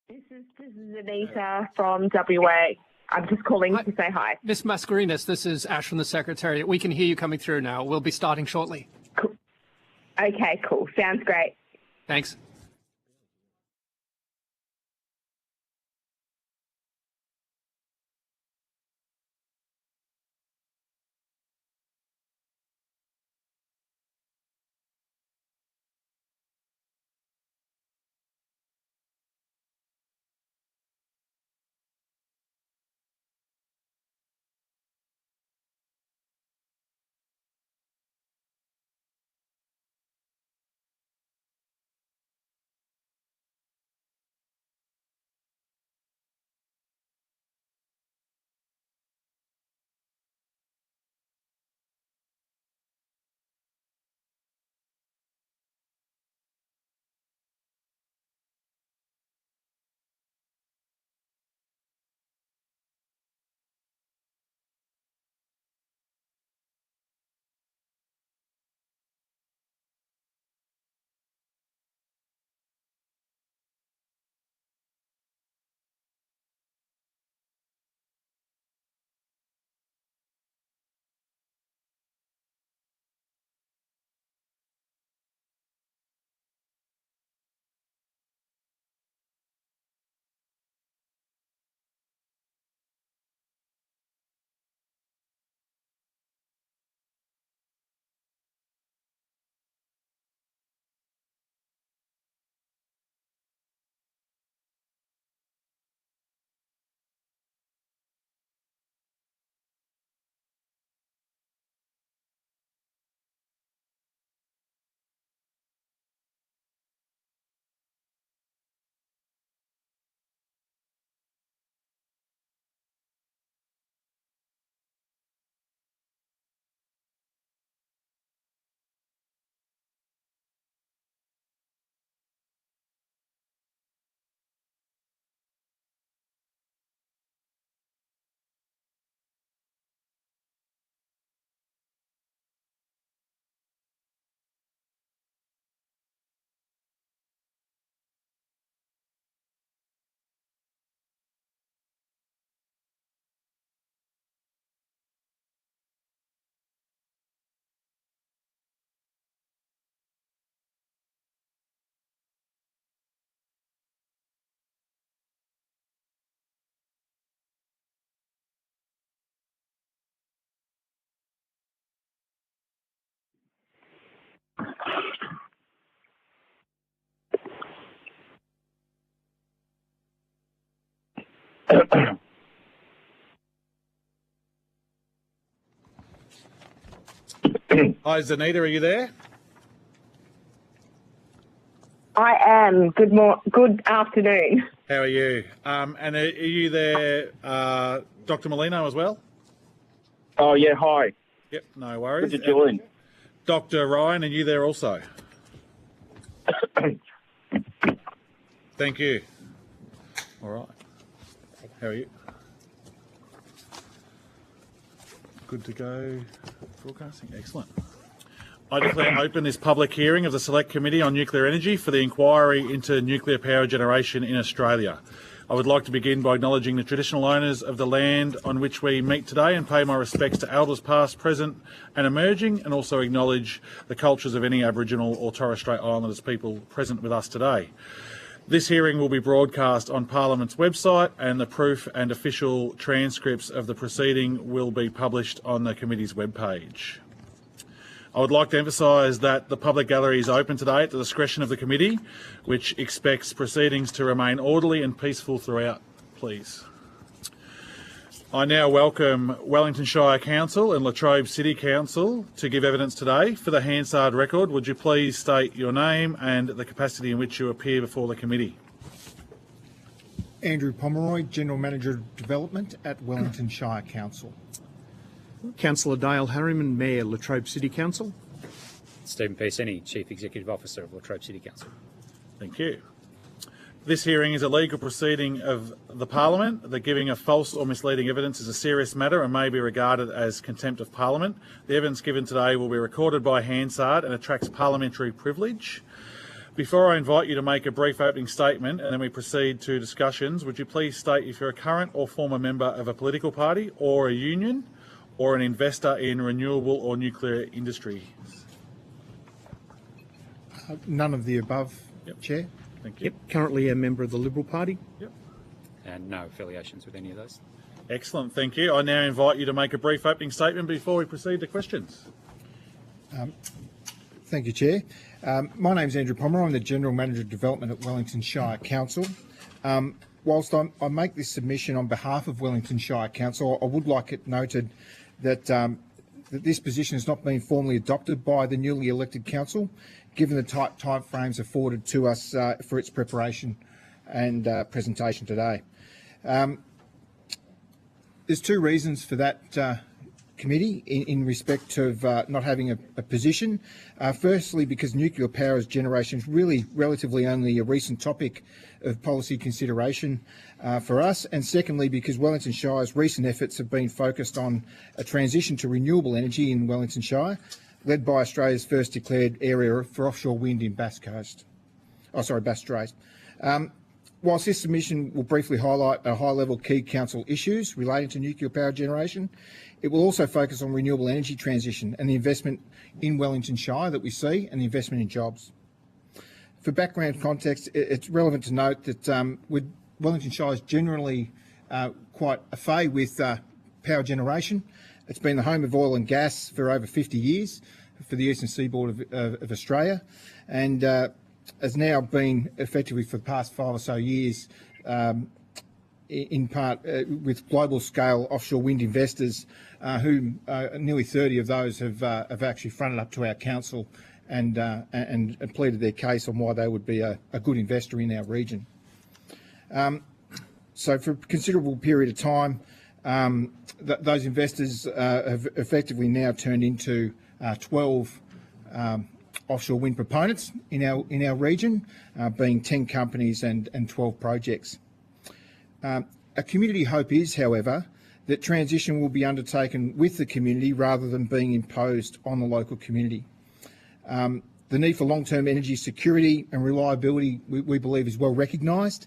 This is Anita from WA. I'm just calling to say hi. Miss Mascarenas, this is Ash from the Secretariat. We can hear you coming through now. We'll be starting shortly. Cool. Okay, cool. Sounds great. Thanks. Hi, Zanita, are you there? I am. Good afternoon. How are you? And are you there, Dr. Molino, as well? Oh, yeah, hi. Yep, no worries. Good to join. Dr. Ryan, are you there also? Thank you. All right. How are you? Good to go. Broadcasting. Excellent. I declare open this public hearing of the Select Committee on Nuclear Energy for the inquiry into nuclear power generation in Australia. I would like to begin by acknowledging the traditional owners of the land on which we meet today and pay my respects to elders past, present and emerging, and also acknowledge the cultures of any Aboriginal or Torres Strait Islanders people present with us today. This hearing will be broadcast on Parliament's website, and the proof and official transcripts of the proceeding will be published on the committee's webpage. I would like to emphasise that the public gallery is open today at the discretion of the committee, which expects proceedings to remain orderly and peaceful throughout, please. I now welcome Wellington Shire Council and Latrobe City Council to give evidence today. For the Hansard record, would you please state your name and the capacity in which you appear before the committee? Andrew Pomeroy, General Manager of Development at Wellington Shire Council. Councillor Dale Harriman, Mayor, Latrobe City Council. Stephen Pearceni, Chief Executive Officer of Latrobe City Council. Thank you. This hearing is a legal proceeding of the Parliament. The giving of false or misleading evidence is a serious matter and may be regarded as contempt of Parliament. The evidence given today will be recorded by Hansard and attracts parliamentary privilege. Before I invite you to make a brief opening statement and then we proceed to discussions, would you please state if you're a current or former member of a political party or a union or an investor in renewable or nuclear industry? None of the above, Chair. Thank you. Yep, currently a member of the Liberal Party. Yep. And no affiliations with any of those. Excellent, thank you. I now invite you to make a brief opening statement before we proceed to questions. Thank you, Chair. My name's Andrew Palmer. I'm the General Manager of Development at Wellington Shire Council. Whilst I make this submission on behalf of Wellington Shire Council, I would like it noted that, that this position has not been formally adopted by the newly elected council, given the tight timeframes afforded to us for its preparation and presentation today. There's two reasons for that, committee, in respect of not having a position. Firstly, because nuclear power generation is really relatively only a recent topic of policy consideration for us, and secondly, because Wellington Shire's recent efforts have been focused on a transition to renewable energy in Wellington Shire, led by Australia's first declared area for offshore wind in Bass Strait. Whilst this submission will briefly highlight high-level key council issues relating to nuclear power generation, it will also focus on renewable energy transition and the investment in Wellington Shire that we see and the investment in jobs. For background context, it's relevant to note that Wellington Shire is generally quite au fait with power generation. It's been the home of oil and gas for over 50 years for the eastern seaboard of Australia, and has now been effectively for the past 5 or so years in part with global scale offshore wind investors who nearly 30 of those have actually fronted up to our council and pleaded their case on why they would be a good investor in our region. So for a considerable period of time, those investors have effectively now turned into 12 offshore wind proponents in our region, being 10 companies and 12 projects. A community hope is, however, that transition will be undertaken with the community rather than being imposed on the local community. The need for long-term energy security and reliability, we believe, is well recognised,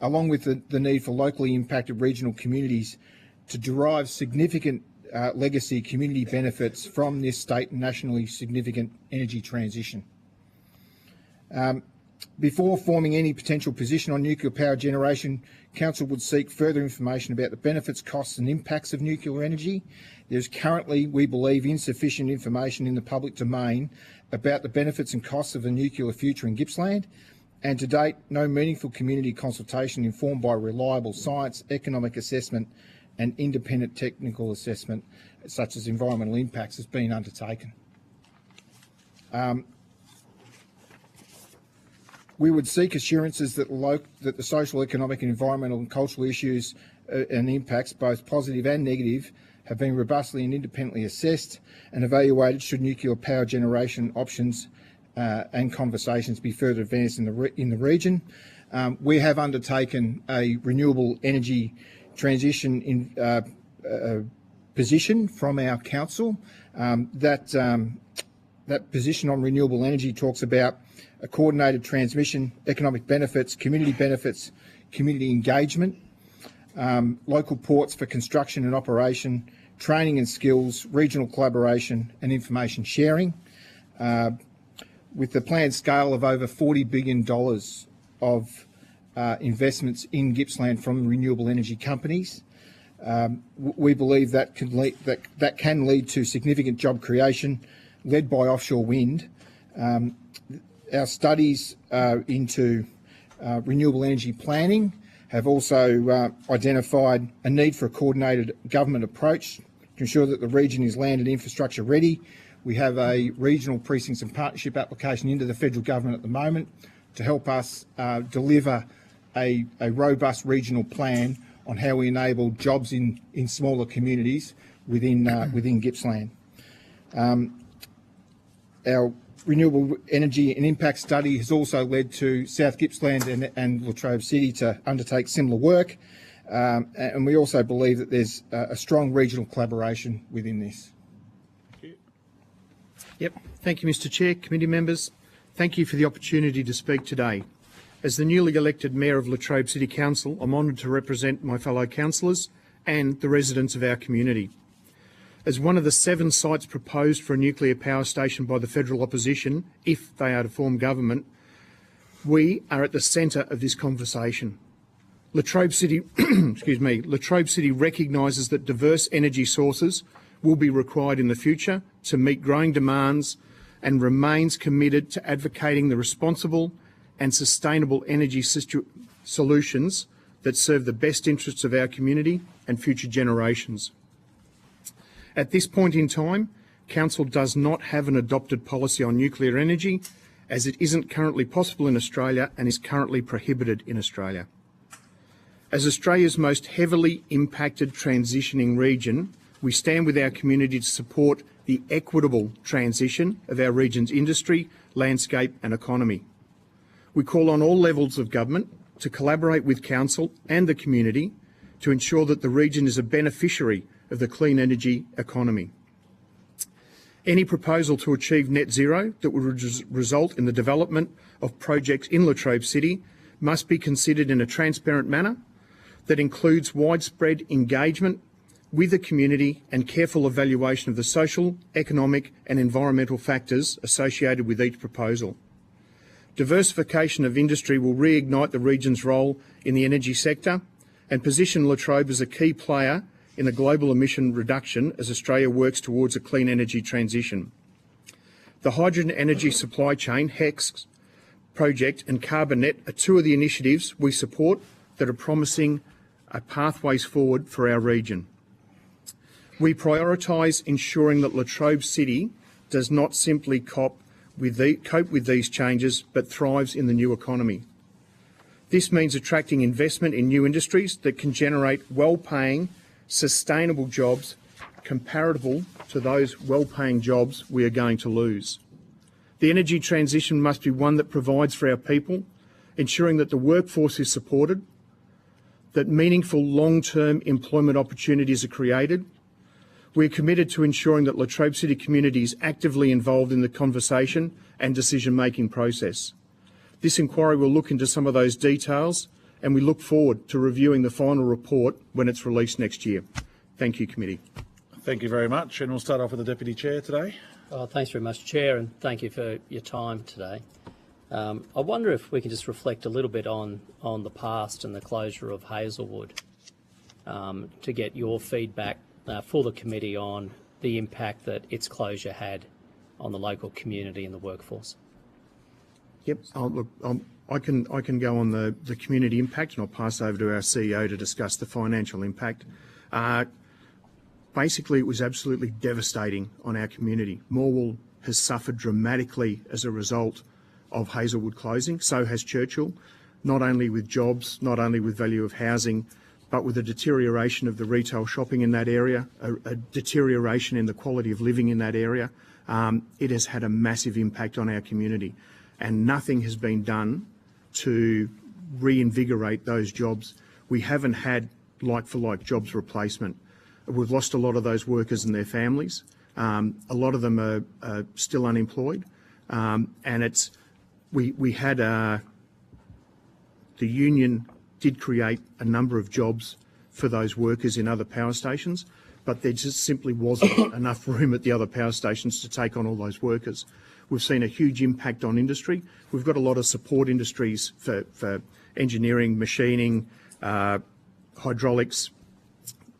along with the need for locally impacted regional communities to derive significant legacy community benefits from this state and nationally significant energy transition. Before forming any potential position on nuclear power generation, Council would seek further information about the benefits, costs and impacts of nuclear energy. There is currently, we believe, insufficient information in the public domain about the benefits and costs of a nuclear future in Gippsland, and to date, no meaningful community consultation informed by reliable science, economic assessment and independent technical assessment, such as environmental impacts, has been undertaken. We would seek assurances that the social, economic, environmental and cultural issues and impacts, both positive and negative, have been robustly and independently assessed and evaluated should nuclear power generation options and conversations be further advanced in the region. We have undertaken a renewable energy transition in position from our council. That position on renewable energy talks about a coordinated transmission, economic benefits, community engagement, local ports for construction and operation, training and skills, regional collaboration and information sharing, with the planned scale of over $40 billion of investments in Gippsland from renewable energy companies. We believe that can lead to significant job creation led by offshore wind. Our studies into renewable energy planning have also identified a need for a coordinated government approach to ensure that the region is land and infrastructure ready. We have a regional precincts and partnership application into the federal government at the moment to help us deliver a robust regional plan on how we enable jobs in smaller communities within Gippsland. Our renewable energy and impact study has also led to South Gippsland and Latrobe City to undertake similar work, and we also believe that there's a strong regional collaboration within this. Yep. Thank you, Mr. Chair, committee members. Thank you for the opportunity to speak today. As the newly elected Mayor of Latrobe City Council, I'm honoured to represent my fellow councillors and the residents of our community. As one of the 7 sites proposed for a nuclear power station by the federal opposition, if they are to form government, we are at the centre of this conversation. Latrobe City, Latrobe City recognises that diverse energy sources will be required in the future to meet growing demands and remains committed to advocating the responsible and sustainable energy solutions that serve the best interests of our community and future generations. At this point in time, Council does not have an adopted policy on nuclear energy, as it isn't currently possible in Australia and is currently prohibited in Australia. As Australia's most heavily impacted transitioning region, we stand with our community to support the equitable transition of our region's industry, landscape and economy. We call on all levels of government to collaborate with Council and the community to ensure that the region is a beneficiary of the clean energy economy. Any proposal to achieve net zero that would result in the development of projects in Latrobe City must be considered in a transparent manner that includes widespread engagement with the community and careful evaluation of the social, economic and environmental factors associated with each proposal. Diversification of industry will reignite the region's role in the energy sector and position Latrobe as a key player in the global emission reduction as Australia works towards a clean energy transition. The Hydrogen Energy Supply Chain, HEX, project and CarbonNet are 2 of the initiatives we support that are promising pathways forward for our region. We prioritise ensuring that Latrobe City does not simply cope with these changes but thrives in the new economy. This means attracting investment in new industries that can generate well-paying, sustainable jobs comparable to those well-paying jobs we are going to lose. The energy transition must be one that provides for our people, ensuring that the workforce is supported, that meaningful long-term employment opportunities are created. We are committed to ensuring that Latrobe City community is actively involved in the conversation and decision-making process. This inquiry will look into some of those details, and we look forward to reviewing the final report when it's released next year. Thank you, Committee. Thank you very much. And we'll start off with the Deputy Chair today. Thanks very much, Chair, and thank you for your time today. I wonder if we can just reflect a little bit on the past and the closure of Hazelwood to get your feedback for the committee on the impact that its closure had on the local community and the workforce. Yep. I can go on the community impact, and I'll pass over to our CEO to discuss the financial impact. Basically, it was absolutely devastating on our community. Morwell has suffered dramatically as a result of Hazelwood closing. So has Churchill, not only with jobs, not only with value of housing, but with a deterioration of the retail shopping in that area, a deterioration in the quality of living in that area. It has had a massive impact on our community, and nothing has been done to reinvigorate those jobs. We haven't had like-for-like jobs replacement. We've lost a lot of those workers and their families. A lot of them are still unemployed, and we had the union did create a number of jobs for those workers in other power stations, but there just simply wasn't enough room at the other power stations to take on all those workers. We've seen a huge impact on industry. We've got a lot of support industries for engineering, machining, hydraulics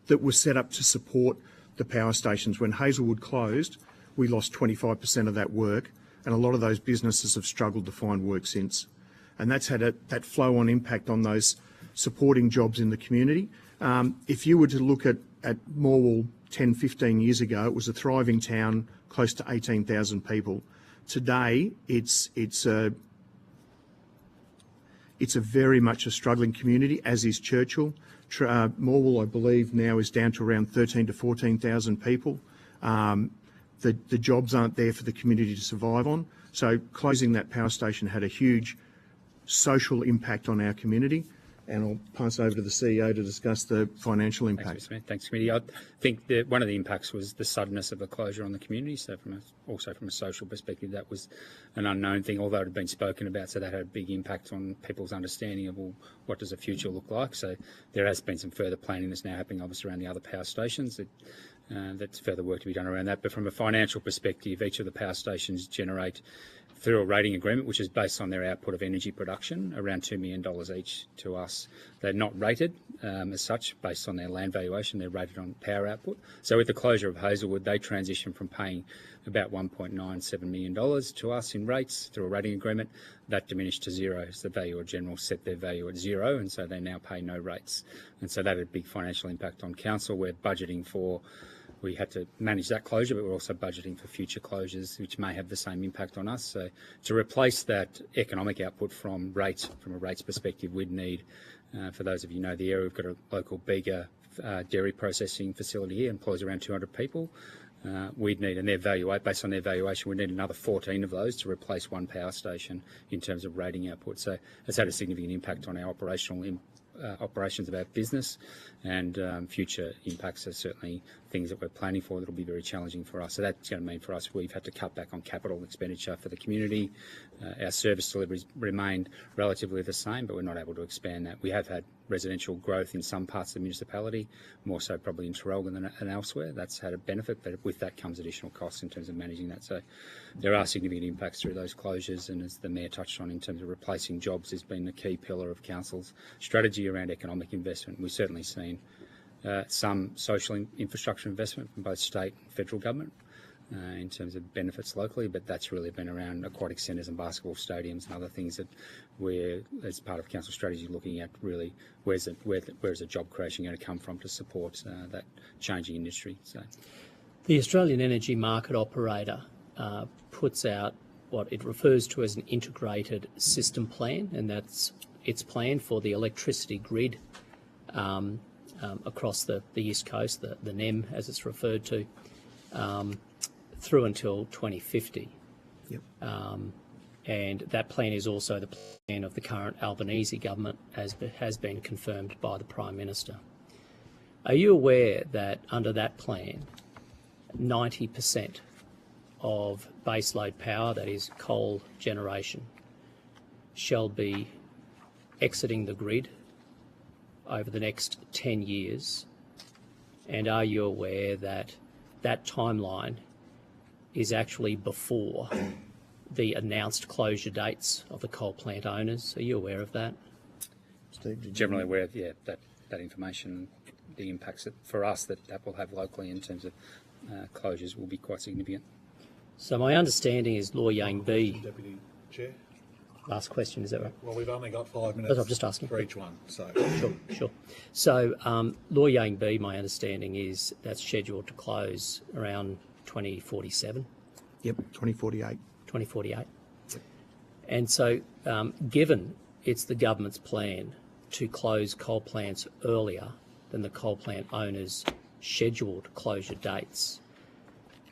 that were set up to support the power stations. When Hazelwood closed, we lost 25% of that work, and a lot of those businesses have struggled to find work since. And that's had that flow-on impact on those supporting jobs in the community. If you were to look at Morwell 10, 15 years ago, it was a thriving town, close to 18,000 people. Today, it's a very much a struggling community, as is Churchill. Morwell, I believe, now is down to around 13 to 14,000 people. The jobs aren't there for the community to survive on. So closing that power station had a huge social impact on our community. and I'll pass over to the CEO to discuss the financial impact. Thanks, Mr. Smith. Thanks, Committee. I think that one of the impacts was the suddenness of the closure on the community. So also from a social perspective, that was an unknown thing, although it had been spoken about. So that had a big impact on people's understanding of, well, what does the future look like? So there has been some further planning that's now happening, obviously, around the other power stations. That's further work to be done around that. But from a financial perspective, each of the power stations generate, through a rating agreement, which is based on their output of energy production, around $2 million each to us. They're not rated as such based on their land valuation. They're rated on power output. So with the closure of Hazelwood, they transition from paying about $1.97 million to us in rates through a rating agreement. That diminished to zero. So the Valuer General set their value at zero, and so they now pay no rates. And so that had a big financial impact on council. We're budgeting for, we had to manage that closure, but we're also budgeting for future closures, which may have the same impact on us. So to replace that economic output from rates, from a rates perspective, we'd need, for those of you who know the area, we've got a local Bega dairy processing facility here, employs around 200 people. We'd need, and based on their valuation, we'd need another 14 of those to replace one power station in terms of rating output. So it's had a significant impact on our operations of our business, and future impacts are certainly things that we're planning for that will be very challenging for us. So that's going to mean for us we've had to cut back on capital expenditure for the community. Our service deliveries remained relatively the same, but we're not able to expand that. We have had residential growth in some parts of the municipality, more so probably in Traralgon than elsewhere. That's had a benefit, but with that comes additional costs in terms of managing that. So there are significant impacts through those closures, and as the Mayor touched on, in terms of replacing jobs has been a key pillar of Council's strategy around economic investment. We've certainly seen some social infrastructure investment from both state and federal government in terms of benefits locally, but that's really been around aquatic centres and basketball stadiums and other things that we're, as part of council strategy, looking at really where's the job creation going to come from to support that changing industry. So, the Australian Energy Market Operator puts out what it refers to as an integrated system plan, and that's its plan for the electricity grid across the East Coast, the NEM as it's referred to, through until 2050. Yep. And that plan is also the plan of the current Albanese government, as has been confirmed by the Prime Minister. Are you aware that under that plan, 90% of baseload power, that is coal generation, shall be exiting the grid over the next 10 years? And are you aware that that timeline is actually before the announced closure dates of the coal plant owners? Are you aware of that? Steve, generally aware of that information, the impacts that for us that will have locally in terms of closures will be quite significant. So my understanding is Law Yang B. Deputy Chair. Last question, is that right? Well, we've only got 5 minutes. I'm just asking for each one. So Sure. So Law Yang B, my understanding is that's scheduled to close around 2047. Yep, 2048. 2048. And so given it's the government's plan to close coal plants earlier than the coal plant owners' scheduled closure dates,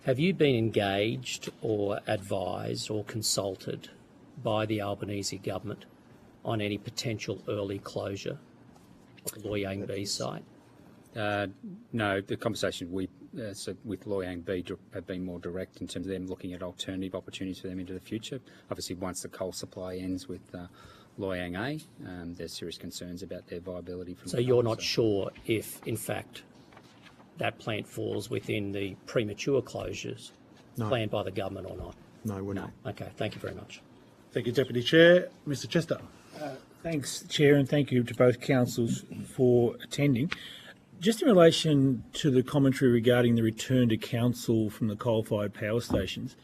have you been engaged or advised or consulted by the Albanese government on any potential early closure of the Law Yang B site? No, the conversation with Law Yang B have been more direct in terms of them looking at alternative opportunities for them into the future. Obviously, once the coal supply ends with Law Yang A, there's serious concerns about their viability. So you're not sure if, in fact, that plant falls within the premature closures planned by the government or not? No, we're not. Okay, thank you very much. thank you, Deputy Chair. Mr. Chester. Thanks, Chair, and thank you to both councils for attending. Just in relation to the commentary regarding the return to council from the coal-fired power stations,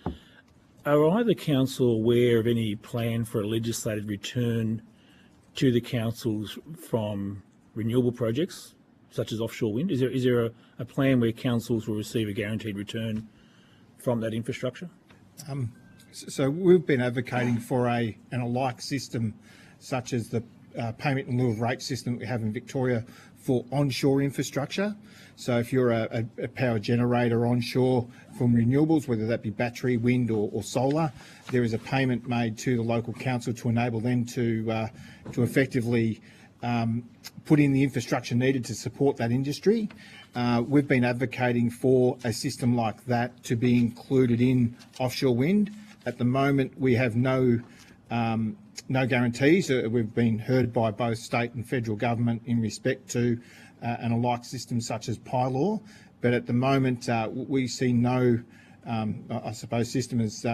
are either council aware of any plan for a legislated return to the councils from renewable projects, such as offshore wind? Is there a plan where councils will receive a guaranteed return from that infrastructure? So we've been advocating for a like system, such as the payment in lieu of rate system that we have in Victoria for onshore infrastructure. So if you're a power generator onshore from renewables, whether that be battery, wind or solar, there is a payment made to the local council to enable them to effectively put in the infrastructure needed to support that industry. We've been advocating for a system like that to be included in offshore wind. At the moment, we have no guarantees. We've been heard by both state and federal government in respect to an alike system such as PILAW, but at the moment we see no, I suppose, system as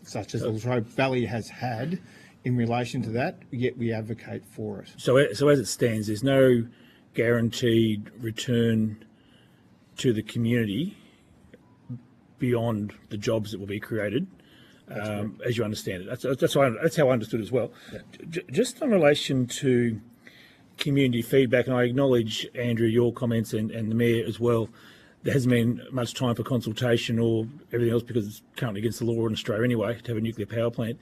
such as the Latrobe Valley has had in relation to that, yet we advocate for it. So as it stands, there's no guaranteed return to the community beyond the jobs that will be created, as you understand it. That's how I understood it as well. Yeah. Just in relation to community feedback, and I acknowledge, Andrew, your comments and the Mayor as well, there hasn't been much time for consultation or everything else because it's currently against the law in Australia anyway to have a nuclear power plant.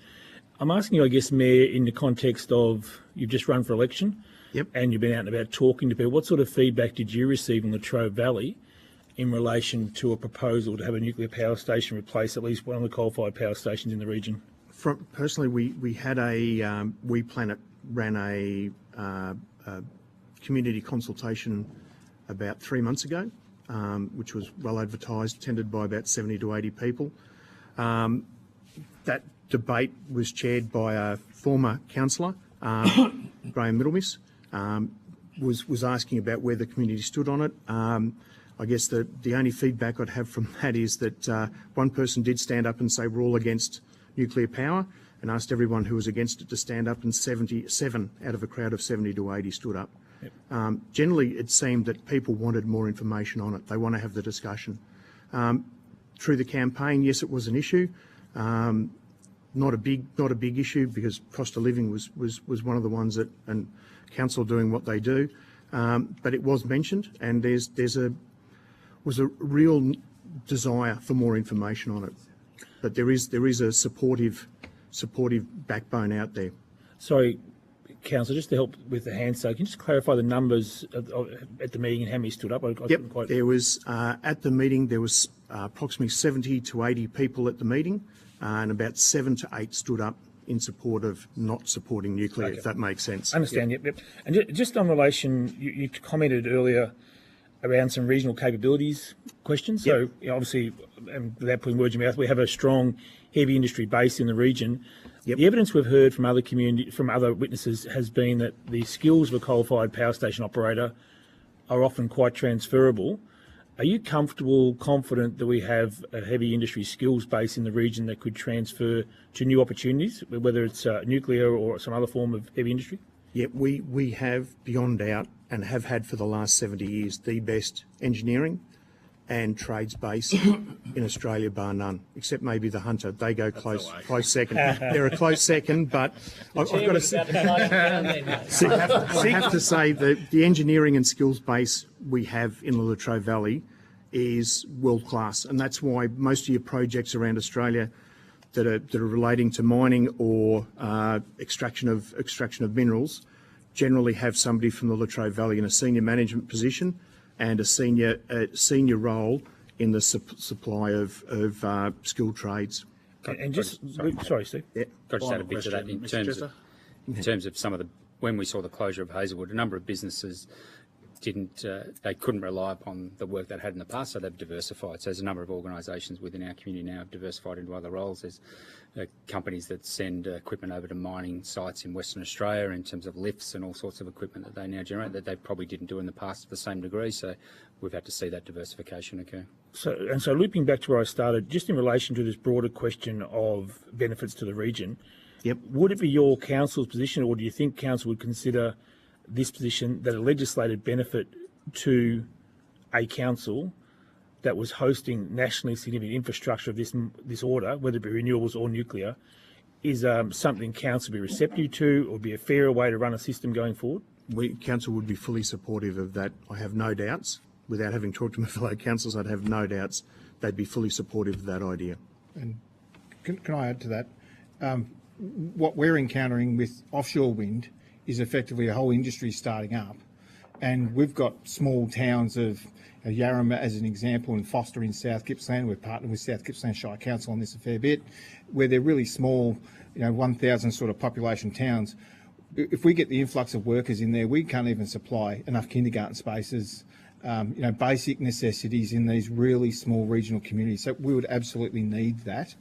I'm asking you, I guess, Mayor, in the context of you've just run for election, yep, and you've been out and about talking to people, what sort of feedback did you receive in Latrobe Valley in relation to a proposal to have a nuclear power station replace at least one of the coal-fired power stations in the region? Personally, we had We Planet ran a community consultation about 3 months ago, which was well advertised, attended by about 70 to 80 people. That debate was chaired by a former councillor, Graham Middlemiss, was asking about where the community stood on it. I guess the only feedback I'd have from that is that one person did stand up and say we're all against nuclear power, and asked everyone who was against it to stand up, and 77 out of a crowd of 70 to 80 stood up. Yep. Generally, it seemed that people wanted more information on it. They want to have the discussion. Through the campaign, yes, it was an issue. Not a big issue because cost of living was one of the ones that, and council doing what they do, but it was mentioned, and was a real desire for more information on it. But there is a supportive backbone out there. Sorry, Councillor, just to help with the hand sale, can you just clarify the numbers at the meeting and how many stood up? Yep, there was at the meeting there was approximately 70 to 80 people at the meeting, and about 7 to 8 stood up in support of not supporting nuclear, if that makes sense. I understand, yep. And just on relation, you commented earlier around some regional capabilities questions. Yep. So you know, obviously, and without putting words in your mouth, we have a strong heavy industry base in the region. Yep. The evidence we've heard from other witnesses has been that the skills of a coal-fired power station operator are often quite transferable. Are you confident that we have a heavy industry skills base in the region that could transfer to new opportunities, whether it's nuclear or some other form of heavy industry? Yeah, we have, beyond doubt, and have had for the last 70 years, the best engineering and trades base in Australia, bar none, except maybe the Hunter. They go close second. They're a close second, but I've got to say, I have to say that the engineering and skills base we have in the Latrobe Valley is world class, and that's why most of your projects around Australia that are relating to mining or extraction of minerals generally have somebody from the Latrobe Valley in a senior management position and a senior role in the supply of skilled trades. And just sorry, Steve. Yeah. Got to just add a bit to that in terms of some of the, when we saw the closure of Hazelwood, a number of businesses they couldn't rely upon the work they'd had in the past, so they've diversified. So there's a number of organisations within our community now have diversified into other roles. There's companies that send equipment over to mining sites in Western Australia in terms of lifts and all sorts of equipment that they now generate that they probably didn't do in the past to the same degree. So we've had to see that diversification occur. So looping back to where I started, just in relation to this broader question of benefits to the region, yep, would it be your council's position, or do you think council would consider this position that a legislated benefit to a council that was hosting nationally significant infrastructure of this order, whether it be renewables or nuclear, is something council be receptive to, or be a fairer way to run a system going forward? Council would be fully supportive of that. I have no doubts. Without having talked to my fellow councillors, I'd have no doubts they'd be fully supportive of that idea. And can I add to that? What we're encountering with offshore wind is effectively a whole industry starting up, and we've got small towns of Yarramah as an example, and Foster in South Gippsland. We're partnered with South Gippsland Shire Council on this a fair bit, where they're really small, 1,000 sort of population towns. if we get the influx of workers in there, we can't even supply enough kindergarten spaces, basic necessities in these really small regional communities. So we would absolutely need that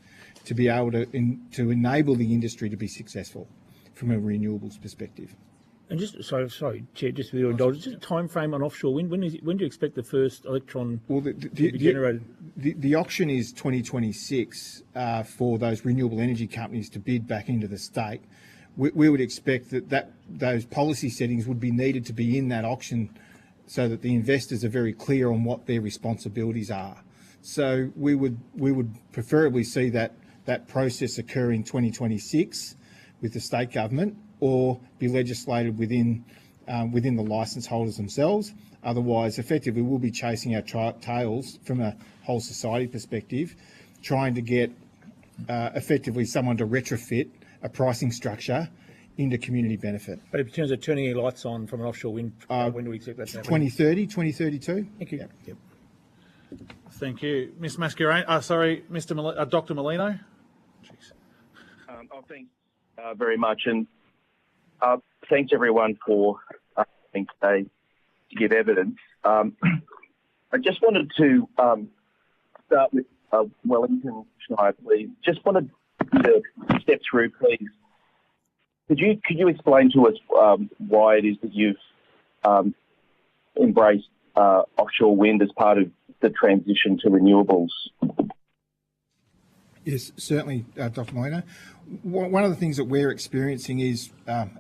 to be able to enable the industry to be successful from a renewables perspective. And sorry, Chair, just with your indulgence, just a time frame on offshore wind. When do you expect the first electron to be generated? The auction is 2026 for those renewable energy companies to bid back into the state. We would expect that those policy settings would be needed to be in that auction so that the investors are very clear on what their responsibilities are. So we would preferably see that process occur in 2026 with the state government, or be legislated within the licence holders themselves. Otherwise, effectively, we'll be chasing our tails from a whole society perspective, trying to get effectively someone to retrofit a pricing structure into community benefit. But in terms of turning your lights on from an offshore wind, when do we expect that to happen? 2030, 2032. Thank you. Yep. Thank you. Ms Mascarene, Dr Molino. Jeez. Thanks very much, and thanks everyone for coming today to give evidence. I just wanted to start with Wellington, Schneier, please. Just wanted to step through, please. Could you explain to us why it is that you've embraced offshore wind as part of the transition to renewables? Yes, certainly, Dr. Molina. One of the things that we're experiencing is,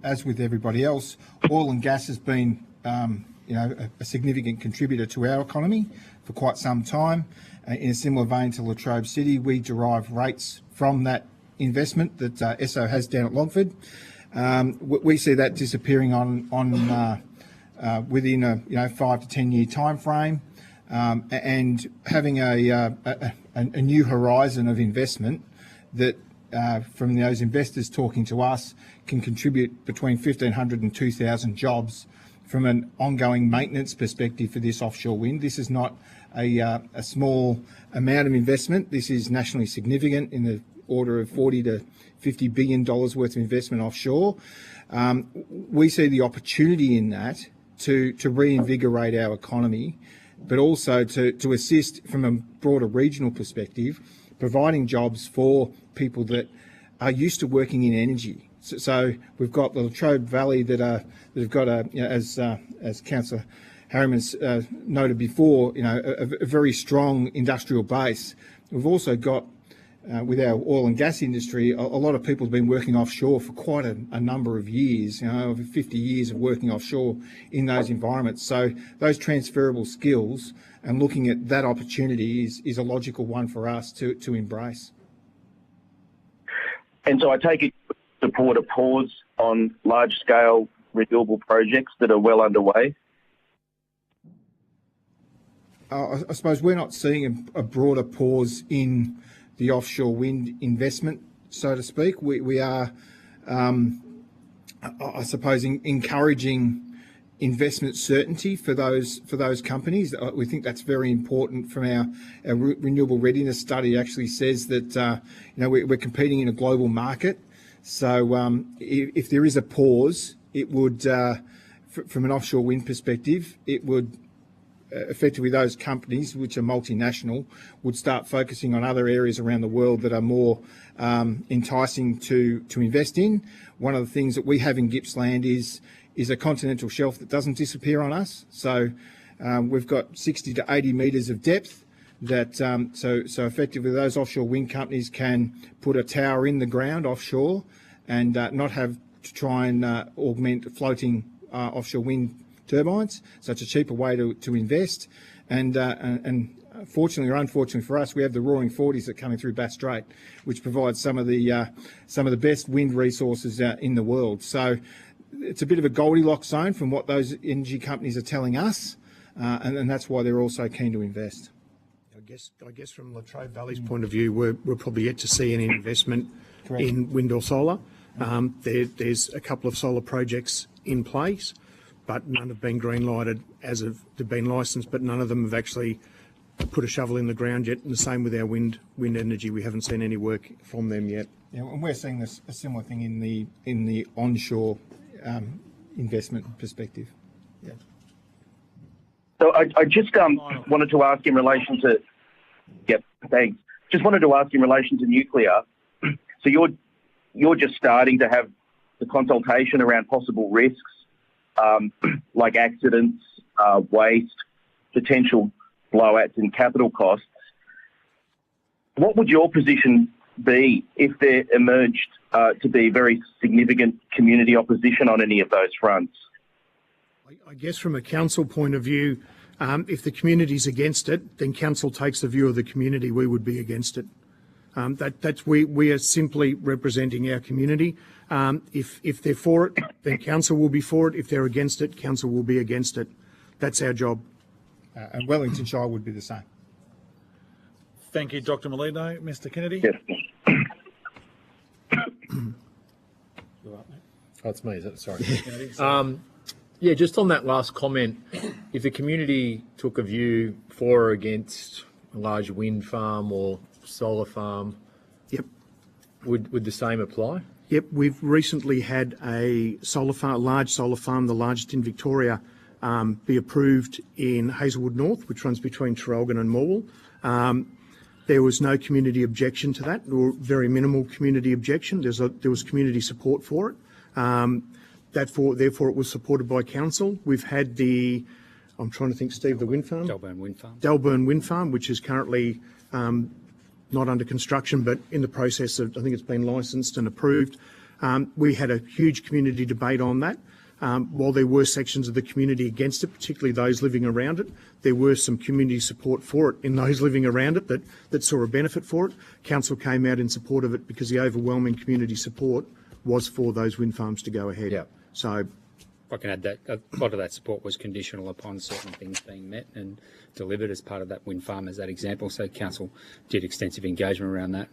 as with everybody else, oil and gas has been, a significant contributor to our economy for quite some time. In a similar vein to Latrobe City, we derive rates from that investment that Esso has down at Longford. We see that disappearing within a 5 to 10 year time frame, and having a new horizon of investment that from those investors talking to us can contribute between 1,500 and 2,000 jobs from an ongoing maintenance perspective for this offshore wind. This is not a small amount of investment. This is nationally significant, in the order of $40 to $50 billion worth of investment offshore. We see the opportunity in that to reinvigorate our economy, but also to assist from a broader regional perspective, providing jobs for people that are used to working in energy. So we've got the Latrobe Valley that have got as Councillor Harriman's noted before, a very strong industrial base. We've also got with our oil and gas industry, a lot of people have been working offshore for quite a number of years, over 50 years of working offshore in those environments. So those transferable skills and looking at that opportunity is a logical one for us to embrace. And so I take it you support a pause on large-scale renewable projects that are well underway? I suppose we're not seeing a broader pause in the offshore wind investment, so to speak. We are, I suppose, encouraging investment certainty for those companies. We think that's very important. From our renewable readiness study actually says that we're competing in a global market. So if there is a pause, it would, from an offshore wind perspective, it would effectively, those companies, which are multinational, would start focusing on other areas around the world that are more enticing to invest in. One of the things that we have in Gippsland is a continental shelf that doesn't disappear on us. So we've got 60 to 80 metres of depth. That so effectively, those offshore wind companies can put a tower in the ground offshore and not have to try and augment floating offshore wind turbines. So it's a cheaper way to invest, and fortunately or unfortunately for us, we have the Roaring 40s that are coming through Bass Strait, which provides some of the best wind resources in the world. So it's a bit of a Goldilocks zone from what those energy companies are telling us, and that's why they're also keen to invest. I guess from Latrobe Valley's point of view, we're probably yet to see any investment in wind or solar. There's a couple of solar projects in place, but none have been green-lighted as of they've been licensed, but none of them have actually put a shovel in the ground yet. And the same with our wind energy. We haven't seen any work from them yet. Yeah, and we're seeing a similar thing in the onshore investment perspective. Yeah. So I just wanted to ask in relation to, thanks. Just wanted to ask in relation to nuclear. So you're just starting to have the consultation around possible risks, like accidents, waste, potential blowouts and capital costs. What would your position be if there emerged to be very significant community opposition on any of those fronts? I guess from a council point of view, if the community's against it, then council takes the view of the community. We would be against it. We are simply representing our community. If they're for it, then council will be for it. If they're against it, council will be against it. That's our job. And Wellington Shire would be the same. Thank you, Dr. Molino. Mr. Kennedy? Yes. Oh, it's me, is it? Sorry. Yeah, just on that last comment, if the community took a view for or against a large wind farm or solar farm, Yep. would the same apply? Yep, we've recently had a solar farm, a large solar farm, the largest in Victoria, be approved in Hazelwood North, which runs between Traralgon and Morwell. There was no community objection to that, or very minimal community objection. There was community support for it. Therefore, it was supported by council. We've had I'm trying to think, Steve, the wind farm? Delburn Wind Farm. Delburn Wind Farm, which is currently not under construction, but in the process of, I think it's been licensed and approved. We had a huge community debate on that. While there were sections of the community against it, particularly those living around it, there were some community support for it in those living around it that saw a benefit for it. Council came out in support of it because the overwhelming community support was for those wind farms to go ahead. Yeah. So, If I can add that, a lot of that support was conditional upon certain things being met and delivered as part of that wind farm as that example. So council did extensive engagement around that.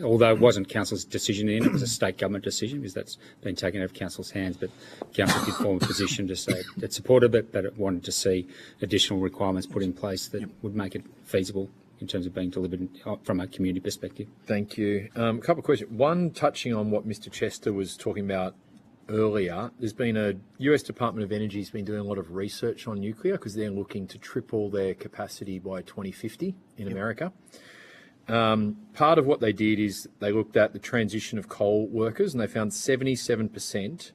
Although it wasn't council's decision in, it was a state government decision because that's been taken out of council's hands. But council did form a position to say it supported it, but it wanted to see additional requirements put in place that would make it feasible in terms of being delivered from a community perspective. Thank you. A couple of questions. One, touching on what Mr. Chester was talking about earlier, there's been a US Department of Energy has been doing a lot of research on nuclear because they're looking to triple their capacity by 2050 in America. Part of what they did is they looked at the transition of coal workers and they found 77%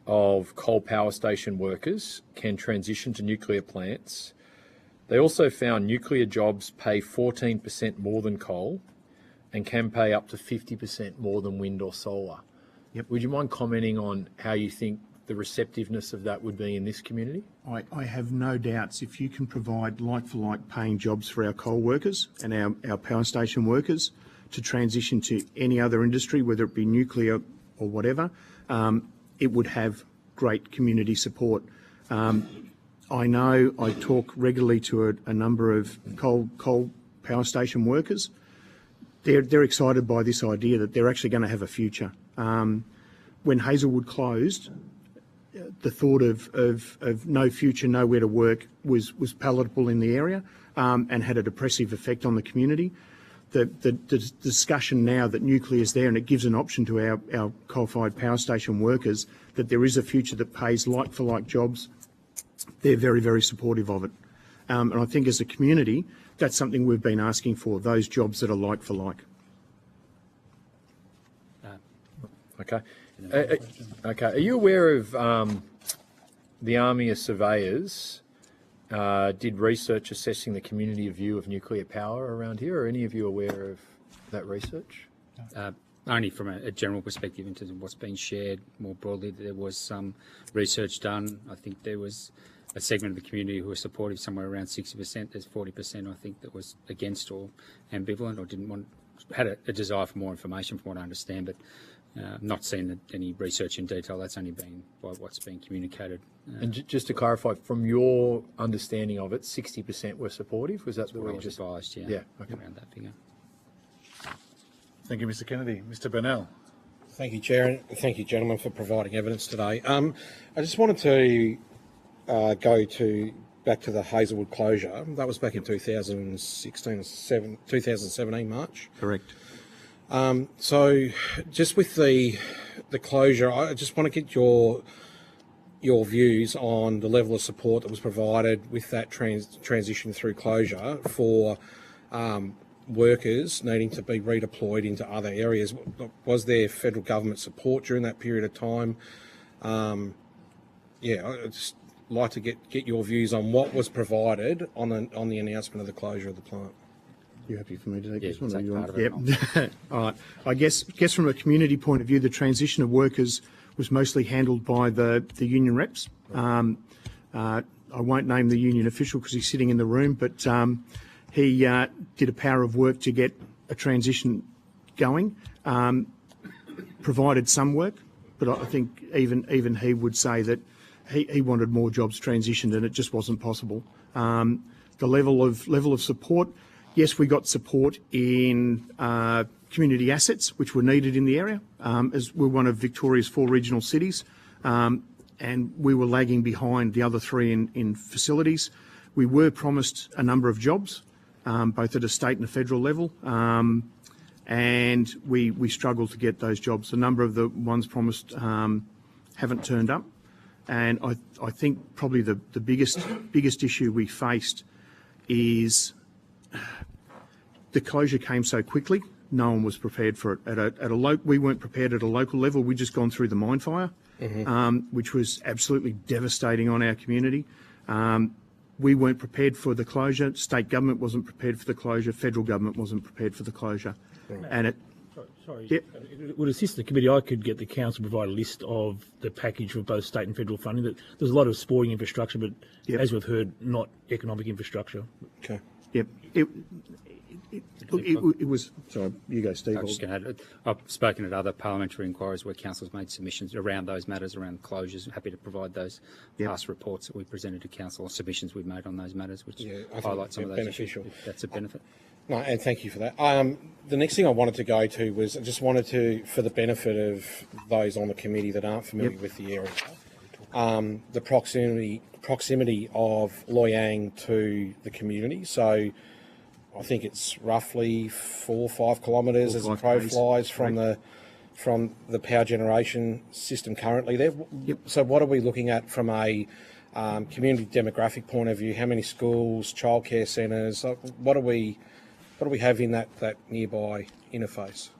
of coal power station workers can transition to nuclear plants. They also found nuclear jobs pay 14% more than coal and can pay up to 50% more than wind or solar. Yep. Would you mind commenting on how you think the receptiveness of that would be in this community? I have no doubts if you can provide like-for-like paying jobs for our coal workers and our power station workers to transition to any other industry, whether it be nuclear or whatever, it would have great community support. I know I talk regularly to a number of coal power station workers. They're excited by this idea that they're actually going to have a future. When Hazelwood closed, the thought of no future, nowhere to work was palatable in the area and had a depressive effect on the community. The discussion now that nuclear is there and it gives an option to our coal-fired power station workers that there is a future that pays like-for-like jobs, they're very, very supportive of it. And I think as a community, that's something we've been asking for, those jobs that are like-for-like. Okay. Okay. Are you aware of the Army of Surveyors did research assessing the community view of nuclear power around here? Are any of you aware of that research? Only from a general perspective in terms of what's been shared more broadly. There was some research done. I think there was a segment of the community who was supportive, somewhere around 60%. There's 40%, I think, that was against or ambivalent or had a desire for more information, from what I understand, but not seen any research in detail. That's only been by what's been communicated. And just to clarify, from your understanding of it, 60% were supportive? Was that the way you just advised? Yeah, okay. Around that figure. Thank you, Mr. Kennedy. Mr. Burnell. Thank you, Chair, and thank you, gentlemen, for providing evidence today. I just wanted to go back to the Hazelwood closure. That was back in 2017, March. Correct. So just with the closure, I just want to get your your views on the level of support that was provided with that transition through closure for workers needing to be redeployed into other areas. Was there federal government support during that period of time? Yeah, I'd just like to get your views on what was provided on the announcement of the closure of the plant. You happy for me to take this one? Take part of Yep. All right. I guess from a community point of view, the transition of workers was mostly handled by the union reps. I won't name the union official because he's sitting in the room, but he did a power of work to get a transition going, provided some work, but I think even he would say that he wanted more jobs transitioned and it just wasn't possible. The level of support, yes, we got support in community assets, which were needed in the area, as we're one of Victoria's 4 regional cities, and we were lagging behind the other 3 in facilities. We were promised a number of jobs, both at a state and a federal level, and we struggled to get those jobs. A number of the ones promised haven't turned up, and I think probably the biggest issue we faced is the closure came so quickly. No one was prepared for it. We weren't prepared at a local level. We'd just gone through the mine fire, which was absolutely devastating on our community. We weren't prepared for the closure. State government wasn't prepared for the closure. Federal government wasn't prepared for the closure. Right. And it. Sorry, yep. It would assist the committee. I could get the council to provide a list of the package of both state and federal funding. There's a lot of sporting infrastructure, but as we've heard, not economic infrastructure. Okay. Yep. It was. Sorry, you go, Steve. I've spoken at other parliamentary inquiries where council's made submissions around those matters, around closures. I'm happy to provide those past reports that we presented to council or submissions we've made on those matters, which highlight some of those beneficial. issues, if that's a benefit. No, and thank you for that. The next thing I wanted to go to was I just wanted to, for the benefit of those on the committee that aren't familiar with the area, the proximity of Loy Yang to the community. So I think it's roughly 4 or 5 kilometres as the crow flies from the power generation system currently there. Yep. So what are we looking at from a community demographic point of view? How many schools, childcare centres? What do we have in that nearby interface?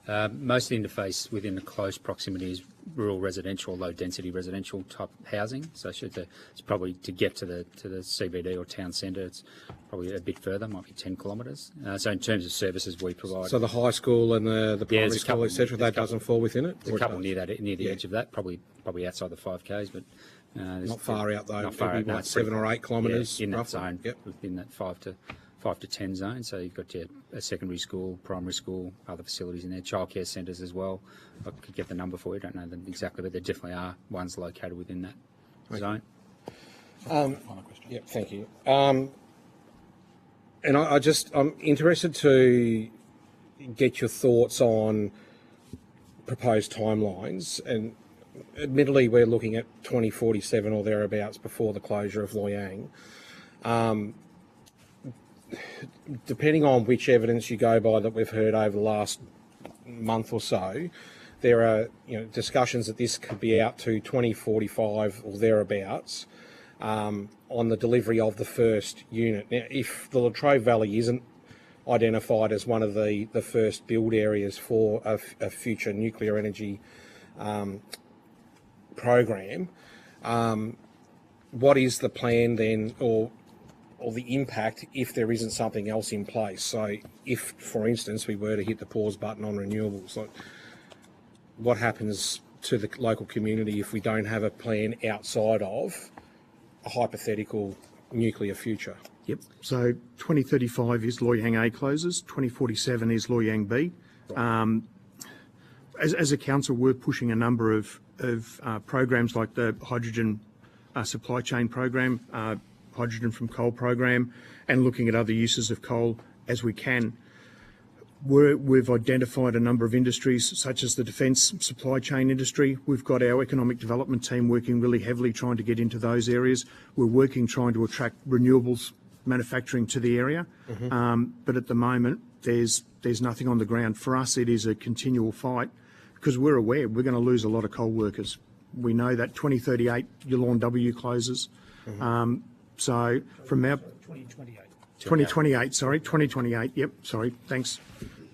Most of the interface within the close proximity is rural residential, low density residential type housing. So it's probably to get to the CBD or town centre, it's probably a bit further, might be 10 kilometres. So in terms of services we provide. So the high school and the primary school, etc., that doesn't fall within it? There's a couple near the edge of that, probably outside the 5Ks, but not far out though. Not far out, no, 7 or 8 kilometres in that roughly. zone. Yep. Within that 5 to 10 zone. So you've got a secondary school, primary school, other facilities in there, childcare centres as well. I could get the number for you. I don't know them exactly, but there definitely are ones located within that zone. Yep, thank you. And I'm interested to get your thoughts on proposed timelines. And admittedly, we're looking at 2047 or thereabouts before the closure of Loy Yang. Depending on which evidence you go by that we've heard over the last month or so, there are discussions that this could be out to 2045 or thereabouts on the delivery of the first unit. Now, if the Latrobe Valley isn't identified as one of the first build areas for a future nuclear energy program, what is the plan then, or the impact if there isn't something else in place? So if, for instance, we were to hit the pause button on renewables, like what happens to the local community if we don't have a plan outside of a hypothetical nuclear future? Yep. So 2035 is Loy Yang A closes, 2047 is Loy Yang B. Right. As a council, we're pushing a number of programs like the hydrogen supply chain program, hydrogen from coal program, and looking at other uses of coal as we can. We've identified a number of industries such as the defence supply chain industry. We've got our economic development team working really heavily trying to get into those areas. We're working trying to attract renewables manufacturing to the area. But at the moment, there's nothing on the ground. For us, it is a continual fight because we're aware we're going to lose a lot of coal workers. we know that 2038 Yallourn W closes. So from our 2028, yep, sorry, thanks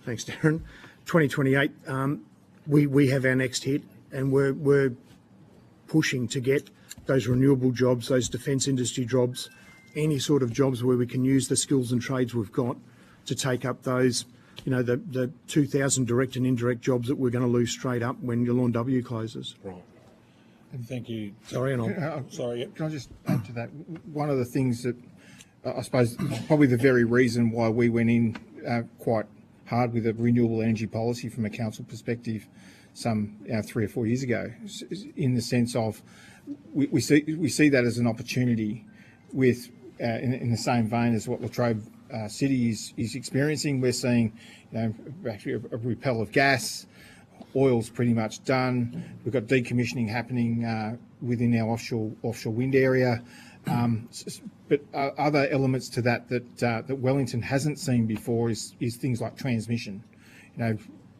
Darren. 2028, we have our next hit, and we're pushing to get those renewable jobs, those defence industry jobs, any sort of jobs where we can use the skills and trades we've got to take up those, the 2,000 direct and indirect jobs that we're going to lose straight up when Yallourn W closes. Right. Thank you. Sorry, and sorry. Can I just add to that? One of the things that I suppose probably the very reason why we went in quite hard with a renewable energy policy from a council perspective some 3 or 4 years ago, in the sense of we see that as an opportunity with in the same vein as what Latrobe City is experiencing. We're seeing actually a repel of gas. Oil's pretty much done. We've got decommissioning happening within our offshore wind area. But other elements to that Wellington hasn't seen before is things like transmission.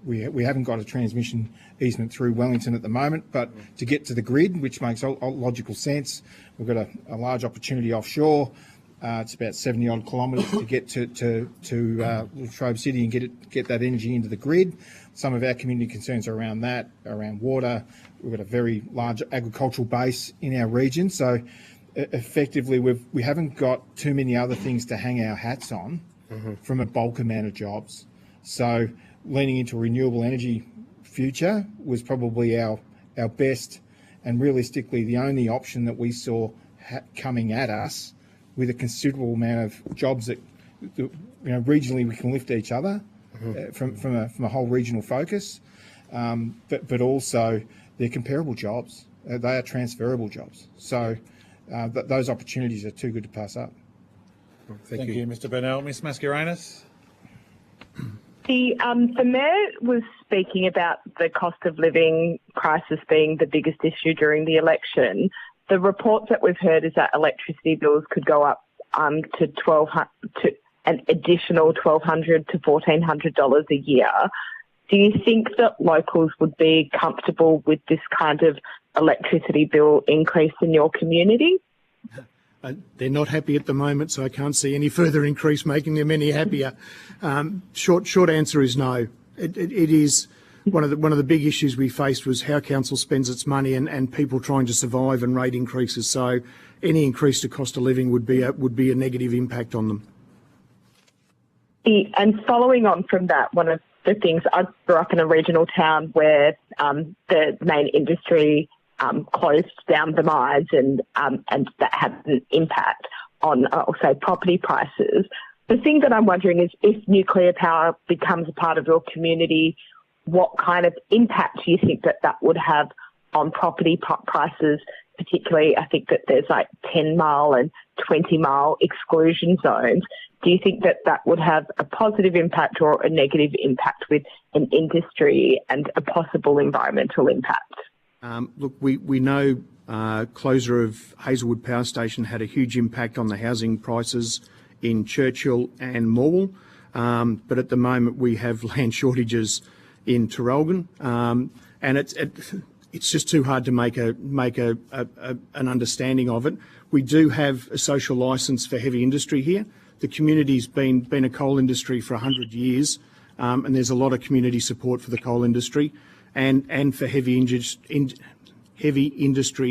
We haven't got a transmission easement through Wellington at the moment, but to get to the grid, which makes logical sense, we've got a large opportunity offshore. It's about 70 odd kilometres to get to Latrobe City and get that energy into the grid. Some of our community concerns are around that, around water. We've got a very large agricultural base in our region, so effectively we haven't got too many other things to hang our hats on from a bulk amount of jobs. So leaning into a renewable energy future was probably our best and realistically the only option that we saw coming at us, with a considerable amount of jobs that regionally we can lift each other from a whole regional focus, but also they're comparable jobs. They are transferable jobs. So those opportunities are too good to pass up. Thank you, Mr. Burnell. Ms. Mascarenhas. The Mayor was speaking about the cost of living crisis being the biggest issue during the election. The reports that we've heard is that electricity bills could go up to an additional $1,200 to $1,400 a year. Do you think that locals would be comfortable with this kind of electricity bill increase in your community? They're not happy at the moment, so I can't see any further increase making them any happier. Short answer is no. It is one of the big issues we faced was how council spends its money and people trying to survive and rate increases. So any increase to cost of living would be a negative impact on them. And following on from that, one of the things, I grew up in a regional town where the main industry closed down the mines, and that had an impact on, I'll say, property prices. The thing that I'm wondering is, if nuclear power becomes a part of your community, what kind of impact do you think that would have on property prices? Particularly, I think that there's like 10-mile and 20-mile exclusion zones. Do you think that would have a positive impact or a negative impact with an industry and a possible environmental impact? Look, we know closure of Hazelwood Power Station had a huge impact on the housing prices in Churchill and Morwell, but at the moment we have land shortages in Traralgon, and it's just too hard to make an understanding of it. We do have a social licence for heavy industry here. The community's been a coal industry for 100 years, and there's a lot of community support for the coal industry and for heavy industry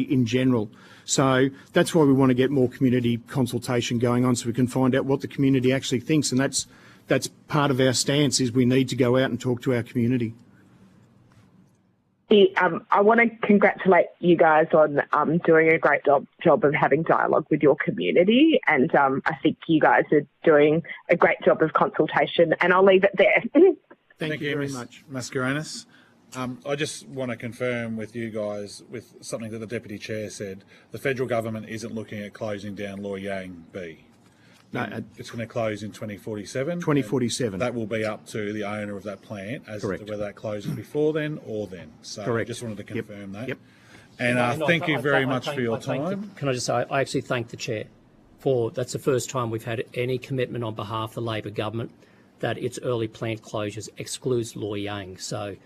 in general. So that's why we want to get more community consultation going on, so we can find out what the community actually thinks, and that's part of our stance, is we need to go out and talk to our community. I want to congratulate you guys on doing a great job of having dialogue with your community, and I think you guys are doing a great job of consultation, and I'll leave it there. Thank you very much. Mascarenhas. I just want to confirm with you guys with something that the Deputy Chair said. The federal government isn't looking at closing down Loy Yang B. No, it's going to close in 2047. 2047. That will be up to the owner of that plant as Correct. to whether that closes before then or then. So Correct. I just wanted to confirm that. Yep. And thank you very much for your time. Can I just say, I actually thank the Chair that's the first time we've had any commitment on behalf of the Labor government that its early plant closures excludes Loy Yang. So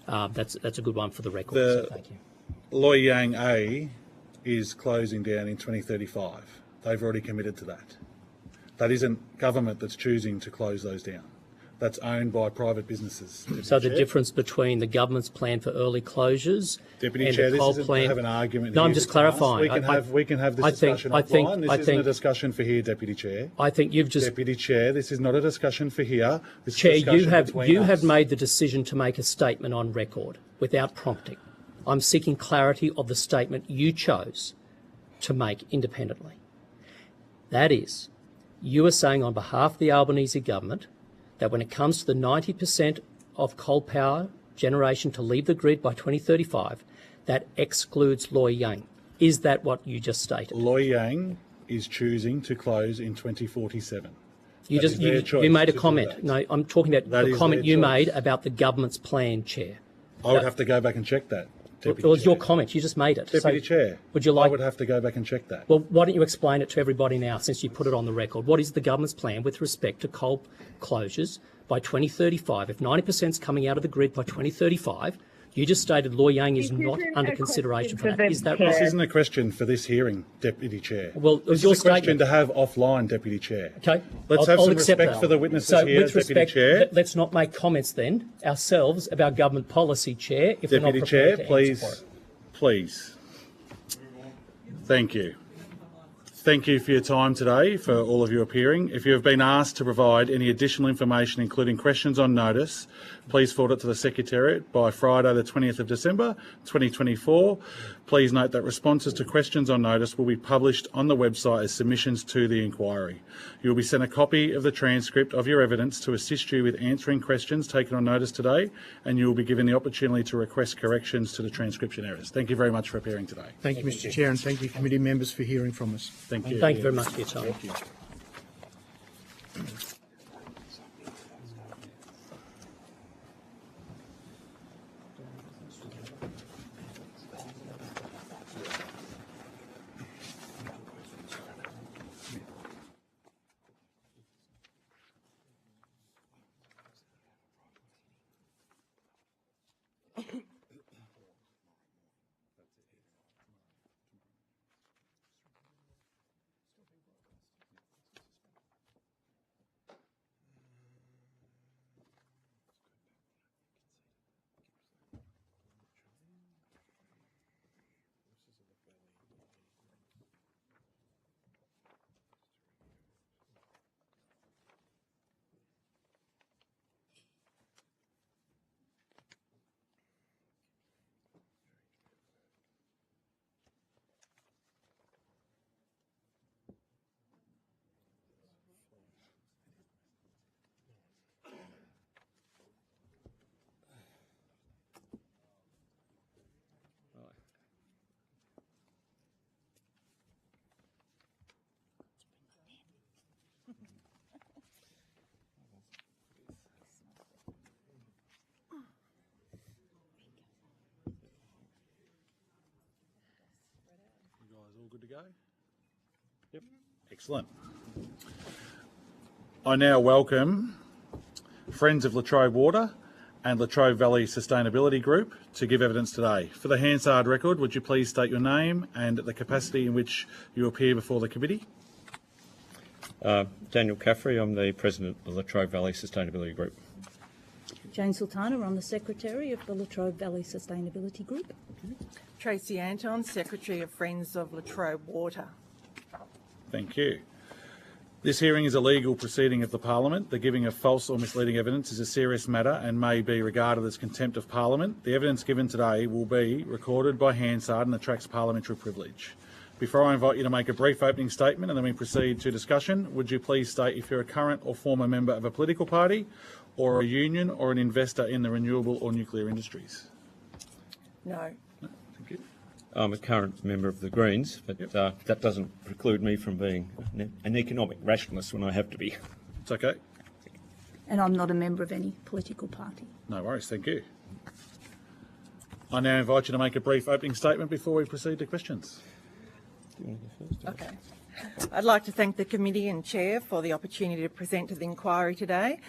that's a good one for the record. So thank you. Loy Yang A is closing down in 2035. They've already committed to that. That isn't government that's choosing to close those down. That's owned by private businesses. So the difference between the government's plan for early closures Deputy and Chair, the this coal isn't plan. to have an argument. No, here I'm just this clarifying. We can have this discussion offline. This isn't a discussion for here, Deputy Chair. I think you've just. Deputy Chair, this is not a discussion for here. This Chair, is a discussion you have made the decision to make a statement on record without prompting. I'm seeking clarity of the statement you chose to make independently. That is, you are saying on behalf of the Albanese government that when it comes to the 90% of coal power generation to leave the grid by 2035, that excludes Loy Yang. Is that what you just stated? Loy Yang is choosing to close in 2047. You made a comment. No, I'm talking about the comment you made about the government's plan, Chair. I would have to go back and check that. It was your comment. You just made it. Deputy Chair, would you like? I would have to go back and check that. Well, why don't you explain it to everybody now, since you put it on the record? What is the government's plan with respect to coal closures by 2035? If 90% is coming out of the grid by 2035, you just stated Loy Yang is not under consideration for that. Is that right? This isn't a question for this hearing, Deputy Chair. Well, it was this your is a question statement to have offline, Deputy Chair. Okay. Let's have some respect for the witnesses here, with Deputy respect, Chair. Let's not make comments then ourselves about government policy, Chair. If Deputy we're not Chair, prepared to please, answer for it. please. Thank you. Thank you for your time today, for all of you appearing. If you have been asked to provide any additional information, including questions on notice, please forward it to the Secretariat by Friday the 20th of December 2024. Please note that responses to questions on notice will be published on the website as submissions to the inquiry. You will be sent a copy of the transcript of your evidence to assist you with answering questions taken on notice today, and you will be given the opportunity to request corrections to the transcription errors. Thank you very much for appearing today. Thank you, Mr Chair, and thank you, committee members, for hearing from us. Thank you. Thank you very much for your time. Thank you. All good to go? Yep. Excellent. I now welcome Friends of Latrobe Water and Latrobe Valley Sustainability Group to give evidence today. For the Hansard record, would you please state your name and the capacity in which you appear before the committee? Daniel Caffrey, I'm the President of the Latrobe Valley Sustainability Group. Jane Sultana, I'm the Secretary of the Latrobe Valley Sustainability Group. Tracy Anton, Secretary of Friends of Latrobe Water. Thank you. This hearing is a legal proceeding of the Parliament. The giving of false or misleading evidence is a serious matter and may be regarded as contempt of Parliament. The evidence given today will be recorded by Hansard and attracts parliamentary privilege. Before I invite you to make a brief opening statement and then we proceed to discussion, would you please state if you're a current or former member of a political party or a union or an investor in the renewable or nuclear industries? No. Thank you. I'm a current member of the Greens, but that doesn't preclude me from being an economic rationalist when I have to be. It's okay. And I'm not a member of any political party. No worries, thank you. I now invite you to make a brief opening statement before we proceed to questions. Okay. I'd like to thank the committee and chair for the opportunity to present to the inquiry today.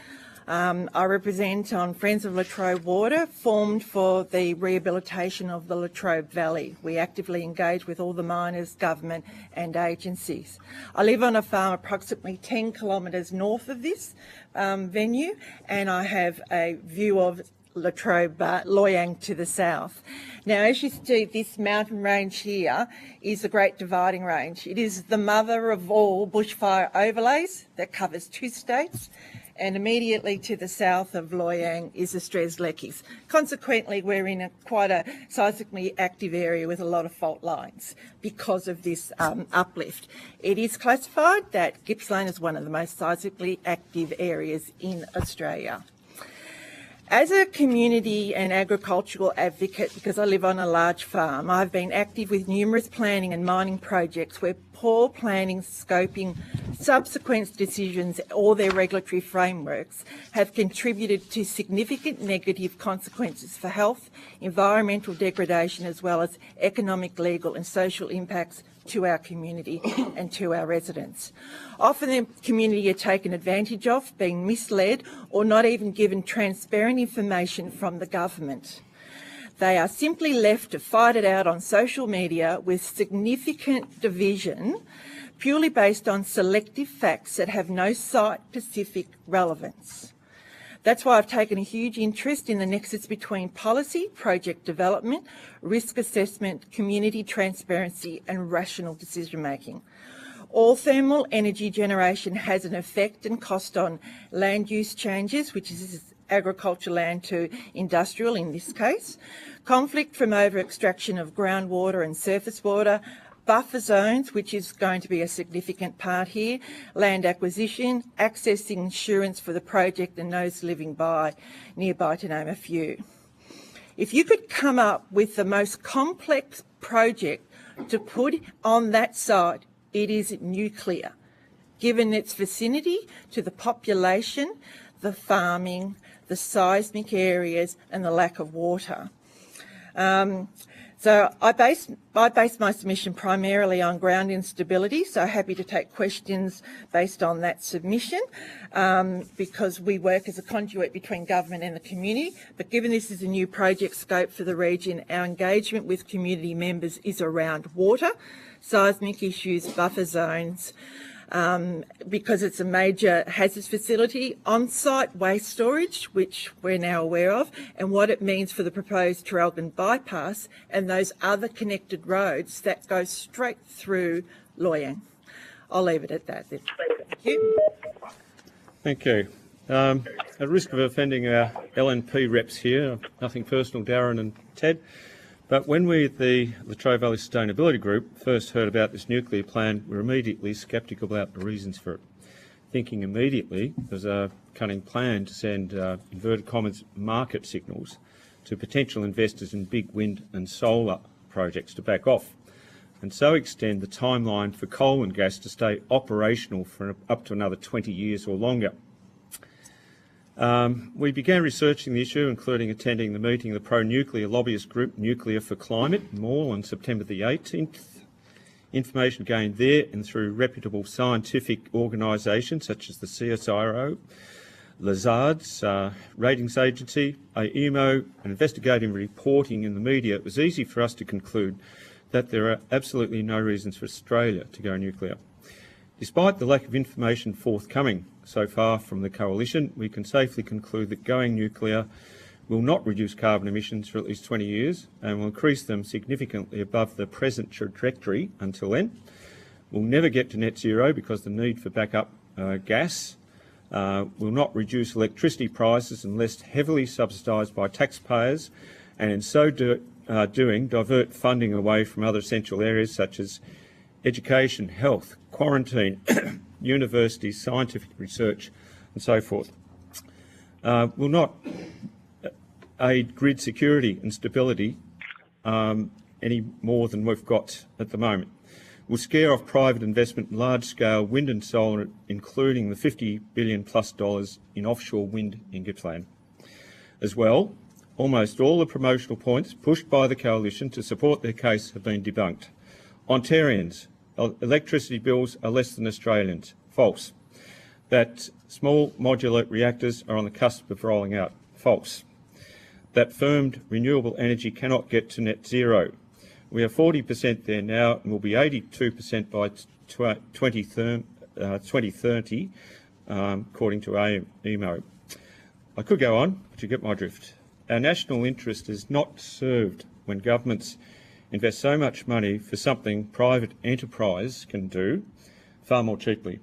I represent on Friends of Latrobe Water, formed for the rehabilitation of the Latrobe Valley. We actively engage with all the miners, government and agencies. I live on a farm approximately 10 kilometres north of this venue, and I have a view of Latrobe, Loyang to the south. Now, as you see, this mountain range here is the Great Dividing Range. It is the mother of all bushfire overlays that covers 2 states, and immediately to the south of Loyang is the Strzelecki. Consequently, we're in quite a seismically active area with a lot of fault lines because of this uplift. It is classified that Gippsland is one of the most seismically active areas in Australia. As a community and agricultural advocate, because I live on a large farm, I've been active with numerous planning and mining projects where poor planning, scoping, subsequent decisions or their regulatory frameworks have contributed to significant negative consequences for health, environmental degradation, as well as economic, legal and social impacts to our community and to our residents. Often the community are taken advantage of, being misled or not even given transparent information from the government. They are simply left to fight it out on social media with significant division purely based on selective facts that have no site-specific relevance. That's why I've taken a huge interest in the nexus between policy, project development, risk assessment, community transparency and rational decision-making. All thermal energy generation has an effect and cost on land use changes, which is agricultural land to industrial in this case, conflict from over-extraction of groundwater and surface water, buffer zones, which is going to be a significant part here, land acquisition, accessing insurance for the project and those living nearby, to name a few. If you could come up with the most complex project to put on that site, it is nuclear, given its vicinity to the population, the farming, the seismic areas and the lack of water. So I base my submission primarily on ground instability, so happy to take questions based on that submission because we work as a conduit between government and the community. But given this is a new project scope for the region, our engagement with community members is around water, seismic issues, buffer zones, because it's a major hazards facility, on-site waste storage, which we're now aware of, and what it means for the proposed Traralgon bypass and those other connected roads that go straight through Loyang. I'll leave it at that then. Thank you. Thank you. At risk of offending our LNP reps here, nothing personal, Darren and Ted, but when we at the Latrobe Valley Sustainability Group first heard about this nuclear plan, we were immediately sceptical about the reasons for it, thinking immediately there's a cunning plan to send, inverted commas, market signals to potential investors in big wind and solar projects to back off, and so extend the timeline for coal and gas to stay operational for up to another 20 years or longer. We began researching the issue, including attending the meeting of the pro-nuclear lobbyist group Nuclear for Climate, Mall, on September the 18th. Information gained there and through reputable scientific organisations such as the CSIRO, Lazard's ratings agency, AEMO, and investigative reporting in the media, it was easy for us to conclude that there are absolutely no reasons for Australia to go nuclear. Despite the lack of information forthcoming so far from the Coalition, we can safely conclude that going nuclear will not reduce carbon emissions for at least 20 years and will increase them significantly above the present trajectory until then. We'll never get to net zero because the need for backup gas will not reduce electricity prices unless heavily subsidised by taxpayers, and in so doing divert funding away from other essential areas such as education, health, quarantine, universities, scientific research and so forth. Will not aid grid security and stability any more than we've got at the moment. Will scare off private investment in large-scale wind and solar, including the $50 billion plus in offshore wind in Gippsland. As well, almost all the promotional points pushed by the Coalition to support their case have been debunked. Ontarians, electricity bills are less than Australians. False. That small modular reactors are on the cusp of rolling out. False. That firmed renewable energy cannot get to net zero. We are 40% there now and will be 82% by 2030, according to EMO. I could go on, but you get my drift. Our national interest is not served when governments invest so much money for something private enterprise can do far more cheaply.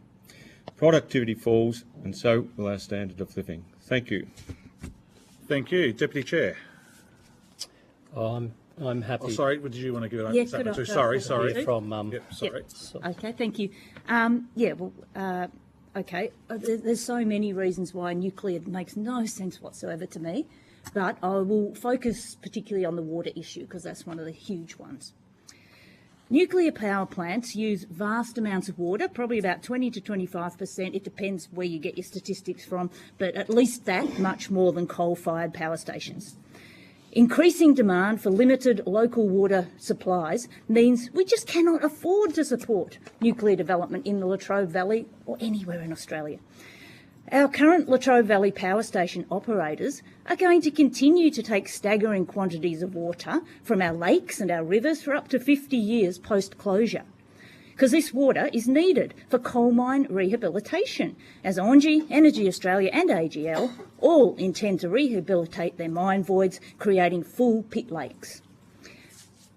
Productivity falls, and so will our standard of living. Thank you. Thank you. Deputy Chair. I'm happy. Oh, sorry, did you want to give it Yeah, statement too? could I- Sorry. From Yep, sorry. Okay, thank you. Okay, there's so many reasons why nuclear makes no sense whatsoever to me, but I will focus particularly on the water issue because that's one of the huge ones. Nuclear power plants use vast amounts of water, probably about 20 to 25%. It depends where you get your statistics from, but at least that much more than coal-fired power stations. Increasing demand for limited local water supplies means we just cannot afford to support nuclear development in the Latrobe Valley or anywhere in Australia. Our current Latrobe Valley Power Station operators are going to continue to take staggering quantities of water from our lakes and our rivers for up to 50 years post-closure, because this water is needed for coal mine rehabilitation, as Orangey, Energy Australia and AGL all intend to rehabilitate their mine voids, creating full pit lakes.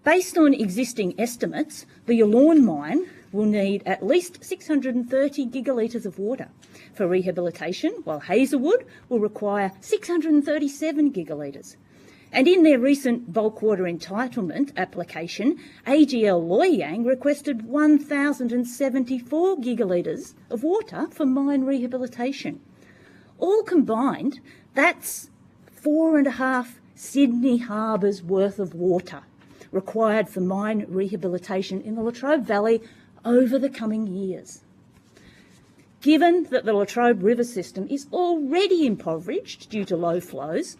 Based on existing estimates, the Yallourn mine will need at least 630 gigalitres of water for rehabilitation, while Hazelwood will require 637 gigalitres. And in their recent bulk water entitlement application, AGL Loy Yang requested 1,074 gigalitres of water for mine rehabilitation. All combined, that's 4.5 Sydney Harbours worth of water required for mine rehabilitation in the Latrobe Valley over the coming years. Given that the Latrobe River system is already impoverished due to low flows,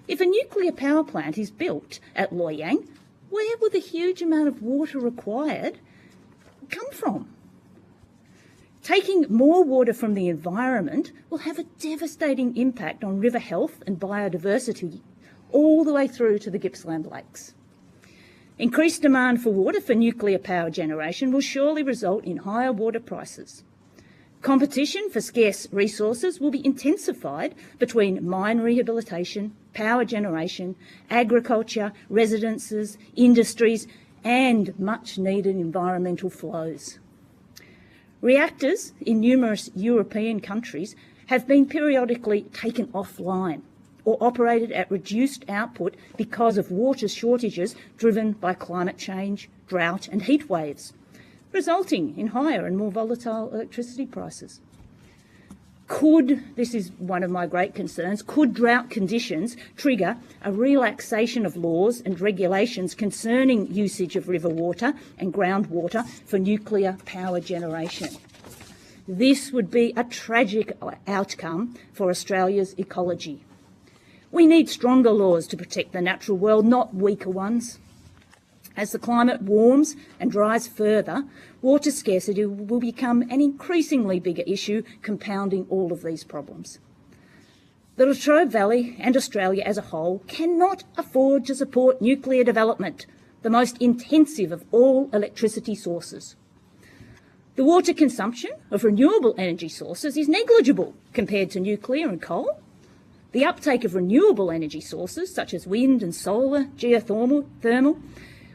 if a nuclear power plant is built at Loy Yang, where will the huge amount of water required come from? Taking more water from the environment will have a devastating impact on river health and biodiversity all the way through to the Gippsland Lakes. Increased demand for water for nuclear power generation will surely result in higher water prices. Competition for scarce resources will be intensified between mine rehabilitation, power generation, agriculture, residences, industries, and much-needed environmental flows. Reactors in numerous European countries have been periodically taken offline or operated at reduced output because of water shortages driven by climate change, drought and heat waves, resulting in higher and more volatile electricity prices. This is one of my great concerns, could drought conditions trigger a relaxation of laws and regulations concerning usage of river water and groundwater for nuclear power generation? This would be a tragic outcome for Australia's ecology. We need stronger laws to protect the natural world, not weaker ones. As the climate warms and dries further, water scarcity will become an increasingly bigger issue, compounding all of these problems. The Latrobe Valley and Australia as a whole cannot afford to support nuclear development, the most intensive of all electricity sources. The water consumption of renewable energy sources is negligible compared to nuclear and coal. The uptake of renewable energy sources, such as wind and solar, geothermal,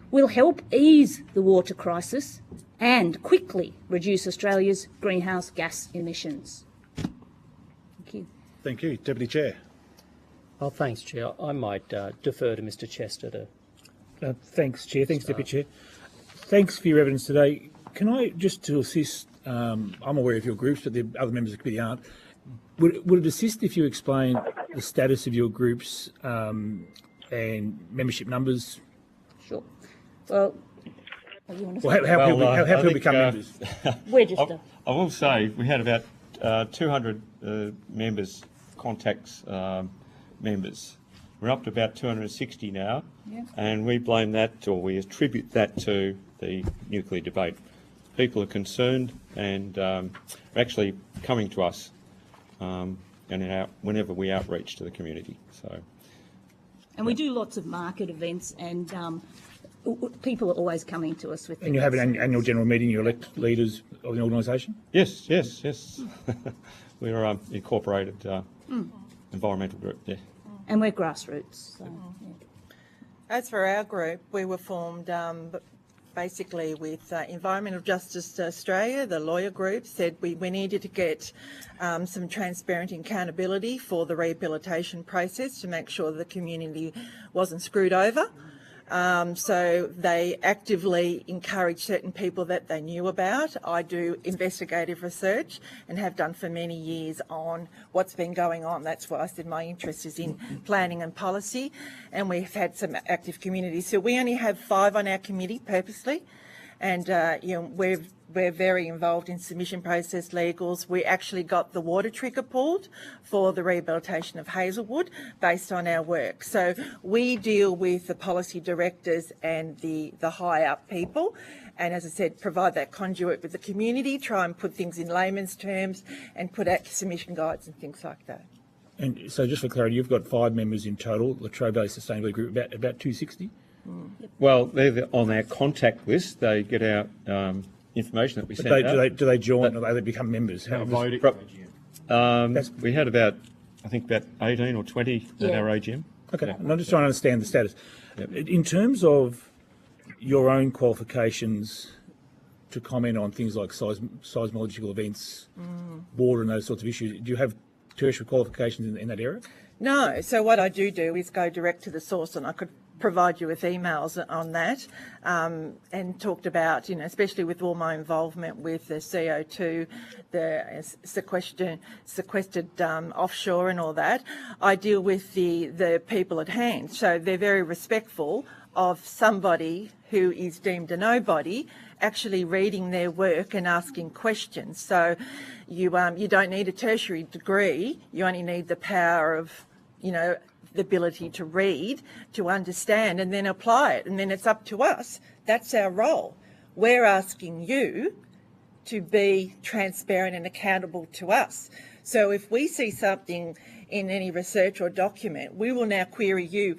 will help ease the water crisis and quickly reduce Australia's greenhouse gas emissions. Thank you. Thank you. Deputy Chair. Oh, thanks, Chair. I might defer to Mr Chester to... Thanks, Chair. Thanks, Deputy Chair. Thanks for your evidence today. Can I, just to assist, I'm aware of your groups, but the other members of the committee aren't. Would it assist if you explain the status of your groups and membership numbers? Sure. Well, how people become members? Register. I will say we had about 200 members, contacts members. We're up to about 260 now, and we blame that, or we attribute that to the nuclear debate. People are concerned and are actually coming to us and whenever we outreach to the community. So, and we do lots of market events, and people are always coming to us with things. And you have an annual general meeting, you elect leaders of the organisation? Yes. We're incorporated environmental group, yeah. And we're grassroots. So, yeah. As for our group, we were formed basically with Environmental Justice Australia, the lawyer group, said we needed to get some transparent accountability for the rehabilitation process to make sure the community wasn't screwed over. So they actively encourage certain people that they knew about. I do investigative research and have done for many years on what's been going on. That's why I said my interest is in planning and policy, and we've had some active communities. So we only have 5 on our committee purposely, and we're very involved in submission process, legals. We actually got the water trigger pulled for the rehabilitation of Hazelwood based on our work. So we deal with the policy directors and the high up people, and as I said, provide that conduit with the community, try and put things in layman's terms and put out submission guides and things like that. And so just for clarity, you've got 5 members in total, Latrobe Sustainability Group, about 260? Well, they're on our contact list. They get our information that we send out. Do they join, or they become members? We had about 18 or 20 at our AGM. Okay, and I'm just trying to understand the status. Yep. In terms of your own qualifications to comment on things like seismological events, water and those sorts of issues, do you have tertiary qualifications in that area? No, so what I do is go direct to the source, and I could provide you with emails on that, and talked about, especially with all my involvement with the CO2, the sequestered offshore and all that, I deal with the people at hand. So they're very respectful of somebody who is deemed a nobody actually reading their work and asking questions. So you don't need a tertiary degree, you only need the power of, the ability to read, to understand, and then apply it. And then it's up to us. That's our role. We're asking you to be transparent and accountable to us. So if we see something in any research or document, we will now query you.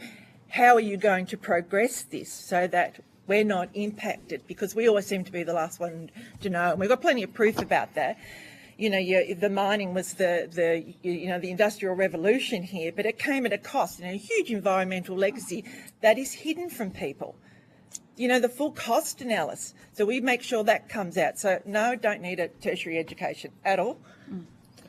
How are you going to progress this so that we're not impacted? Because we always seem to be the last one to know. And we've got plenty of proof about that. The mining was the industrial revolution here, but it came at a cost, a huge environmental legacy that is hidden from people. The full cost analysis. So we make sure that comes out. So no, don't need a tertiary education at all.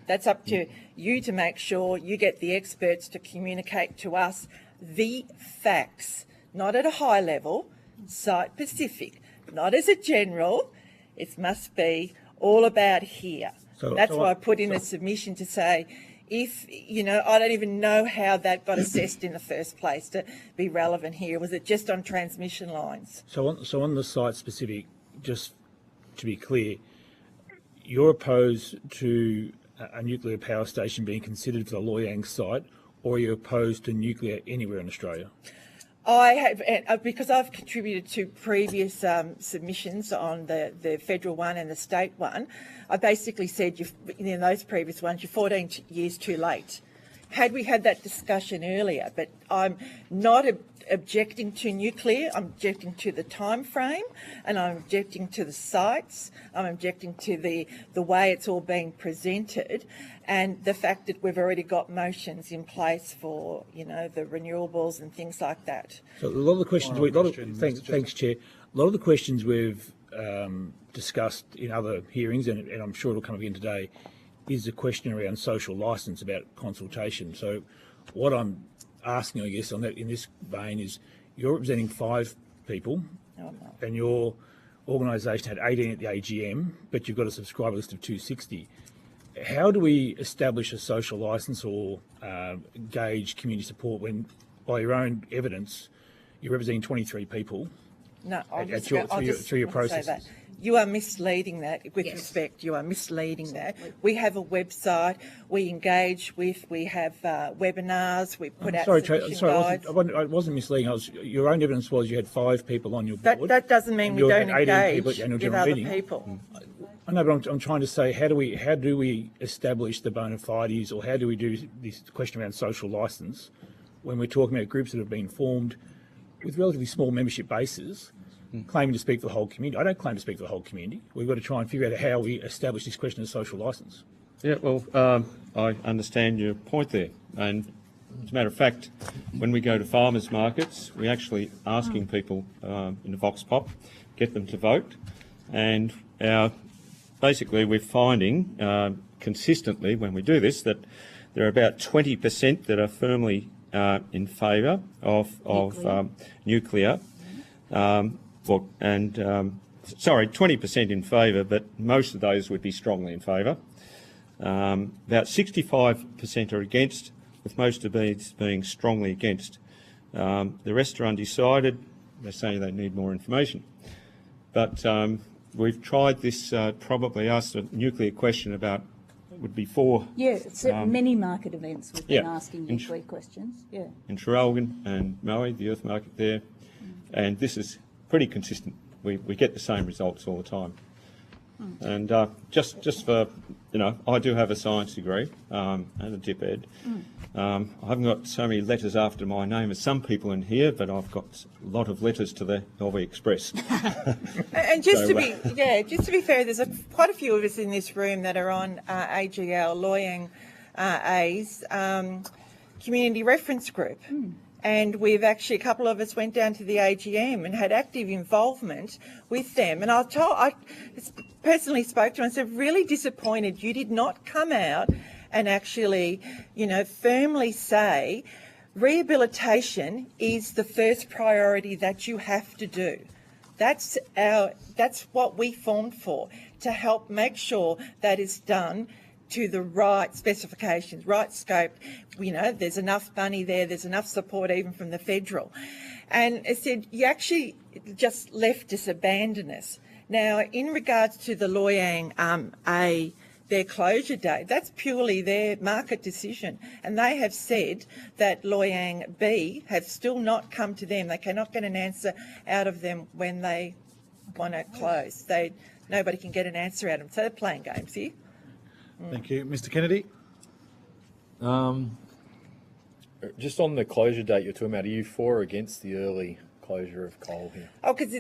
That's up to you to make sure you get the experts to communicate to us the facts, not at a high level, site specific, not as a general. It must be all about here. That's why I put in a submission to say, if, I don't even know how that got assessed in the first place to be relevant here. Was it just on transmission lines? So on the site specific, just to be clear, you're opposed to a nuclear power station being considered for the Loy Yang site, or are you opposed to nuclear anywhere in Australia? I have, because I've contributed to previous submissions on the federal one and the state one, I basically said, in those previous ones, you're 14 years too late. Had we had that discussion earlier, but I'm not objecting to nuclear, I'm objecting to the time frame, and I'm objecting to the sites, I'm objecting to the way it's all being presented, and the fact that we've already got motions in place for, the renewables and things like that. So a lot of the questions, thanks Chair, a lot of the questions we've discussed in other hearings, and I'm sure it'll come again today, is a question around social licence about consultation. So what I'm asking, I guess, on that in this vein is, you're representing 5 people, and your organisation had 18 at the AGM, but you've got a subscriber list of 260. How do we establish a social licence or gauge community support when, by your own evidence, you're representing 23 people? No, through your processes? You are misleading that, with respect. You are misleading that. We have a website, we engage with, we have webinars, we put out submission guides. I wasn't misleading. Your own evidence was you had 5 people on your board. That doesn't mean we don't engage with other people. I know, but I'm trying to say, how do we establish the bona fides, or how do we do this question around social licence when we're talking about groups that have been formed with relatively small membership bases, claiming to speak for the whole community? I don't claim to speak for the whole community. We've got to try and figure out how we establish this question of social licence. Yeah, well, I understand your point there, and as a matter of fact, when we go to farmers markets, we're actually asking people in the Vox Pop, get them to vote, and basically we're finding consistently when we do this that there are about 20% that are firmly in favour of nuclear, sorry, 20% in favour, but most of those would be strongly in favour. About 65% are against, with most of these being strongly against. The rest are undecided. They're saying they need more information. But we've tried this, probably asked a nuclear question about, would be 4. Yeah, many market events we've been asking nuclear questions. Yeah. In Traralgon and Moe, the earth market there. And this is pretty consistent. We get the same results all the time. And just for, I do have a science degree and a dip ed. I haven't got so many letters after my name as some people in here, but I've got a lot of letters to the Melbourne Express. And just to be fair, there's quite a few of us in this room that are on AGL, Loy Yang A's community reference group. And we've actually, a couple of us went down to the AGM and had active involvement with them. And I personally spoke to them and said, really disappointed you did not come out and actually, firmly say rehabilitation is the first priority that you have to do. That's what we formed for, to help make sure that is done to the right specifications, right scope. There's enough money there, there's enough support even from the federal. And it said, you actually just left us, abandon us. Now, in regards to the Loy Yang their closure date, that's purely their market decision. And they have said that Loy Yang B have still not come to them. They cannot get an answer out of them when they want to close. Nobody can get an answer out of them. So they're playing games here. Thank you. Mr Kennedy? Just on the closure date you're talking about, are you for or against the early closure of coal here? Oh, because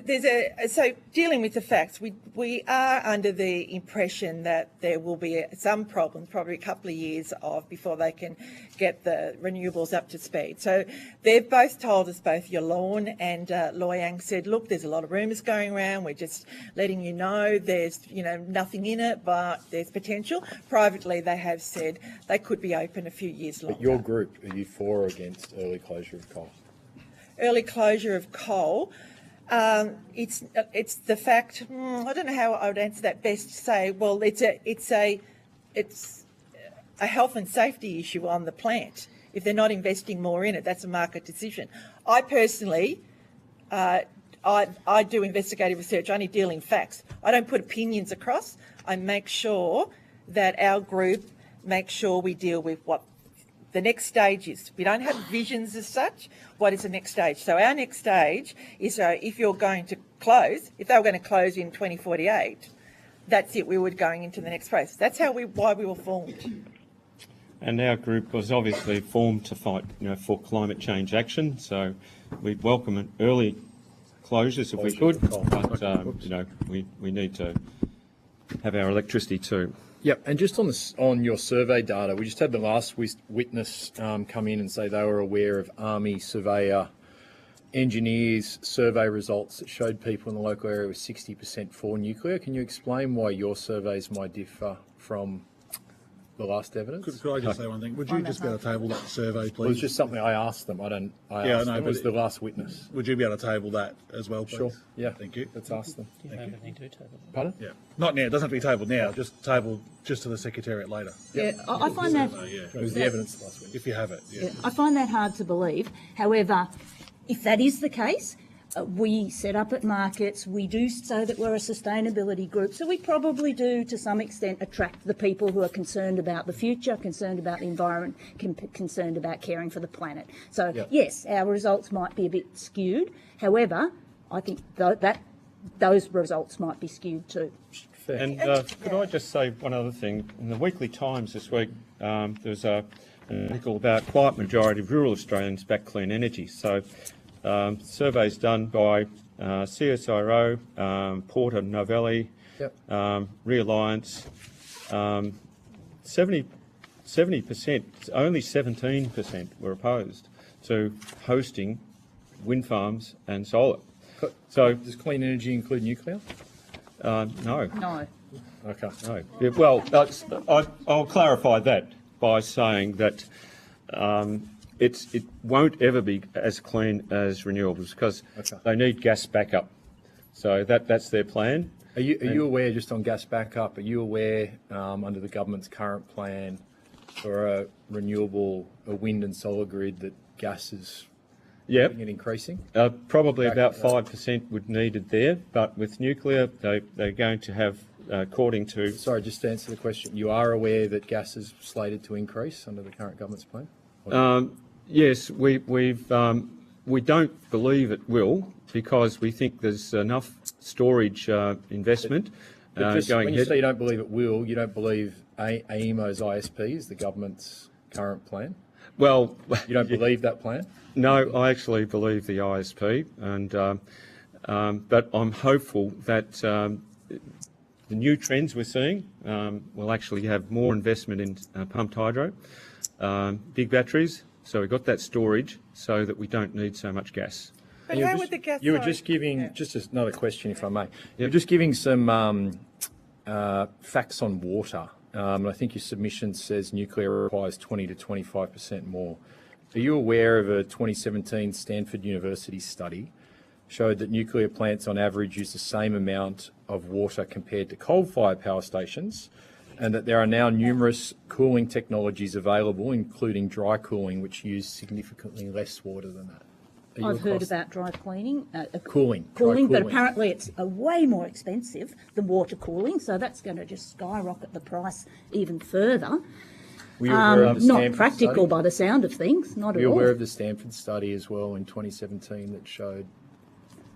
so dealing with the facts, we are under the impression that there will be some problems, probably a couple of years before they can get the renewables up to speed. So they've both told us, both Yalorn and Loy Yang said, look, there's a lot of rumours going around. We're just letting you know there's nothing in it, but there's potential. Privately, they have said they could be open a few years longer. But your group, are you for or against early closure of coal? Early closure of coal, it's the fact. I don't know how I would answer that best. To say, well, it's a health and safety issue on the plant. If they're not investing more in it, that's a market decision. I personally, I do investigative research. I only deal in facts. I don't put opinions across. I make sure that our group makes sure we deal with what the next stage is. We don't have visions as such. What is the next stage? So our next stage is if you're going to close, if they were going to close in 2048, that's it. We were going into the next phase. That's why we were formed. And our group was obviously formed to fight, for climate change action. So we'd welcome an early closures if we could, but we need to have our electricity too. Yep, and just on your survey data, we just had the last witness come in and say they were aware of Army surveyor engineers' survey results that showed people in the local area were 60% for nuclear. Can you explain why your surveys might differ from the last evidence? Could I just say one thing? Would you just be able to table that survey, please? Well, it's just something I asked them. It was the last witness. Would you be able to table that as well, please? Sure. Yeah. Thank you. Let's ask them. Do you have anything to table? Pardon? Yeah. Not now. It doesn't have to be tabled now. Just tabled just to the Secretariat later. Yeah, I find that... It was the evidence last week. If you have it. Yeah. I find that hard to believe. However, if that is the case, we set up at markets, we do so that we're a sustainability group, so we probably do to some extent attract the people who are concerned about the future, concerned about the environment, concerned about caring for the planet. So yes, our results might be a bit skewed. However, I think that those results might be skewed too. fair. And could I just say one other thing? In the Weekly Times this week, there's an article about quiet majority of rural Australians back clean energy. So surveys done by CSIRO, Porter Novelli, Realliance, 70%, only 17% were opposed to hosting wind farms and solar. So does clean energy include nuclear? No. No. Okay. No. Yeah, well, I'll clarify that by saying that it won't ever be as clean as renewables because they need gas backup. So that's their plan. Are you aware, just on gas backup, are you aware under the government's current plan for a renewable, a wind and solar grid that gas is increasing? Probably about 5% would needed there, but with nuclear, they're going to have, according to... Sorry, just to answer the question, you are aware that gas is slated to increase under the current government's plan? Yes, we don't believe it will because we think there's enough storage investment But just going when ahead. you say you don't believe it will, you don't believe AEMO's ISP is the government's current plan? Well, you don't believe that plan? No, I actually believe the ISP, and but I'm hopeful that the new trends we're seeing will actually have more investment in pumped hydro, big batteries. So we've got that storage so that we don't need so much gas. But how would the gas... You were just giving, just another question if I may, you were just giving some facts on water. I think your submission says nuclear requires 20 to 25% more. Are you aware of a 2017 Stanford University study showed that nuclear plants on average use the same amount of water compared to coal-fired power stations, and that there are now numerous cooling technologies available, including dry cooling, which use significantly less water than that? I've heard about dry cooling. Cooling, but apparently it's way more expensive than water cooling, so that's going to just skyrocket the price even further. Were you aware of the not Stanford practical study? by the sound of things, not Were at you all. aware of the Stanford study as well in 2017 that showed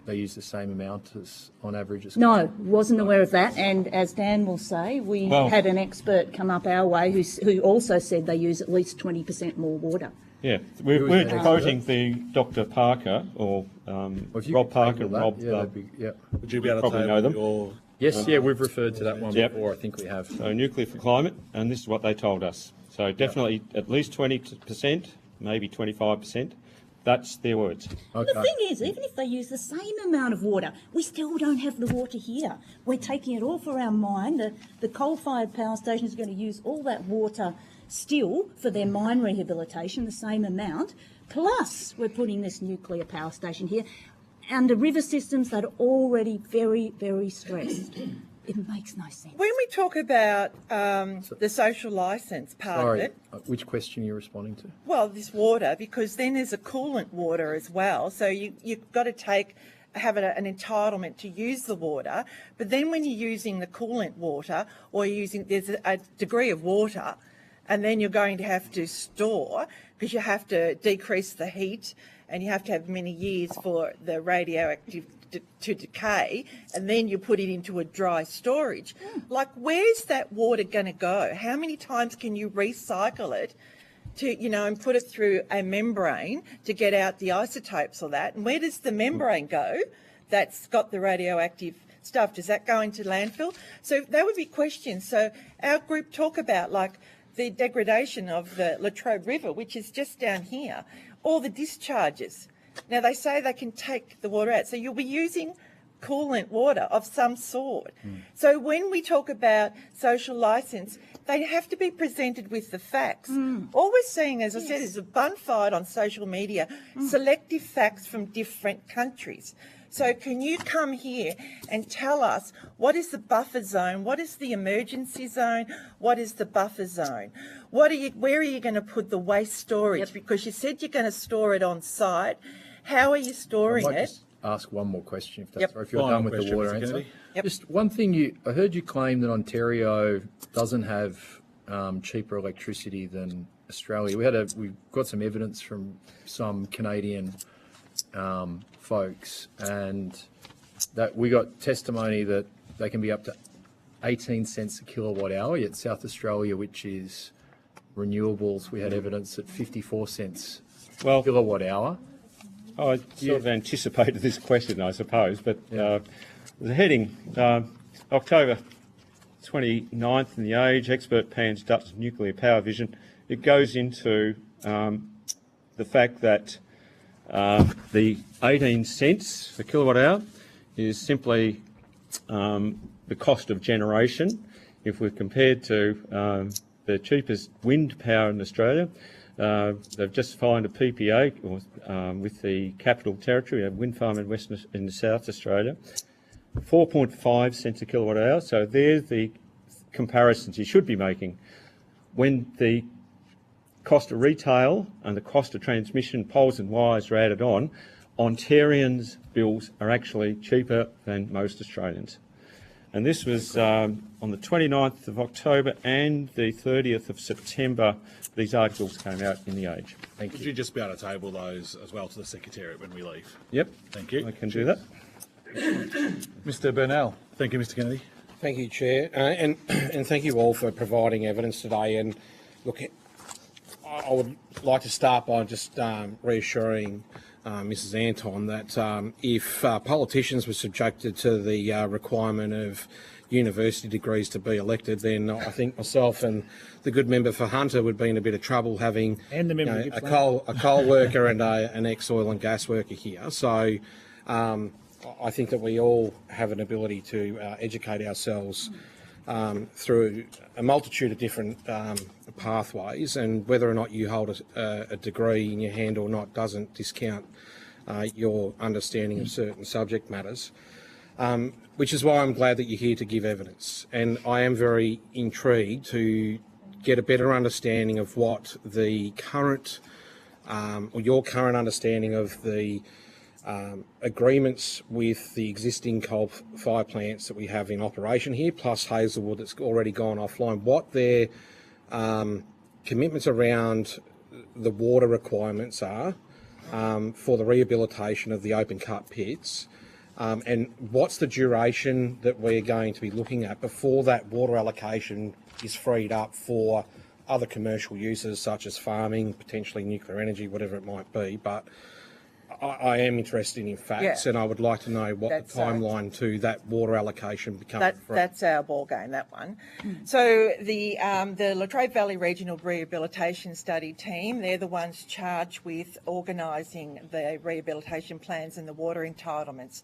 they use the same amount as on average as No, wasn't aware of that. And as Dan will say, we had an expert come up our way who also said they use at least 20% more water. Yeah, we're quoting the Dr. Parker or Rob Parker. Rob, Would you be able to probably know them? your... Yes, we've referred to that one before. I think we have. So Nuclear for Climate, and this is what they told us. So definitely at least 20%, maybe 25%. That's their words. Okay. The thing is, even if they use the same amount of water, we still don't have the water here. We're taking it all for our mine. The coal-fired power station is going to use all that water still for their mine rehabilitation, the same amount. Plus, we're putting this nuclear power station here under river systems that are already very, very stressed. It makes no sense. When we talk about the social licence part of it... Which question are you responding to? Well, this water, because then there's a coolant water as well. So you've got to have an entitlement to use the water. But then when you're using the coolant water or there's a degree of water, and then you're going to have to store because you have to decrease the heat and you have to have many years for the radioactive to decay, and then you put it into a dry storage. Like, where's that water going to go? How many times can you recycle it and put it through a membrane to get out the isotopes or that? And where does the membrane go that's got the radioactive stuff? Does that go into landfill? So that would be questions. So our group talk about, like, the degradation of the Latrobe River, which is just down here, all the discharges. Now, they say they can take the water out, so you'll be using coolant water of some sort. So when we talk about social licence, they have to be presented with the facts. All we're seeing, as I said, is a bun fight on social media, selective facts from different countries. So can you come here and tell us what is the buffer zone, what is the emergency zone, what is the buffer zone? Where are you going to put the waste storage? Because you said you're going to store it on site. How are you storing it? Just ask one more question, if that's right, if you're done with the water answer. Just one thing, I heard you claim that Ontario doesn't have cheaper electricity than Australia. We've got some evidence from some Canadian folks, and that we got testimony that they can be up to 18 cents a kilowatt hour, yet South Australia, which is renewables, we had evidence at 54 cents well, kilowatt hour. I sort of anticipated this question, I suppose, but the heading, October 29th in The Age, expert pans Dutch nuclear power vision. It goes into the fact that the 18 cents a kilowatt hour is simply the cost of generation. If we're compared to the cheapest wind power in Australia, they've just signed a PPA with the Capital Territory, a wind farm in South Australia, 4.5 cents a kilowatt hour. So there's the comparisons you should be making. When the cost of retail and the cost of transmission poles and wires are added on, Ontarians' bills are actually cheaper than most Australians. And this was on the 29th of October and the 30th of September. These articles came out in The Age. Thank you. Would you just be able to table those as well to the Secretariat when we leave? Yep. Thank you. I can do that. Mr Burnell. Thank you, Mr Kennedy. Thank you, Chair, and thank you all for providing evidence today. And look, I would like to start by just reassuring Mrs Anton that if politicians were subjected to the requirement of university degrees to be elected, then I think myself and the good member for Hunter would be in a bit of trouble having a coal worker and an ex-oil and gas worker here. So I think that we all have an ability to educate ourselves through a multitude of different pathways, and whether or not you hold a degree in your hand or not doesn't discount your understanding of certain subject matters, which is why I'm glad that you're here to give evidence. And I am very intrigued to get a better understanding of what the current, or your current understanding of the agreements with the existing coal-fired plants that we have in operation here, plus Hazelwood that's already gone offline, what their commitments around the water requirements are for the rehabilitation of the open-cut pits, and what's the duration that we're going to be looking at before that water allocation is freed up for other commercial uses such as farming, potentially nuclear energy, whatever it might be. But I am interested in facts, and I would like to know what the timeline to that water allocation becomes. That's our ball game, that one. So the Latrobe Valley Regional Rehabilitation Study team, they're the ones charged with organising the rehabilitation plans and the water entitlements.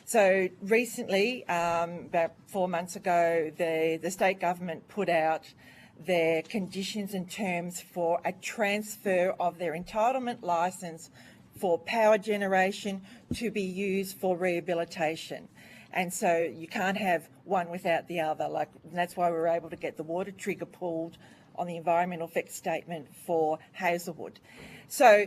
So recently, about 4 months ago, the state government put out their conditions and terms for a transfer of their entitlement licence for power generation to be used for rehabilitation. And so you can't have one without the other. And that's why we were able to get the water trigger pulled on the environmental effects statement for Hazelwood. So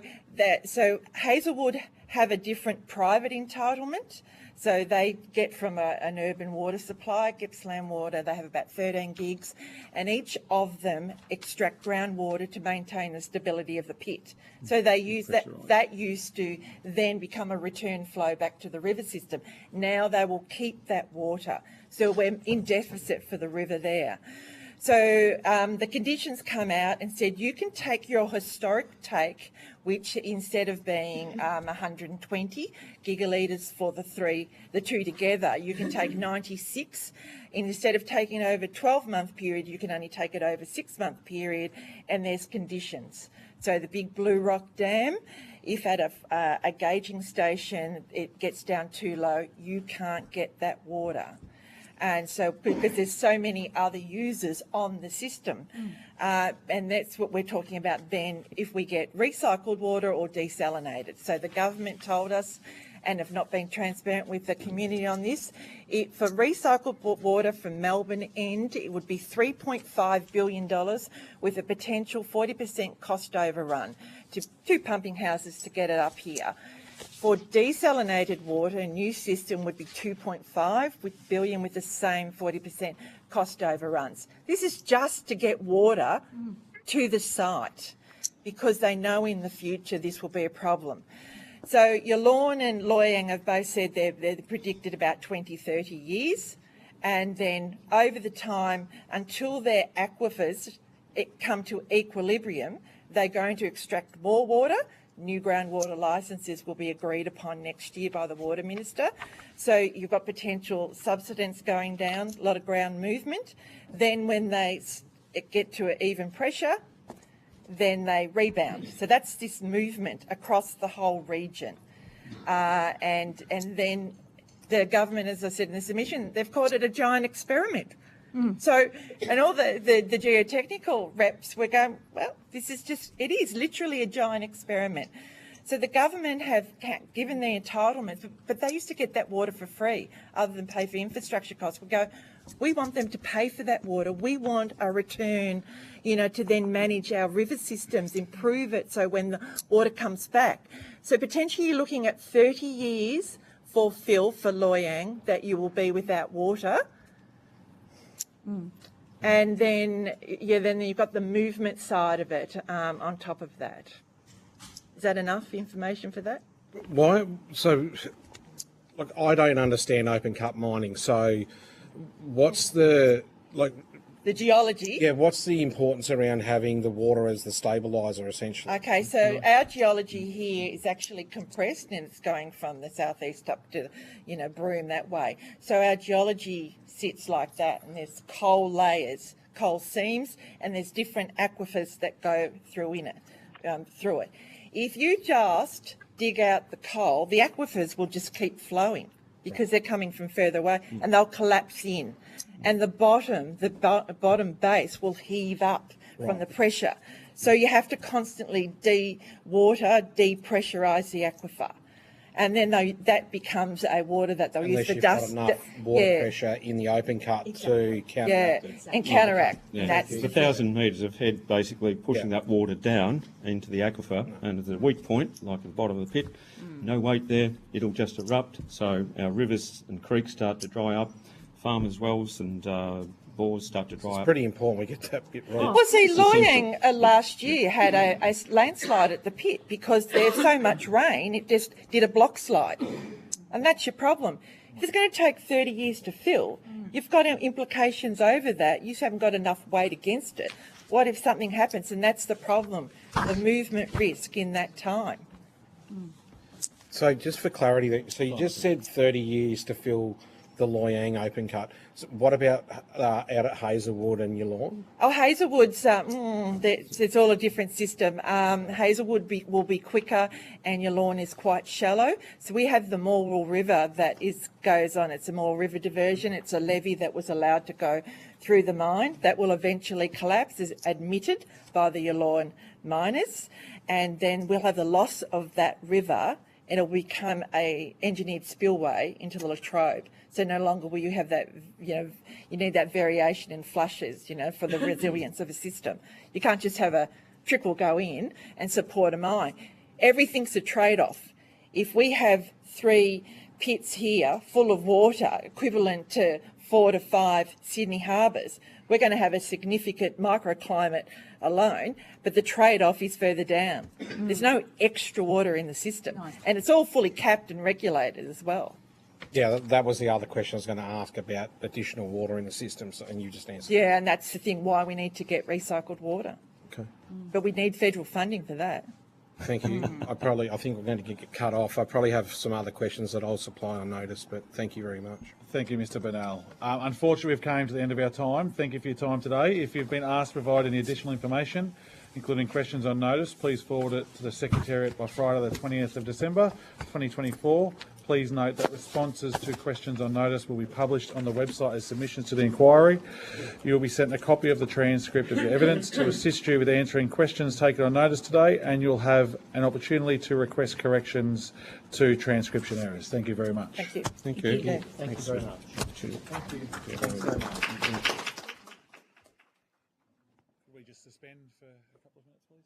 Hazelwood have a different private entitlement. So they get from an urban water supply, Gippsland Water, they have about 13 gigs, and each of them extract groundwater to maintain the stability of the pit. So they use that used to then become a return flow back to the river system. Now they will keep that water. So we're in deficit for the river there. So the conditions come out and said you can take your historic take, which instead of being 120 gigalitres for the two together, you can take 96. Instead of taking over a 12-month period, you can only take it over a 6-month period, and there's conditions. So the Big Blue Rock Dam, if at a gauging station it gets down too low, you can't get that water. And so, because there's so many other users on the system, and that's what we're talking about then if we get recycled water or desalinated. So the government told us, and have not been transparent with the community on this, for recycled water from Melbourne end, it would be $3.5 billion with a potential 40% cost overrun to two pumping houses to get it up here. For desalinated water, a new system would be 2.5 billion with the same 40% cost overruns. This is just to get water to the site because they know in the future this will be a problem. So Yallourn and Loy Yang have both said they're predicted about 20, 30 years. and then over the time, until their aquifers come to equilibrium, they're going to extract more water. New groundwater licences will be agreed upon next year by the Water Minister. So you've got potential subsidence going down, a lot of ground movement. Then when they get to an even pressure, then they rebound. So that's this movement across the whole region. And then the government, as I said in the submission, they've called it a giant experiment. So, and all the geotechnical reps were going, well, this is just, it is literally a giant experiment. So the government have given their entitlements, but they used to get that water for free, other than pay for infrastructure costs. We go, we want them to pay for that water. We want a return, you know, to then manage our river systems, improve it so when the water comes back. So potentially you're looking at 30 years for Phil, for Loy Yang, that you will be without water. And then, then you've got the movement side of it on top of that. Is that enough information for that? Why? So, look, I don't understand open cut mining. So, what's the geology? Yeah, what's the importance around having the water as the stabiliser, essentially? Okay, so our geology here is actually compressed, and it's going from the southeast up to, Broome that way. So our geology sits like that, and there's coal layers, coal seams, and there's different aquifers that go through it. If you just dig out the coal, the aquifers will just keep flowing because they're coming from further away, and they'll collapse in. And the bottom base will heave up from the pressure. So you have to constantly depressurise the aquifer. And then that becomes a water that they'll use for dust. Got enough water pressure in the open cut to counteract it. And counteract. Yeah. That's the 1,000 metres of head basically pushing that water down into the aquifer, and at the weak point, like at the bottom of the pit, no weight there, it'll just erupt. So our rivers and creeks start to dry up, farmers' wells and bores start to dry up. It's pretty important we get that bit right. Well, see, Loy Yang last year had a landslide at the pit because there's so much rain, it just did a block slide. And that's your problem. If it's going to take 30 years to fill, you've got implications over that. You haven't got enough weight against it. What if something happens? And that's the problem, the movement risk in that time. So just for clarity, so you just said 30 years to fill the Loy Yang open cut. So what about out at Hazelwood and Yallourn? Oh, Hazelwood's, it's all a different system. Hazelwood will be quicker, and Yallourn is quite shallow. So we have the Morwell River that goes on. It's a Morwell River diversion. It's a levee that was allowed to go through the mine that will eventually collapse, is admitted by the Yallourn miners. And then we'll have the loss of that river, and it'll become a engineered spillway into the Latrobe. So no longer will you have that, you need that variation in flushes, for the resilience of a system. You can't just have a trickle go in and support a mine. Everything's a trade-off. If we have 3 pits here full of water, equivalent to 4 to 5 Sydney harbours, we're going to have a significant microclimate alone, but the trade-off is further down. There's no extra water in the system, and it's all fully capped and regulated as well. Yeah, that was the other question I was going to ask about additional water in the system, and you just answered. Yeah, and that's the thing, why we need to get recycled water. Okay. But we need federal funding for that. Thank you. I think we're going to get cut off. I probably have some other questions that I'll supply on notice, but thank you very much. Thank you, Mr. Bernal. Unfortunately, we've come to the end of our time. Thank you for your time today. If you've been asked to provide any additional information, including questions on notice, please forward it to the Secretariat by Friday the 20th of December 2024. Please note that responses to questions on notice will be published on the website as submissions to the inquiry. You will be sent a copy of the transcript of your evidence to assist you with answering questions taken on notice today, and you'll have an opportunity to request corrections to transcription errors. Thank you very much. Thank you. Thank you. Thank you very much. Thank you. Thanks very much. Could we just suspend for a couple of minutes, please?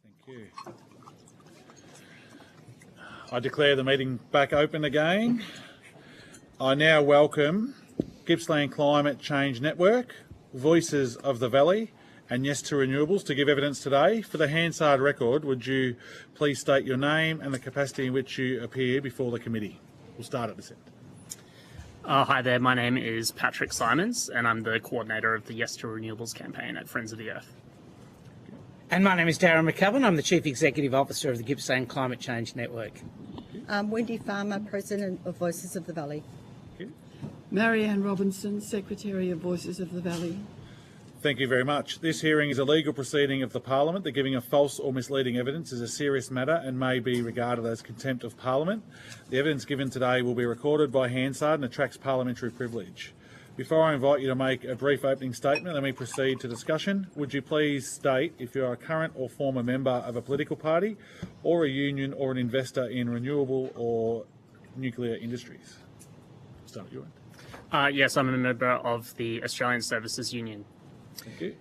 Thank you. I declare the meeting back open again. I now welcome Gippsland Climate Change Network, Voices of the Valley, and Yes to Renewables to give evidence today. For the Hansard record, would you please state your name and the capacity in which you appear before the committee? We'll start at this end. Hi there, my name is Patrick Simons and I'm the coordinator of the Yes to Renewables campaign at Friends of the Earth. And my name is Darren McCubbin. I'm the Chief Executive Officer of the Gippsland Climate Change Network. Wendy Farmer, President of Voices of the Valley. Marianne Robinson, Secretary of Voices of the Valley. Thank you very much. This hearing is a legal proceeding of the Parliament. The giving of false or misleading evidence is a serious matter and may be regarded as contempt of Parliament. The evidence given today will be recorded by Hansard and attracts parliamentary privilege. Before I invite you to make a brief opening statement, let me proceed to discussion. Would you please state if you are a current or former member of a political party or a union or an investor in renewable or nuclear industries? Start at your end. Yes, I'm a member of the Australian Services Union. Thank you.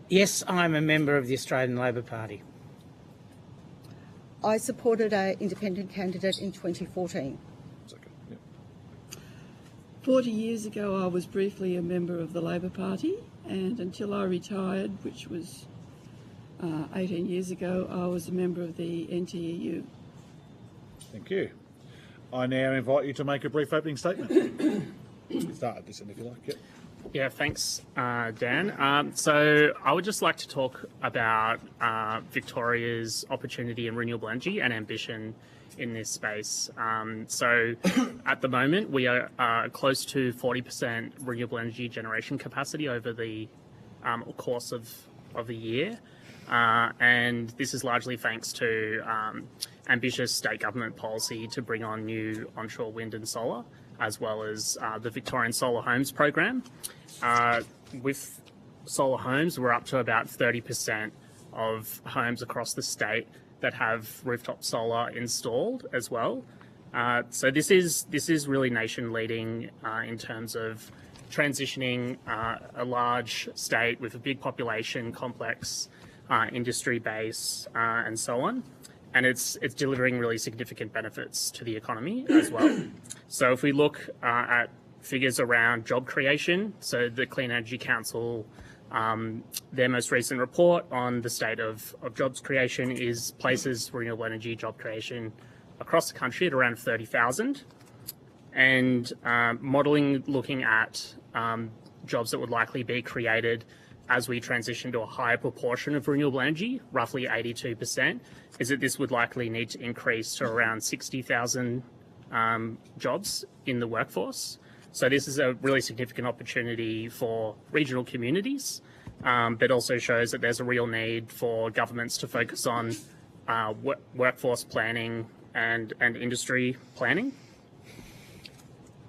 Yes, I'm a member of the Australian Labor Party. I supported an independent candidate in 2014. 40 years ago I was briefly a member of the Labor Party, and until I retired, which was 18 years ago, I was a member of the NTEU. Thank you. I now invite you to make a brief opening statement. Start at this end if you like. Yep. Yeah, thanks, Dan. So I would just like to talk about Victoria's opportunity in renewable energy and ambition in this space. So at the moment, we are close to 40% renewable energy generation capacity over the course of the year. And this is largely thanks to ambitious state government policy to bring on new onshore wind and solar, as well as the Victorian Solar Homes program. With solar homes, we're up to about 30% of homes across the state that have rooftop solar installed as well. So this is really nation leading in terms of transitioning a large state with a big population, complex industry base, and so on. And it's delivering really significant benefits to the economy as well. So if we look at figures around job creation, so the Clean Energy Council, their most recent report on the state of jobs creation places renewable energy job creation across the country at around 30,000. And modelling looking at jobs that would likely be created as we transition to a higher proportion of renewable energy, roughly 82%, is that this would likely need to increase to around 60,000 jobs in the workforce. So this is a really significant opportunity for regional communities, but also shows that there's a real need for governments to focus on workforce planning and industry planning.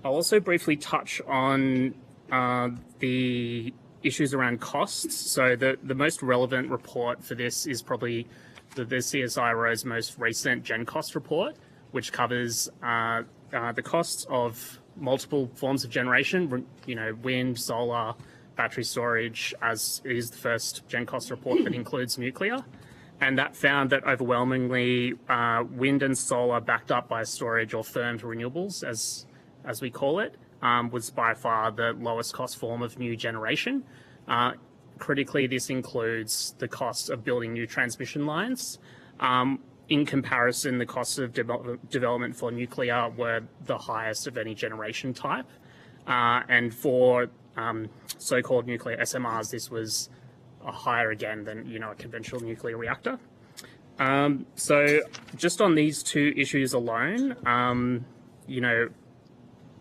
I'll also briefly touch on the issues around costs. So the most relevant report for this is probably the CSIRO's most recent Gen Cost report, which covers the costs of multiple forms of generation, wind, solar, battery storage, as it is the first Gen Cost report that includes nuclear. And that found that overwhelmingly wind and solar backed up by storage or firmed renewables, as we call it, was by far the lowest cost form of new generation. Critically, this includes the cost of building new transmission lines. In comparison, the costs of development for nuclear were the highest of any generation type. And for so-called nuclear SMRs, this was higher again than a conventional nuclear reactor. So just on these two issues alone,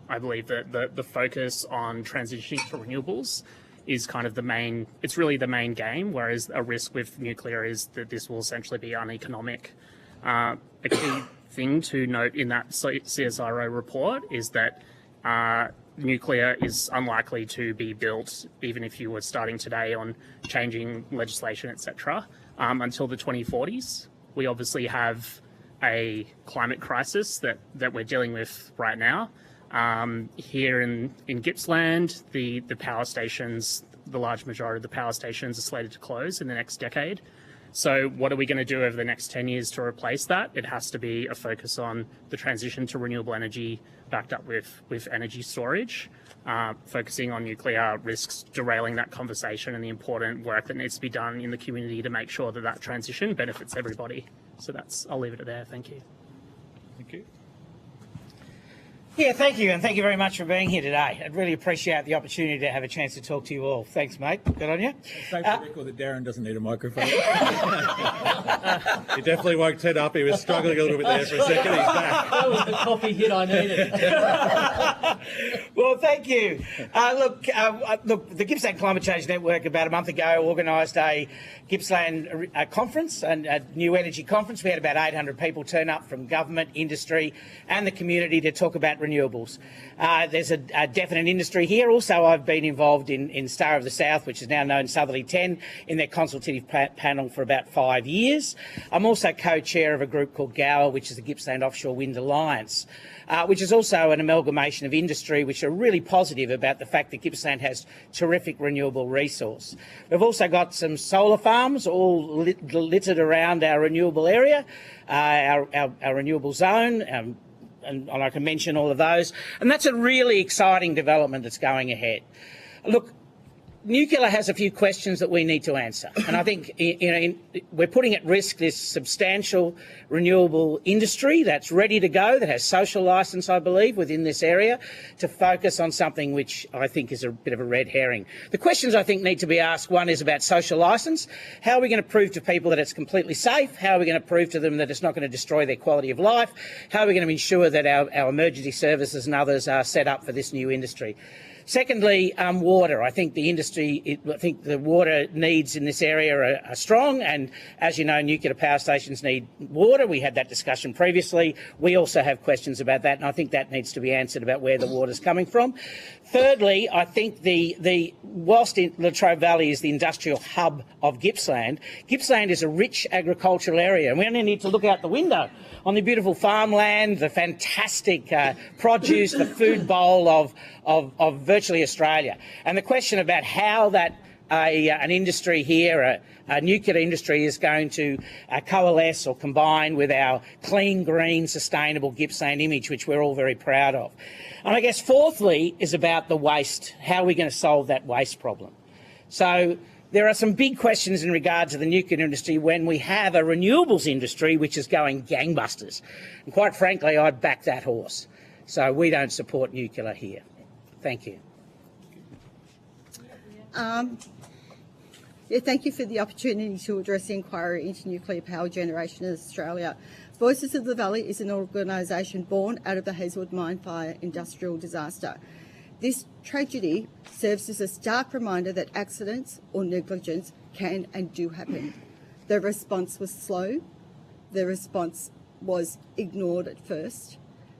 I believe that the focus on transitioning to renewables is kind of it's really the main game, whereas a risk with nuclear is that this will essentially be uneconomic. A key thing to note in that CSIRO report is that nuclear is unlikely to be built, even if you were starting today on changing legislation, etc., until the 2040s. We obviously have a climate crisis that we're dealing with right now. Here in Gippsland, the power stations, the large majority of the power stations are slated to close in the next decade. So what are we going to do over the next 10 years to replace that? It has to be a focus on the transition to renewable energy backed up with energy storage, focusing on nuclear risks derailing that conversation and the important work that needs to be done in the community to make sure that that transition benefits everybody. So I'll leave it there. Thank you. Thank you. Yeah, thank you, and thank you very much for being here today. I'd really appreciate the opportunity to have a chance to talk to you all. Thanks, mate. Good on you. Safe to record that Darren doesn't need a microphone. He definitely woke Ted up. He was struggling a little bit there for a second. He's back. That was the coffee hit I needed. Well, thank you. Look, the Gippsland Climate Change Network about a month ago organised a Gippsland conference, and a new energy conference. We had about 800 people turn up from government, industry and the community to talk about renewables. There's a definite industry here. Also, I've been involved in Star of the South, which is now known Southerly 10, in their consultative panel for about 5 years. I'm also co-chair of a group called GOWA, which is the Gippsland Offshore Wind Alliance, which is also an amalgamation of industry, which are really positive about the fact that Gippsland has terrific renewable resource. We've also got some solar farms all littered around our renewable area, our renewable zone, and I can mention all of those. And that's a really exciting development that's going ahead. Look, nuclear has a few questions that we need to answer, and I think we're putting at risk this substantial renewable industry that's ready to go, that has social licence, I believe, within this area, to focus on something which I think is a bit of a red herring. The questions I think need to be asked, one is about social licence. How are we going to prove to people that it's completely safe? How are we going to prove to them that it's not going to destroy their quality of life? How are we going to ensure that our emergency services and others are set up for this new industry? Secondly, water. I think the water needs in this area are strong, and as you know, nuclear power stations need water. We had that discussion previously. We also have questions about that, and I think that needs to be answered about where the water's coming from. Thirdly, I think whilst Latrobe Valley is the industrial hub of Gippsland, Gippsland is a rich agricultural area, and we only need to look out the window on the beautiful farmland, the fantastic produce, the food bowl of virtually Australia. And the question about how that an industry here, a nuclear industry, is going to coalesce or combine with our clean, green, sustainable Gippsland image, which we're all very proud of. And I guess fourthly is about the waste. How are we going to solve that waste problem? So there are some big questions in regard to the nuclear industry when we have a renewables industry which is going gangbusters. And quite frankly, I'd back that horse. So we don't support nuclear here. Thank you. Thank you for the opportunity to address the inquiry into nuclear power generation in Australia. Voices of the Valley is an organisation born out of the Hazelwood mine fire industrial disaster. This tragedy serves as a stark reminder that accidents or negligence can and do happen. The response was slow, the response was ignored at first,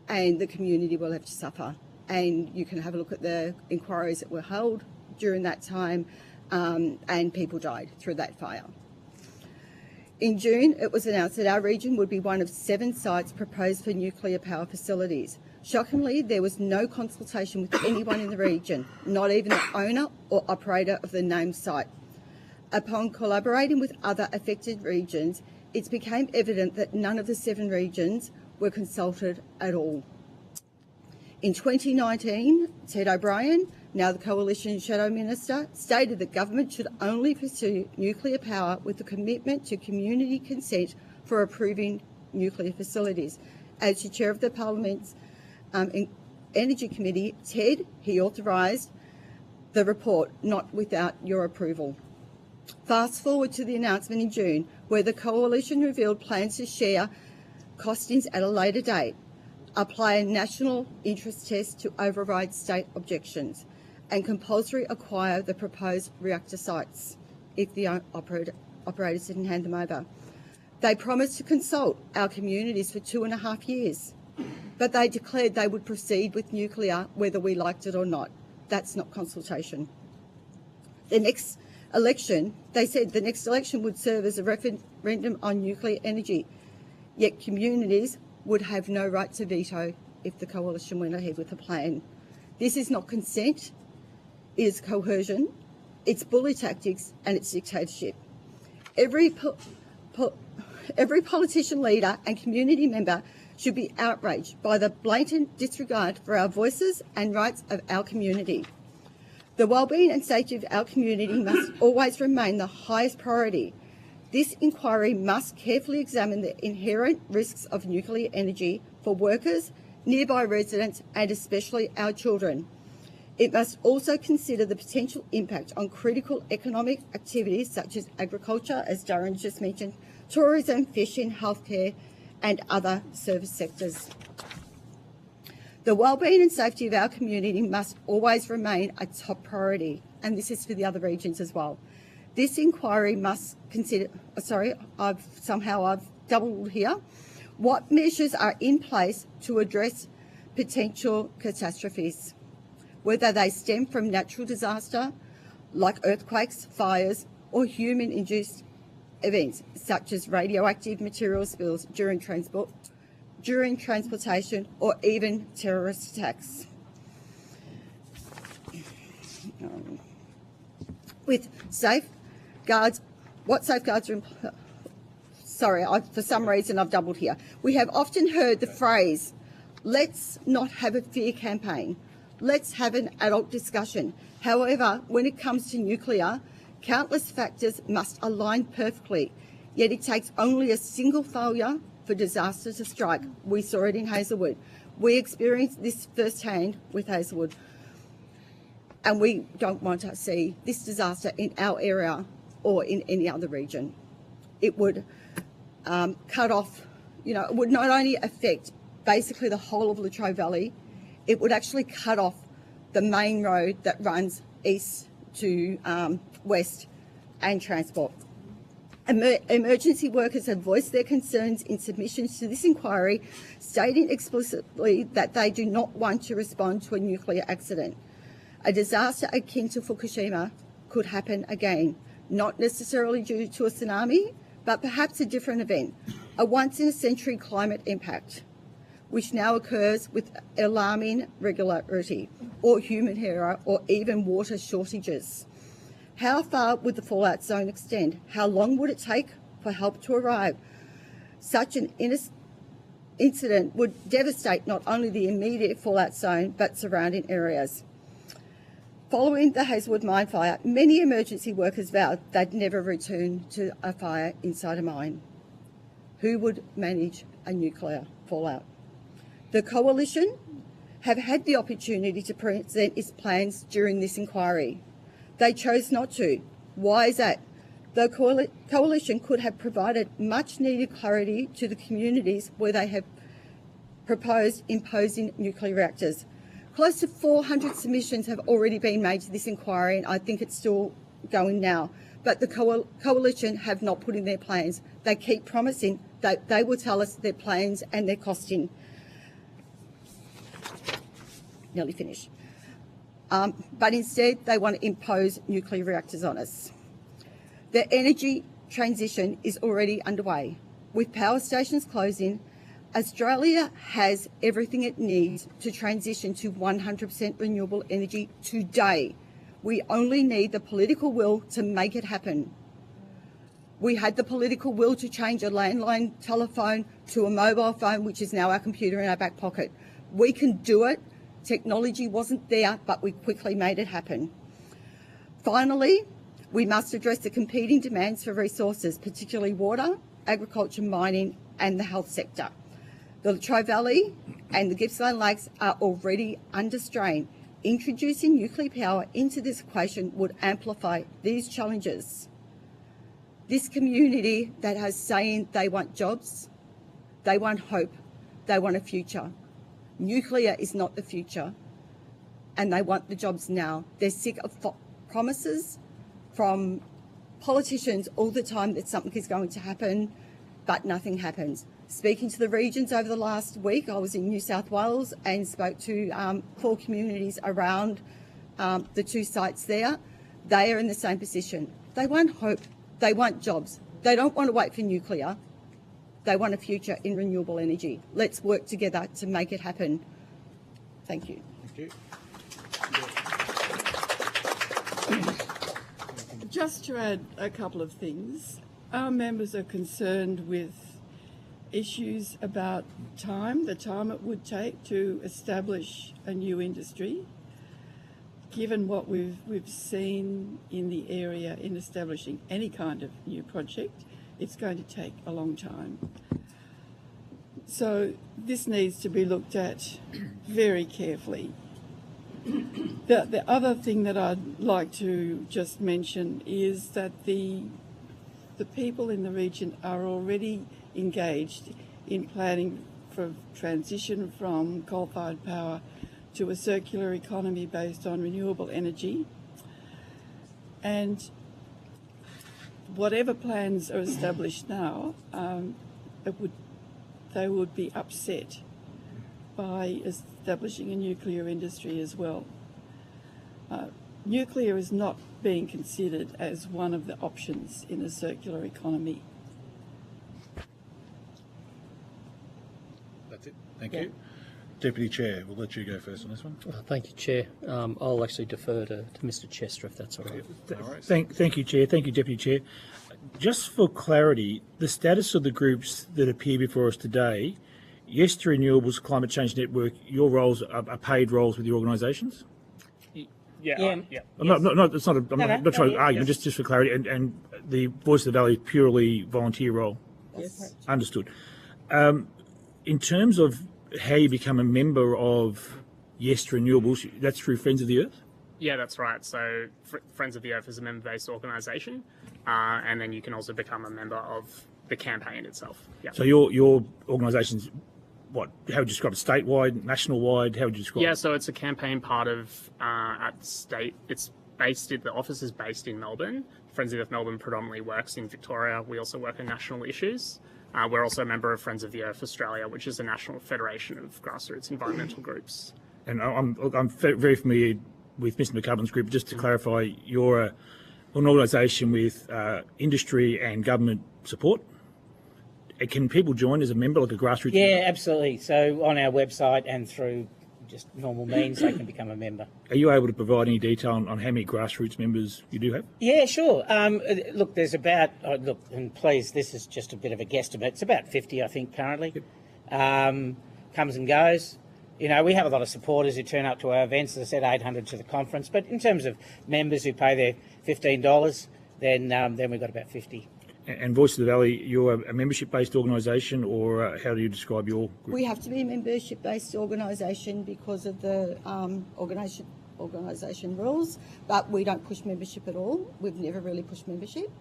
and the community will have to suffer. And you can have a look at the inquiries that were held during that time, and people died through that fire. In June, it was announced that our region would be one of 7 sites proposed for nuclear power facilities. Shockingly, there was no consultation with anyone in the region, not even the owner or operator of the named site. Upon collaborating with other affected regions, it became evident that none of the 7 regions were consulted at all. In 2019, Ted O'Brien, now the Coalition Shadow Minister, stated that government should only pursue nuclear power with a commitment to community consent for approving nuclear facilities. As the Chair of the Parliament's Energy Committee, Ted, he authorised the report, not without your approval. Fast forward to the announcement in June, where the Coalition revealed plans to share costings at a later date, apply a national interest test to override state objections, and compulsory acquire the proposed reactor sites if the operators didn't hand them over. They promised to consult our communities for 2.5 years, but they declared they would proceed with nuclear whether we liked it or not. That's not consultation. The next election, they said the next election would serve as a referendum on nuclear energy, yet communities would have no right to veto if the Coalition went ahead with the plan. This is not consent, it is coercion, it's bully tactics and it's dictatorship. Every every politician, leader and community member should be outraged by the blatant disregard for our voices and rights of our community. The wellbeing and safety of our community must always remain the highest priority. This inquiry must carefully examine the inherent risks of nuclear energy for workers, nearby residents and especially our children. It must also consider the potential impact on critical economic activities such as agriculture, as Darren just mentioned, tourism, fishing, healthcare and other service sectors. The wellbeing and safety of our community must always remain a top priority, and this is for the other regions as well. This inquiry must consider, I've doubled here. What measures are in place to address potential catastrophes, whether they stem from natural disaster like earthquakes, fires, or human-induced events such as radioactive material spills during transportation, or even terrorist attacks. With safeguards, what safeguards are in place? Sorry, for some reason I've doubled here. We have often heard the phrase, let's not have a fear campaign. Let's have an adult discussion. However, when it comes to nuclear, countless factors must align perfectly, yet it takes only a single failure for disaster to strike. We saw it in Hazelwood. We experienced this firsthand with Hazelwood. And we don't want to see this disaster in our area or in any other region. It would cut off, it would not only affect basically the whole of Latrobe Valley, it would actually cut off the main road that runs east to west and transport. Emergency workers have voiced their concerns in submissions to this inquiry, stating explicitly that they do not want to respond to a nuclear accident. A disaster akin to Fukushima could happen again, not necessarily due to a tsunami, but perhaps a different event, a once-in-a-century climate impact, which now occurs with alarming regularity, or human error, or even water shortages. How far would the fallout zone extend? How long would it take for help to arrive? Such an incident would devastate not only the immediate fallout zone, but surrounding areas. Following the Hazelwood mine fire, many emergency workers vowed they'd never return to a fire inside a mine. Who would manage a nuclear fallout? The Coalition have had the opportunity to present its plans during this inquiry. They chose not to. Why is that? The Coalition could have provided much needed clarity to the communities where they have proposed imposing nuclear reactors. Close to 400 submissions have already been made to this inquiry, and I think it's still going now. But the Coalition have not put in their plans. They keep promising that they will tell us their plans and their costing. Nearly finished. But instead, they want to impose nuclear reactors on us. The energy transition is already underway. With power stations closing, Australia has everything it needs to transition to 100% renewable energy today. We only need the political will to make it happen. We had the political will to change a landline telephone to a mobile phone, which is now our computer in our back pocket. We can do it. Technology wasn't there, but we quickly made it happen. Finally, we must address the competing demands for resources, particularly water, agriculture, mining and the health sector. The Latrobe Valley and the Gippsland Lakes are already under strain. Introducing nuclear power into this equation would amplify these challenges. This community that has saying they want jobs, they want hope, they want a future. Nuclear is not the future, and they want the jobs now. They're sick of promises from politicians all the time that something is going to happen, but nothing happens. Speaking to the regions over the last week, I was in New South Wales and spoke to 4 communities around the 2 sites there. They are in the same position. They want hope. They want jobs. They don't want to wait for nuclear. They want a future in renewable energy. Let's work together to make it happen. Thank you. Thank you. Just to add a couple of things. our members are concerned with issues about the time it would take to establish a new industry. Given what we've seen in the area in establishing any kind of new project, it's going to take a long time. So this needs to be looked at very carefully. The other thing that I'd like to just mention is that the people in the region are already engaged in planning for transition from coal-fired power to a circular economy based on renewable energy. And whatever plans are established now, they would be upset by establishing a nuclear industry as well. Nuclear is not being considered as one of the options in a circular economy. That's it. Thank you. Deputy Chair, we'll let you go first on this one. Thank you, Chair. I'll actually defer to Mr Chester, if that's all right. Thank you, Chair. Thank you, Deputy Chair. Just for clarity, the status of the groups that appear before us today, yes to Renewables, Climate Change Network, your roles are paid roles with the organisations? Yeah. I'm not trying to argue, just for clarity, and the Voice of the Valley purely volunteer role? Yes. Understood. In terms of how you become a member of Yes to Renewables, that's through Friends of the Earth? Yeah, that's right. So Friends of the Earth is a member-based organisation, and then you can also become a member of the campaign itself. Yeah. So your organisation's what? How would you describe it? Statewide, national-wide? How would you describe it? Yeah, so it's a campaign part of at state. It's based. The office is based in Melbourne. Friends of the Earth Melbourne predominantly works in Victoria. We also work on national issues. We're also a member of Friends of the Earth Australia, which is a national federation of grassroots environmental groups. And I'm very familiar with Mr McCullen's group. Just to clarify, you're an organisation with industry and government support. Can people join as a member, like a grassroots? Yeah, absolutely. So on our website and through just normal means, they can become a member. Are you able to provide any detail on how many grassroots members you do have? Yeah, sure. Look, there's about, and please, this is just a bit of a guesstimate. It's about 50, I think, currently. Yep. Comes and goes. You know, we have a lot of supporters who turn up to our events. As I said, 800 to the conference. But in terms of members who pay their $15, then we've got about 50. And Voice of the Valley, you're a membership-based organisation, or how do you describe your group? We have to be a membership-based organisation because of the organisation rules, but we don't push membership at all. We've never really pushed membership.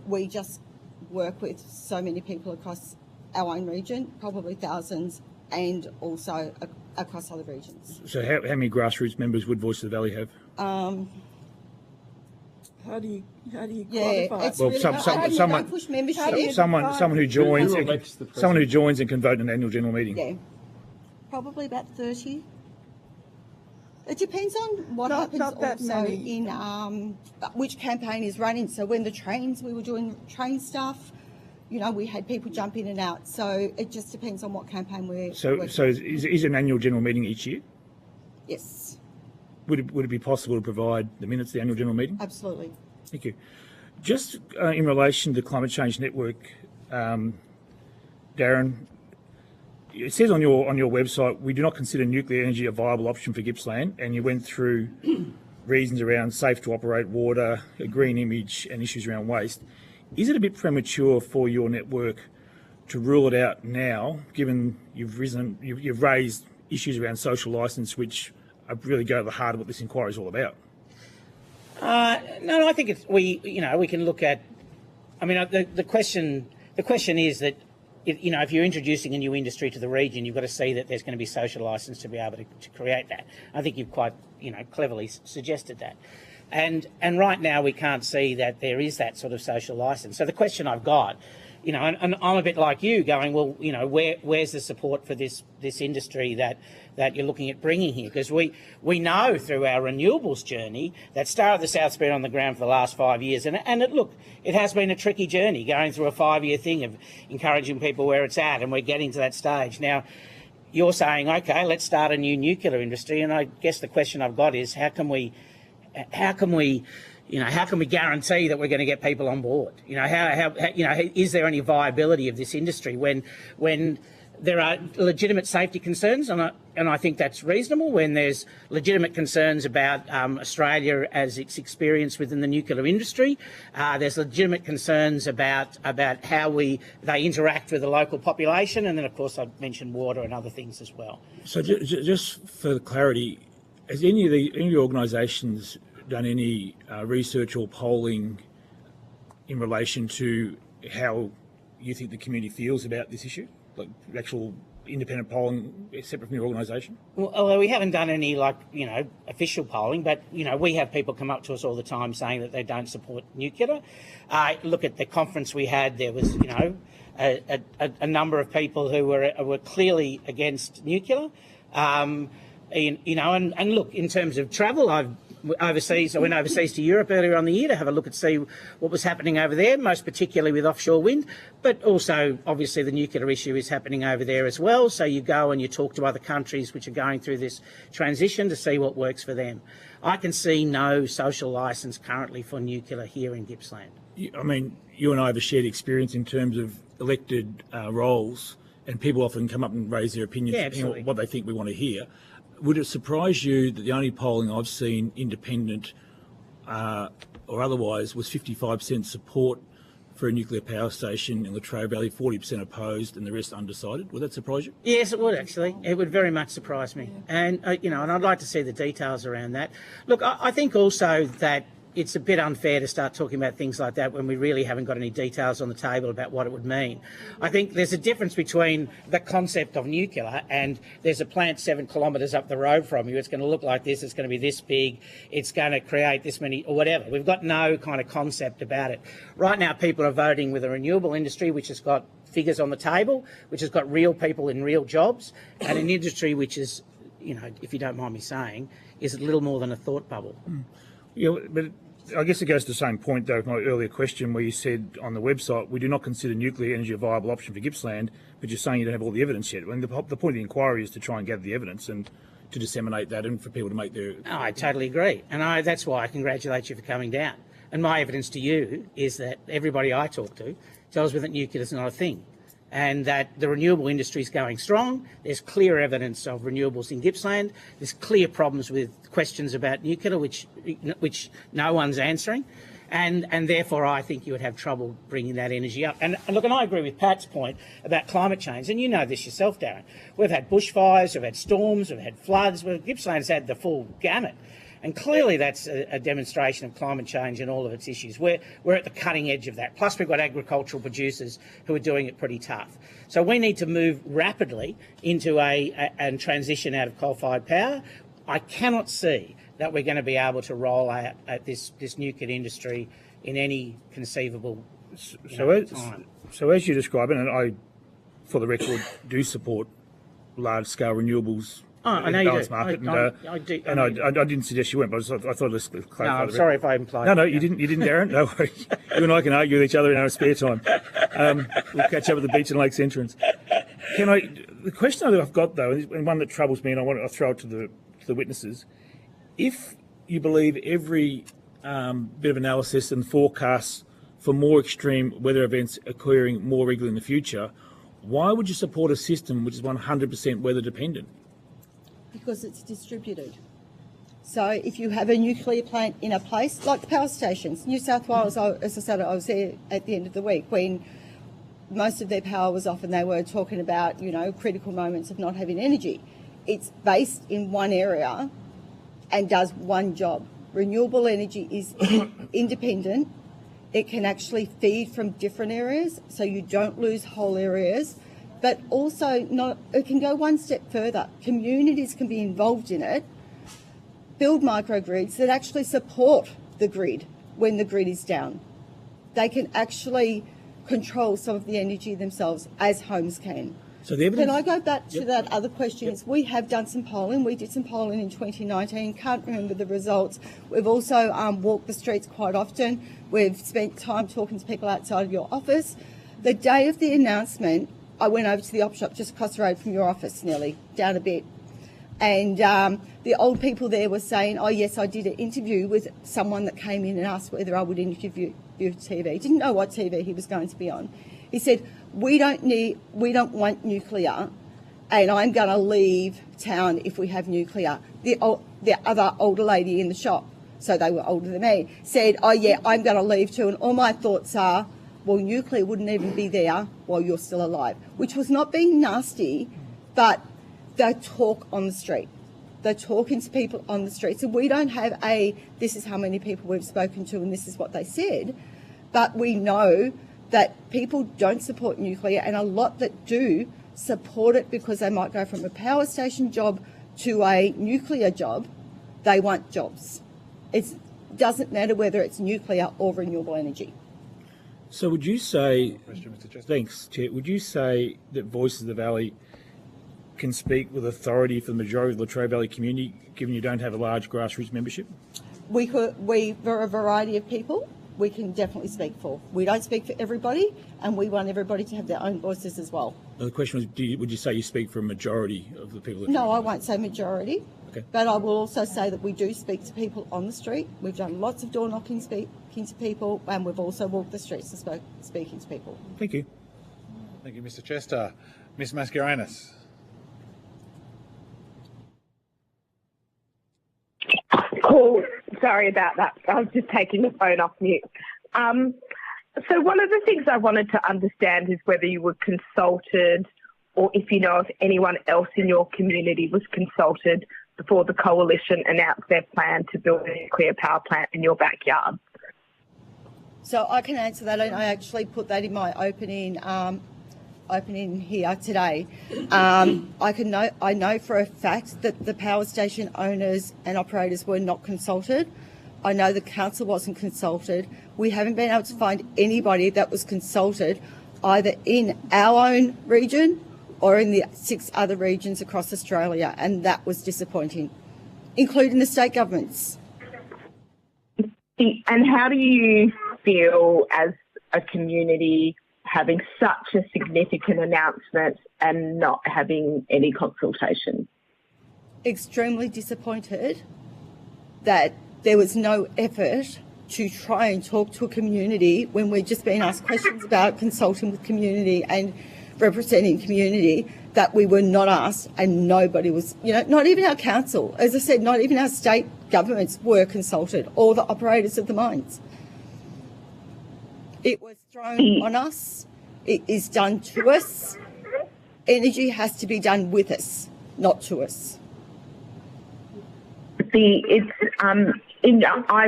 We just work with so many people across our own region, probably thousands, and also across other regions. So how many grassroots members would Voice of the Valley have? How do you yeah, qualify? it's really someone push membership. Someone who joins and can vote in an annual general meeting. Yeah, probably about 30. It depends on what happens also in which campaign is running. So when we were doing train stuff, you know, we had people jump in and out. So it just depends on what campaign we're working. So is an annual general meeting each year? Yes. Would it be possible to provide the minutes of the annual general meeting? Absolutely. Thank you. Just in relation to Climate Change Network, Darren, it says on your website, we do not consider nuclear energy a viable option for Gippsland, and you went through reasons around safe to operate water, a green image, and issues around waste. Is it a bit premature for your network to rule it out now, given you've raised issues around social licence, which really go to the heart of what this inquiry is all about? No, I think we can look at. I mean, the question is that if you're introducing a new industry to the region, you've got to see that there's going to be social licence to be able to create that. I think you've quite cleverly suggested that, and right now we can't see that there is that sort of social licence. So the question I've got, and I'm a bit like you, going, well, where's the support for this industry that you're looking at bringing here? Because we know through our renewables journey that Star of the South's been on the ground for the last 5 years, and it has been a tricky journey going through a 5-year thing of encouraging people where it's at, and we're getting to that stage now. You're saying, okay, let's start a new nuclear industry, and I guess the question I've got is how can we you know, how can we guarantee that we're going to get people on board? You know, how you know, is there any viability of this industry when there are legitimate safety concerns, and I think that's reasonable, when there's legitimate concerns about Australia as its experience within the nuclear industry. There's legitimate concerns about how they interact with the local population, and then of course I've mentioned water and other things as well. So just for clarity, has any of your organisations done any research or polling in relation to how you think the community feels about this issue? Like actual independent polling separate from your organisation? Well, although we haven't done any, like, you know, official polling, but, you know, we have people come up to us all the time saying that they don't support nuclear. Look at the conference we had, there was, you know, a number of people who were clearly against nuclear. You know, and look, in terms of travel, I went overseas to Europe earlier on the year to have a look and see what was happening over there, most particularly with offshore wind, but also obviously the nuclear issue is happening over there as well. So you go and you talk to other countries which are going through this transition to see what works for them. I can see no social licence currently for nuclear here in Gippsland. I mean, you and I have a shared experience in terms of elected roles, and people often come up and raise their opinions, depending on what they think we want to hear. Would it surprise you that the only polling I've seen, independent or otherwise, was 55% support for a nuclear power station in Latrobe Valley, 40% opposed, and the rest undecided? Would that surprise you? Yes, it would actually. It would very much surprise me, and you know, and I'd like to see the details around that. Look, I think also that it's a bit unfair to start talking about things like that when we really haven't got any details on the table about what it would mean. I think there's a difference between the concept of nuclear and there's a plant 7 kilometres up the road from you. It's going to look like this. It's going to be this big. It's going to create this many or whatever. We've got no kind of concept about it. Right now, people are voting with a renewable industry which has got figures on the table, which has got real people in real jobs, and an industry which is, you know, if you don't mind me saying, is a little more than a thought bubble. Yeah, but I guess it goes to the same point, though, with my earlier question where you said on the website, we do not consider nuclear energy a viable option for Gippsland, but you're saying you don't have all the evidence yet. I mean, the point of the inquiry is to try and gather the evidence and to disseminate that and for people to make their... Oh, I totally agree. And that's why I congratulate you for coming down. And my evidence to you is that everybody I talk to tells me that nuclear is not a thing, and that the renewable industry is going strong. There's clear evidence of renewables in Gippsland. There's clear problems with questions about nuclear, which no one's answering. And therefore, I think you would have trouble bringing that energy up. And look, and I agree with Pat's point about climate change, and you know this yourself, Darren. We've had bushfires, we've had storms, we've had floods. Gippsland's had the full gamut. And clearly that's a demonstration of climate change and all of its issues. We're at the cutting edge of that. Plus we've got agricultural producers who are doing it pretty tough. So we need to move rapidly into and transition out of coal-fired power. I cannot see that we're going to be able to roll out this nuclear industry in any conceivable time. So as you describe it, and I, for the record, do support large-scale renewables. Oh, I know you do. Market, I do. And I didn't suggest you went, but I thought let's clarify. No, I'm sorry if I implied. No, you didn't, Darren. No worries. You and I can argue with each other in our spare time. We'll catch up at the beach and lakes entrance. The question I've got though, and one that troubles me, and I'll throw it to the witnesses. If you believe every bit of analysis and forecasts for more extreme weather events occurring more regularly in the future, why would you support a system which is 100% weather dependent? Because it's distributed. So if you have a nuclear plant in a place, like the power stations, New South Wales, as I said, I was there at the end of the week when most of their power was off and they were talking about, you know, critical moments of not having energy. It's based in one area and does one job. Renewable energy is independent. It can actually feed from different areas, so you don't lose whole areas. But also, it can go one step further. Communities can be involved in it, build microgrids that actually support the grid when the grid is down. They can actually control some of the energy themselves, as homes can. So the evidence... Can I go back to that other question? Yep. We have done some polling. We did some polling in 2019. Can't remember the results. We've also walked the streets quite often. We've spent time talking to people outside of your office. The day of the announcement, I went over to the op shop just across the road from your office, nearly, down a bit. And the old people there were saying, oh yes, I did an interview with someone that came in and asked whether I would interview TV. Didn't know what TV he was going to be on. He said, we don't want nuclear, and I'm going to leave town if we have nuclear. The other older lady in the shop, so they were older than me, said, oh yeah, I'm going to leave too. And all my thoughts are, well, nuclear wouldn't even be there while you're still alive, which was not being nasty, but they talk on the street. They're talking to people on the street. So we don't have this is how many people we've spoken to and this is what they said, but we know that people don't support nuclear, and a lot that do support it because they might go from a power station job to a nuclear job. They want jobs. It doesn't matter whether it's nuclear or renewable energy. So would you say, thanks, Chair, would you say that Voices of the Valley can speak with authority for the majority of the Latrobe Valley community, given you don't have a large grassroots membership? We for a variety of people, we can definitely speak for. We don't speak for everybody, and we want everybody to have their own voices as well. Now the question was, would you say you speak for a majority of the people? No, I won't say majority, okay. But I will also say that we do speak to people on the street. We've done lots of door knocking, speaking to people, and we've also walked the streets and speaking to people. Thank you. Thank you, Mr. Chester. Ms. Mascarenhas. Cool. Sorry about that. I was just taking the phone off mute. So one of the things I wanted to understand is whether you were consulted, or if you know if anyone else in your community was consulted before the coalition announced their plan to build a nuclear power plant in your backyard. So I can answer that, and I actually put that in my opening here today. I know for a fact that the power station owners and operators were not consulted. I know the council wasn't consulted. We haven't been able to find anybody that was consulted either in our own region or in the 6 other regions across Australia, and that was disappointing, including the state governments. And how do you feel as a community having such a significant announcement and not having any consultation? Extremely disappointed that there was no effort to try and talk to a community when we're just being asked questions about consulting with community and representing community, that we were not asked, and nobody was, not even our council. As I said, not even our state governments were consulted, or the operators of the mines. It was thrown on us. It is done to us. Energy has to be done with us, not to us. I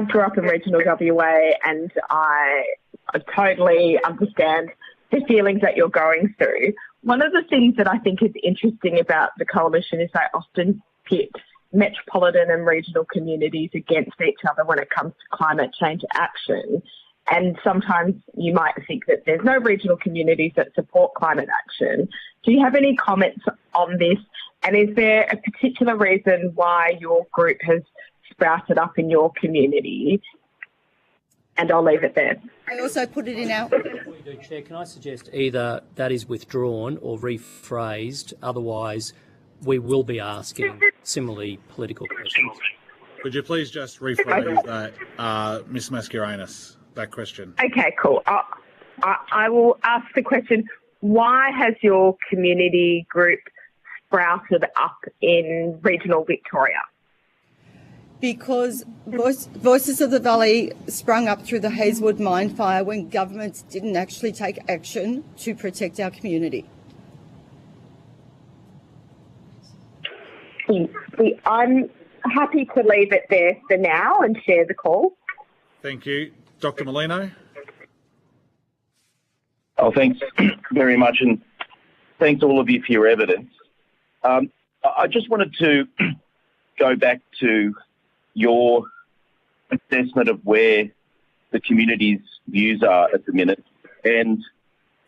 grew up in regional WA, and I totally understand the feelings that you're going through. One of the things that I think is interesting about the coalition is they often pit metropolitan and regional communities against each other when it comes to climate change action. And sometimes you might think that there's no regional communities that support climate action. Do you have any comments on this? And is there a particular reason why your group has sprouted up in your community? And I'll leave it there. I also put it in our... Before you do, Chair, can I suggest either that is withdrawn or rephrased? Otherwise, we will be asking similarly political questions. Could you please just rephrase that, Ms. Mascarenhas, that question? Okay, cool. I will ask the question, why has your community group sprouted up in regional Victoria? Because Voices of the Valley sprung up through the Hazelwood mine fire when governments didn't actually take action to protect our community. I'm happy to leave it there for now and share the call. Thank you. Dr. Molino? Oh, thanks very much, and thanks all of you for your evidence. I just wanted to go back to your assessment of where the community's views are at the minute. And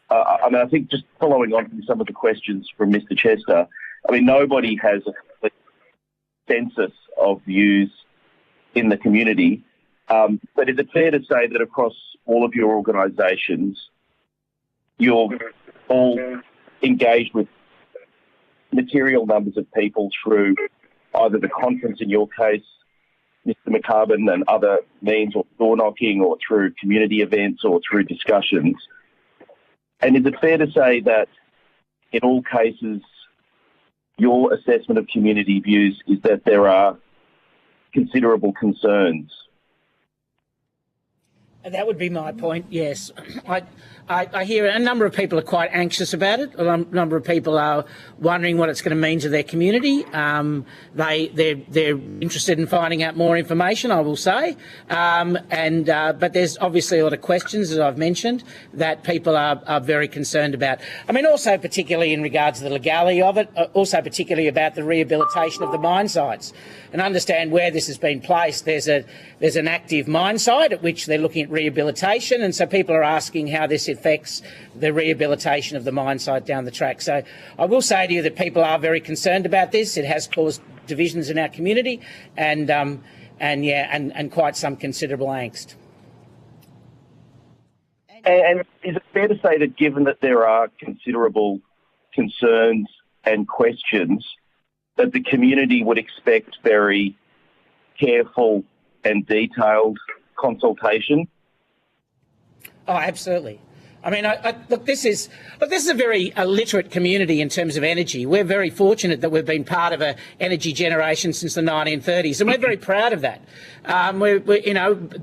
I think just following on from some of the questions from Mr. Chester, nobody has a complete census of views in the community. But is it fair to say that across all of your organisations, you're all engaged with material numbers of people through either the conference in your case, Mr. McCarbon, and other means, or door knocking, or through community events, or through discussions? And is it fair to say that in all cases, your assessment of community views is that there are considerable concerns? That would be my point, yes. I hear a number of people are quite anxious about it. A number of people are wondering what it's going to mean to their community. They're interested in finding out more information, I will say. But there's obviously a lot of questions, as I've mentioned, that people are very concerned about. I mean, also particularly in regards to the legality of it, also particularly about the rehabilitation of the mine sites. And understand where this has been placed. There's an active mine site at which they're looking at rehabilitation, and so people are asking how this affects the rehabilitation of the mine site down the track. So I will say to you that people are very concerned about this. It has caused divisions in our community, and quite some considerable angst. And is it fair to say that given that there are considerable concerns and questions, that the community would expect very careful and detailed consultation? Oh, absolutely. I mean, look, this is a very illiterate community in terms of energy. We're very fortunate that we've been part of energy generation since the 1930s, and we're very proud of that.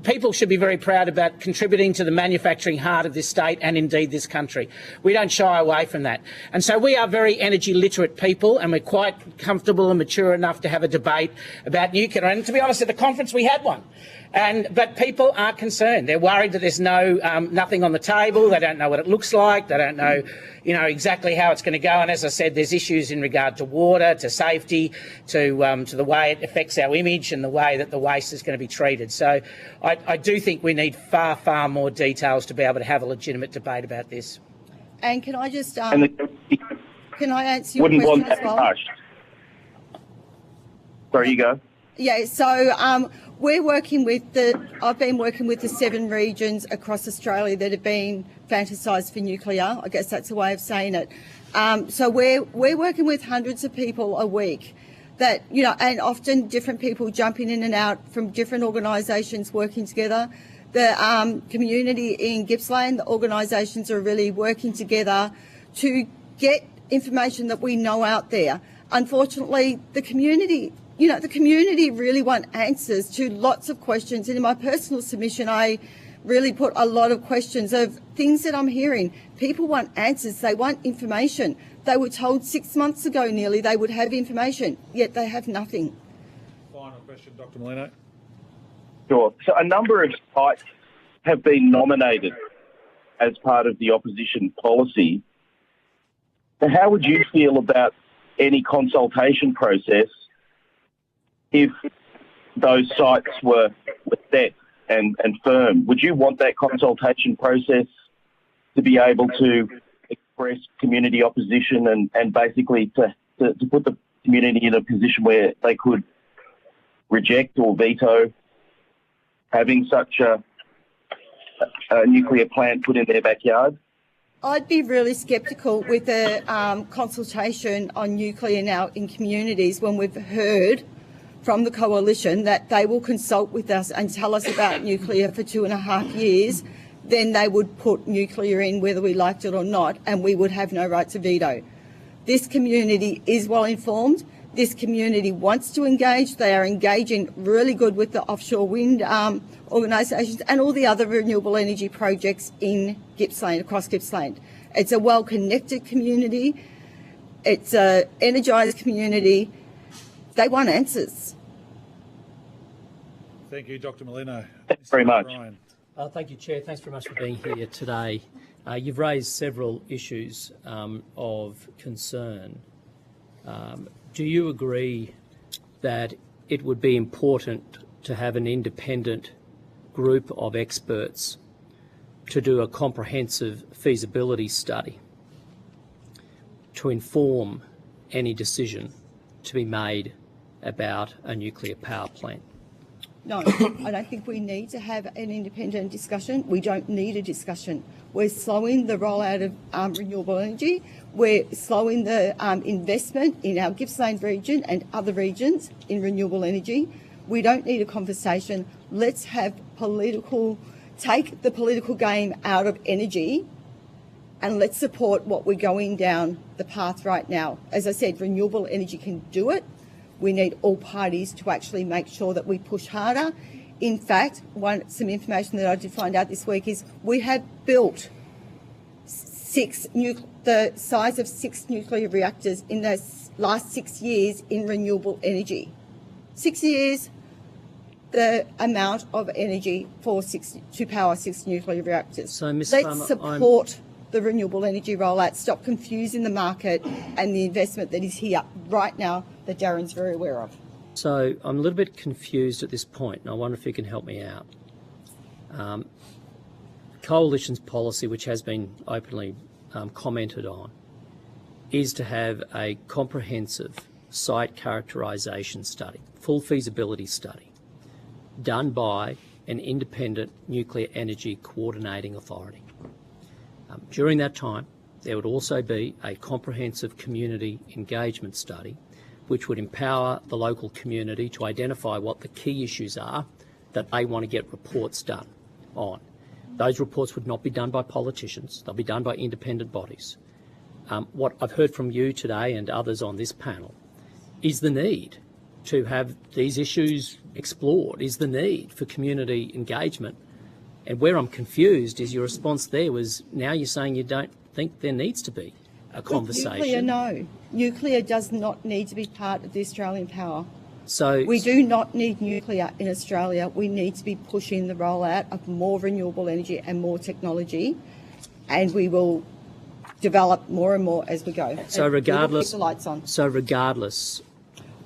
People should be very proud about contributing to the manufacturing heart of this state and indeed this country. We don't shy away from that. And so we are very energy literate people, and we're quite comfortable and mature enough to have a debate about nuclear. And to be honest, at the conference we had one. But people are concerned. They're worried that there's nothing on the table. They don't know what it looks like. They don't know, exactly how it's going to go. And as I said, there's issues in regard to water, to safety, to the way it affects our image and the way that the waste is going to be treated. So I do think we need far, far more details to be able to have a legitimate debate about this. And can I just can I answer your question as well? Sorry, you go. Yeah, so we're working with I've been working with the 7 regions across Australia that have been fantasised for nuclear. I guess that's a way of saying it. So we're working with hundreds of people a week that, and often different people jumping in and out from different organisations working together. The community in Gippsland, the organisations are really working together to get information that we know out there. Unfortunately, the community really want answers to lots of questions. And in my personal submission, I really put a lot of questions of things that I'm hearing. People want answers. They want information. They were told 6 months ago nearly they would have information, yet they have nothing. Final question, Dr. Molino. Sure. So a number of sites have been nominated as part of the opposition policy. So how would you feel about any consultation process if those sites were set and firm? Would you want that consultation process to be able to express community opposition and basically to put the community in a position where they could reject or veto having such a nuclear plant put in their backyard? I'd be really sceptical with the consultation on nuclear now in communities when we've heard from the coalition that they will consult with us and tell us about nuclear for 2.5 years, then they would put nuclear in whether we liked it or not, and we would have no right to veto. This community is well informed. This community wants to engage. They are engaging really good with the offshore wind organisations and all the other renewable energy projects in Gippsland, across Gippsland. It's a well-connected community. It's an energised community. They want answers. Thank you, Dr. Molino. Thanks very much. Thank you, Chair. Thanks very much for being here today. You've raised several issues of concern. Do you agree that it would be important to have an independent group of experts to do a comprehensive feasibility study to inform any decision to be made about a nuclear power plant? No, I don't think we need to have an independent discussion. We don't need a discussion. We're slowing the rollout of renewable energy. We're slowing the investment in our Gippsland region and other regions in renewable energy. We don't need a conversation. Let's have take the political game out of energy, and let's support what we're going down the path right now. As I said, renewable energy can do it. We need all parties to actually make sure that we push harder. In fact, some information that I did find out this week is we have built the size of 6 nuclear reactors in the last 6 years in renewable energy. 6 years, the amount of energy to power 6 nuclear reactors. So, Ms. Let's Farmer, support the renewable energy rollout, stop confusing the market and the investment that is here right now that Darren's very aware of. So I'm a little bit confused at this point, and I wonder if you can help me out. Coalition's policy, which has been openly commented on, is to have a comprehensive site characterisation study, full feasibility study, done by an independent nuclear energy coordinating authority. During that time, there would also be a comprehensive community engagement study which would empower the local community to identify what the key issues are that they want to get reports done on. Those reports would not be done by politicians, they'll be done by independent bodies. What I've heard from you today and others on this panel is the need to have these issues explored, is the need for community engagement. And where I'm confused is your response there was, now you're saying you don't think there needs to be a conversation. Nuclear, no. Nuclear does not need to be part of the Australian power. So we do not need nuclear in Australia. We need to be pushing the rollout of more renewable energy and more technology, and we will develop more and more as we go. So regardless, keep the lights on. So regardless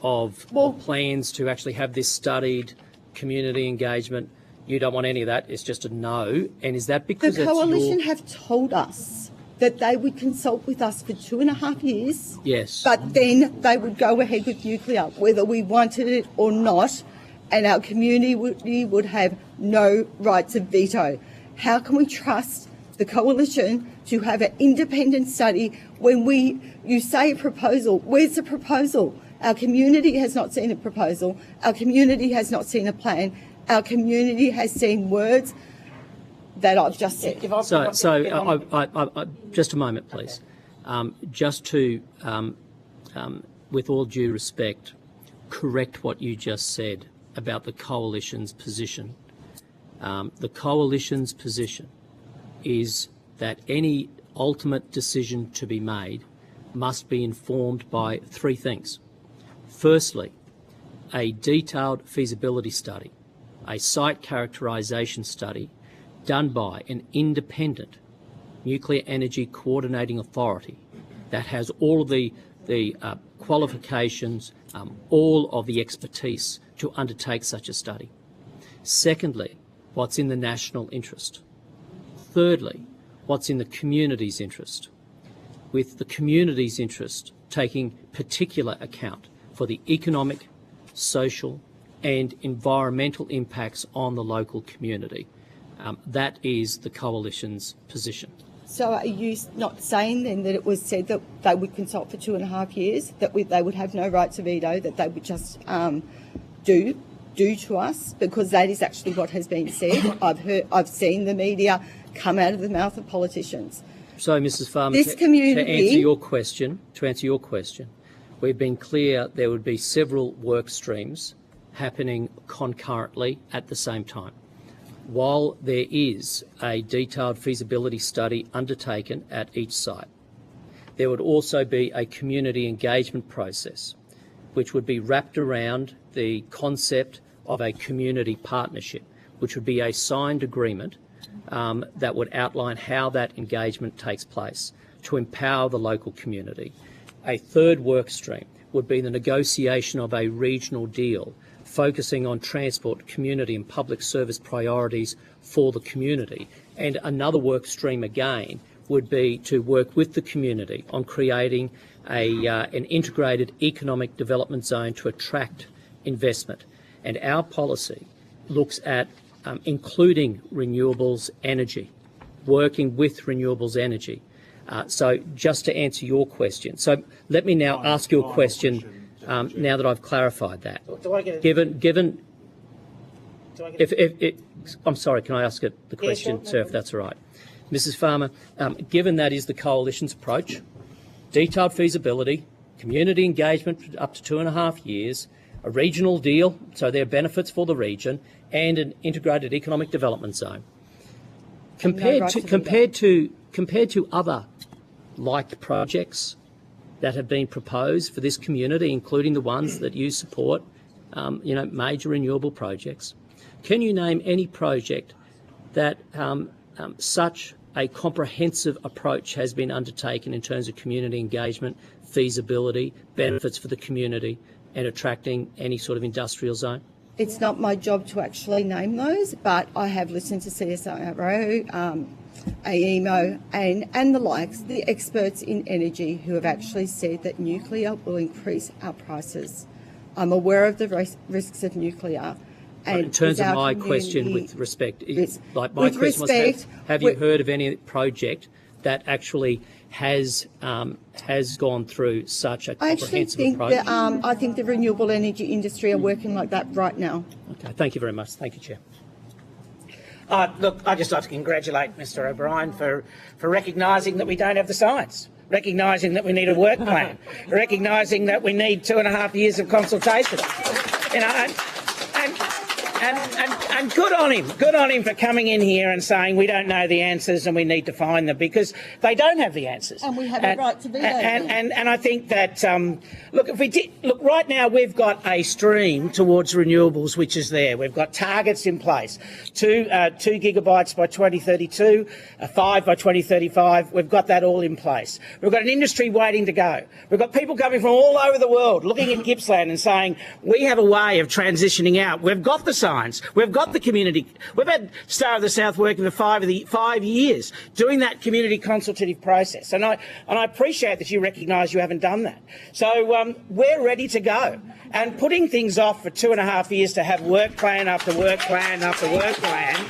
of plans to actually have this studied, community engagement, you don't want any of that. It's just a no. And is that because the coalition have told us that they would consult with us for 2.5 years? Yes. But then they would go ahead with nuclear, whether we wanted it or not, and our community would have no rights of veto. How can we trust the coalition to have an independent study when you say a proposal? Where's the proposal? Our community has not seen a proposal. Our community has not seen a plan. Our community has seen words that I've just said. Just a moment, please. Just to, with all due respect, correct what you just said about the coalition's position. The coalition's position is that any ultimate decision to be made must be informed by 3 things. Firstly, a detailed feasibility study, a site characterisation study done by an independent nuclear energy coordinating authority that has all of the qualifications, all of the expertise to undertake such a study. Secondly, what's in the national interest. Thirdly, what's in the community's interest, with the community's interest taking particular account for the economic, social and environmental impacts on the local community. That is the coalition's position. So are you not saying then that it was said that they would consult for 2.5 years, that they would have no right to veto, that they would just do to us? Because that is actually what has been said. I've seen the media come out of the mouth of politicians. So, Mrs. Farmer, this community, to answer your question, we've been clear there would be several work streams happening concurrently at the same time. While there is a detailed feasibility study undertaken at each site, there would also be a community engagement process which would be wrapped around the concept of a community partnership, which would be a signed agreement that would outline how that engagement takes place to empower the local community. A third work stream would be the negotiation of a regional deal focusing on transport, community and public service priorities for the community. And another work stream again would be to work with the community on creating an integrated economic development zone to attract investment. And our policy looks at including renewables energy, working with renewables energy. So just to answer your question, so let me now ask you a question now that I've clarified that. Do I get I'm sorry, can I ask the question, sir, if that's all right? Mrs. Farmer, given that is the Coalition's approach, detailed feasibility, community engagement for up to 2.5 years, a regional deal, so there are benefits for the region, and an integrated economic development zone. Compared to other like projects that have been proposed for this community, including the ones that you support, major renewable projects, can you name any project that such a comprehensive approach has been undertaken in terms of community engagement, feasibility, benefits for the community, and attracting any sort of industrial zone? It's not my job to actually name those, but I have listened to CSIRO, AEMO and the likes, the experts in energy who have actually said that nuclear will increase our prices. I'm aware of the risks of nuclear. And in terms of my question with respect, my question was, have you heard of any project that actually has gone through such a comprehensive approach? I think the renewable energy industry are working like that right now. Okay, thank you very much. Thank you, Chair. Look, I'd just like to congratulate Mr O'Brien for recognising that we don't have the science, recognising that we need a work plan, recognising that we need 2.5 years of consultation. And good on him for coming in here and saying we don't know the answers and we need to find them, because they don't have the answers. And we have a right to be there. And I think that look, right now we've got a stream towards renewables which is there. We've got targets in place: 2 gigabytes by 2032, 5 by 2035. We've got that all in place. We've got an industry waiting to go. We've got people coming from all over the world looking at Gippsland and saying we have a way of transitioning out. We've got the science. We've got the community. We've had Star of the South working for 5 years doing that community consultative process, and I appreciate that you recognise you haven't done that. So we're ready to go, and putting things off for 2.5 years to have work plan after work plan after work plan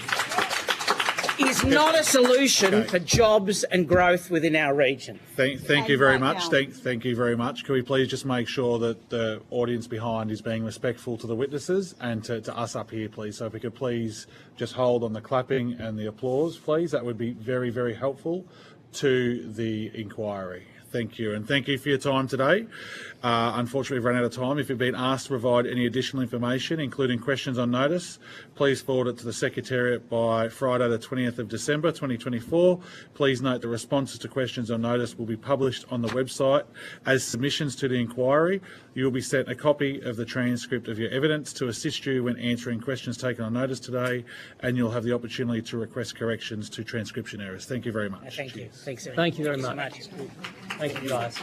is not a solution for jobs and growth within our region. Thank you very much. Thank you very much. Can we please just make sure that the audience behind is being respectful to the witnesses and to us up here, please? So if we could please just hold on the clapping and the applause, please. That would be very, very helpful to the inquiry. Thank you, and thank you for your time today. Unfortunately, we've run out of time. If you've been asked to provide any additional information, including questions on notice, please forward it to the Secretariat by Friday the 20th of December 2024. Please note the responses to questions on notice will be published on the website as submissions to the inquiry. You will be sent a copy of the transcript of your evidence to assist you when answering questions taken on notice today, and you'll have the opportunity to request corrections to transcription errors. Thank you very much. Thank you. Thank you very much. Thank you, guys.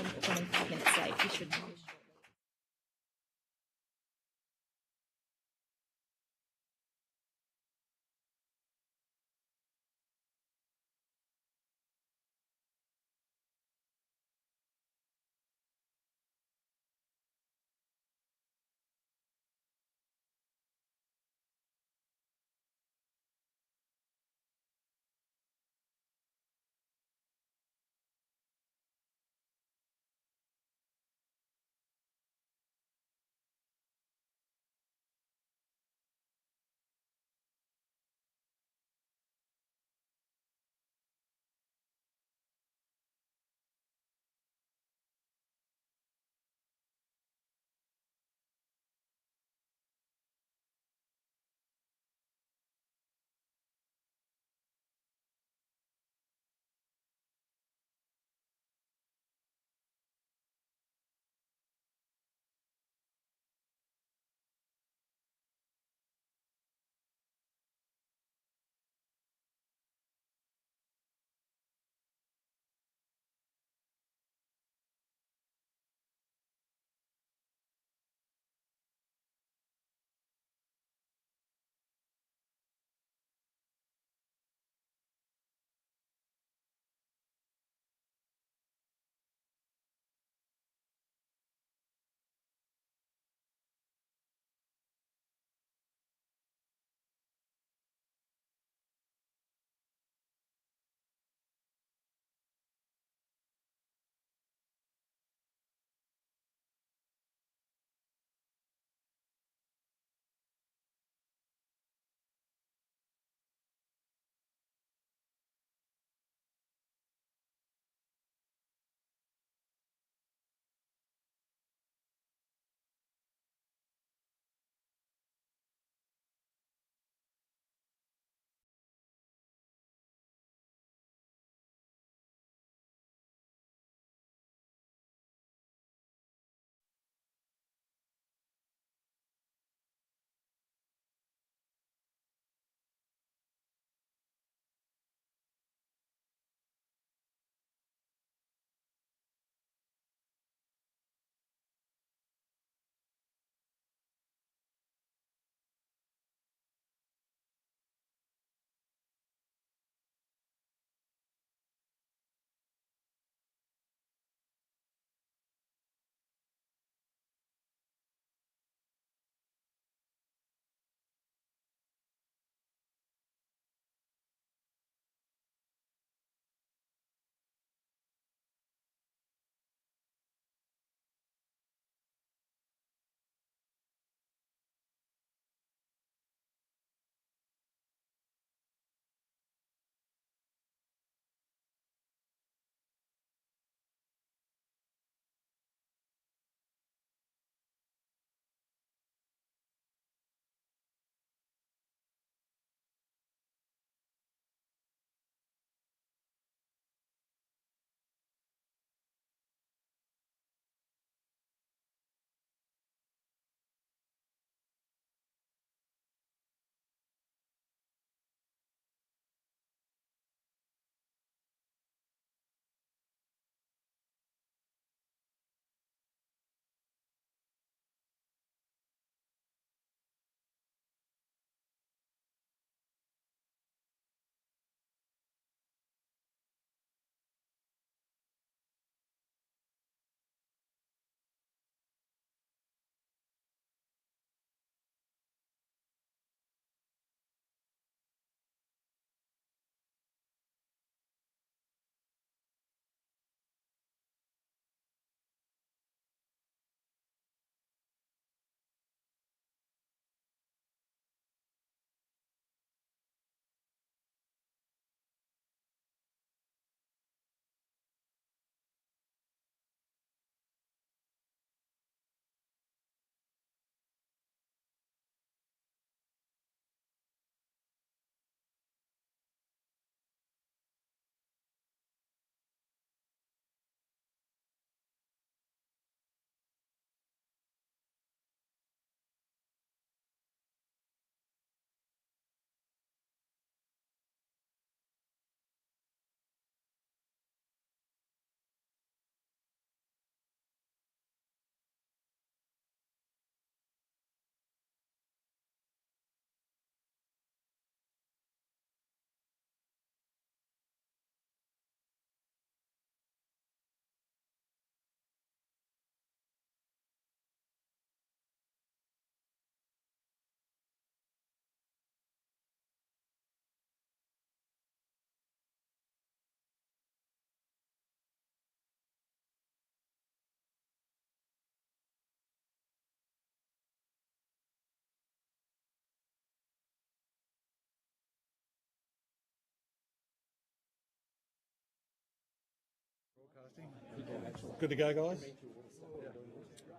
Good to go, guys?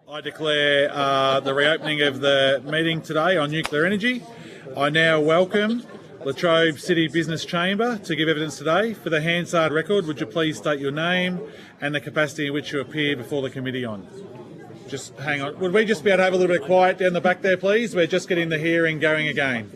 I declare the reopening of the meeting today on nuclear energy. I now welcome Latrobe City Business Chamber to give evidence today. For the Hansard record, would you please state your name and the capacity in which you appear before the committee on? Just hang on. Would we just be able to have a little bit of quiet down the back there, please? We're just getting the hearing going again.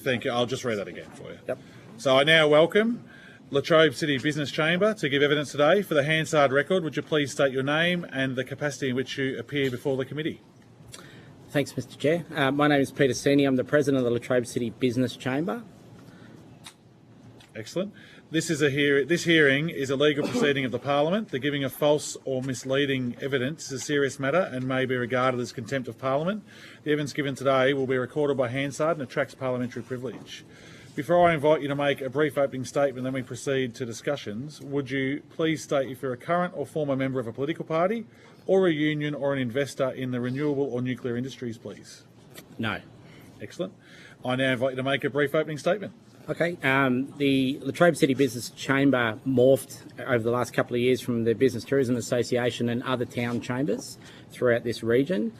Thank you. I'll just read that again for you. Yep. So I now welcome Latrobe City Business Chamber to give evidence today. For the Hansard record, would you please state your name and the capacity in which you appear before the committee? Thanks, Mr Chair. My name is Peter Senior. I'm the President of the Latrobe City Business Chamber. Excellent. This hearing is a legal proceeding of the Parliament. The giving of false or misleading evidence is a serious matter and may be regarded as contempt of Parliament. The evidence given today will be recorded by Hansard and attracts parliamentary privilege. Before I invite you to make a brief opening statement, then we proceed to discussions, would you please state if you're a current or former member of a political party or a union or an investor in the renewable or nuclear industries, please? No. Excellent. I now invite you to make a brief opening statement. Okay. The Latrobe City Business Chamber morphed over the last couple of years from the Business Tourism Association and other town chambers throughout this region.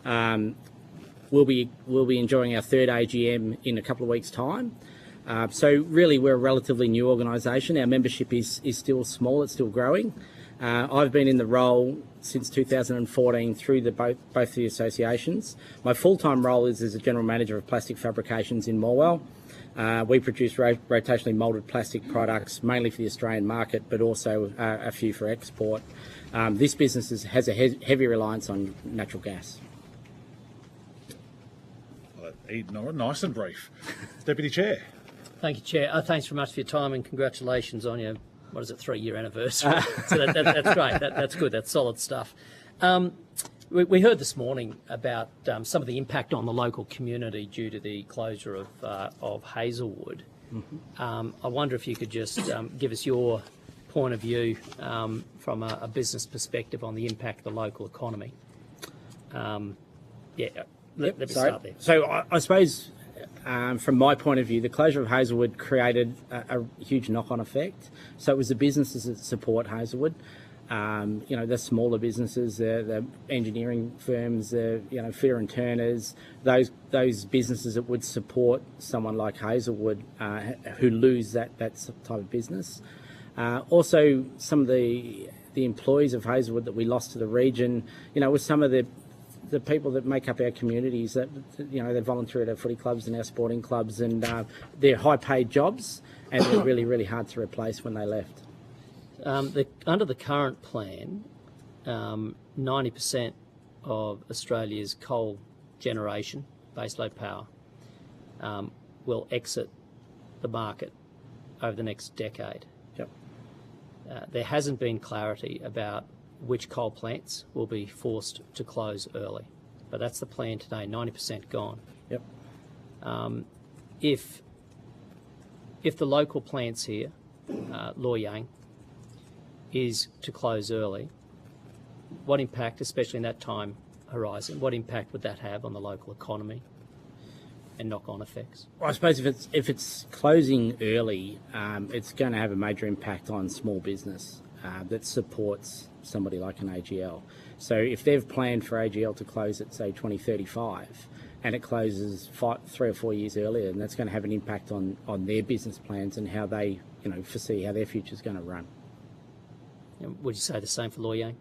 We'll be enjoying our third AGM in a couple of weeks' time. So really, we're a relatively new organisation. Our membership is still small; it's still growing. I've been in the role since 2014 through both the associations. My full-time role is as a general manager of plastic fabrications in Morwell. We produce rotationally moulded plastic products, mainly for the Australian market, but also a few for export. This business has a heavy reliance on natural gas. Well, nice and brief. Deputy Chair. Thank you, Chair. Thanks very much for your time and congratulations on your, 3-year anniversary. So that's great. That's good. That's solid stuff. We heard this morning about some of the impact on the local community due to the closure of Hazelwood. Mm-hmm. I wonder if you could just give us your point of view from a business perspective on the impact of the local economy. Let me start there. So I suppose from my point of view, the closure of Hazelwood created a huge knock-on effect. So it was the businesses that support Hazelwood. The smaller businesses, the engineering firms, Fitter and Turners, those businesses that would support someone like Hazelwood who lose that type of business. Also, some of the employees of Hazelwood that we lost to the region, with some of the people that make up our communities that, they volunteer at our footy clubs and our sporting clubs, and they're high-paid jobs and they're really, really hard to replace when they left. Under the current plan, 90% of Australia's coal generation, baseload power, will exit the market over the next decade. Yep. There hasn't been clarity about which coal plants will be forced to close early, but that's the plan today. 90% gone. Yep. If the local plants here, Loy Yang, is to close early, what impact, especially in that time horizon, what impact would that have on the local economy and knock-on effects? Well, I suppose if it's closing early, it's going to have a major impact on small business that supports somebody like an AGL. So if they've planned for AGL to close at, say, 2035, and it closes 3 or 4 years earlier, and that's going to have an impact on their business plans and how they, foresee how their future is going to run. Would you say the same for Loy Yang?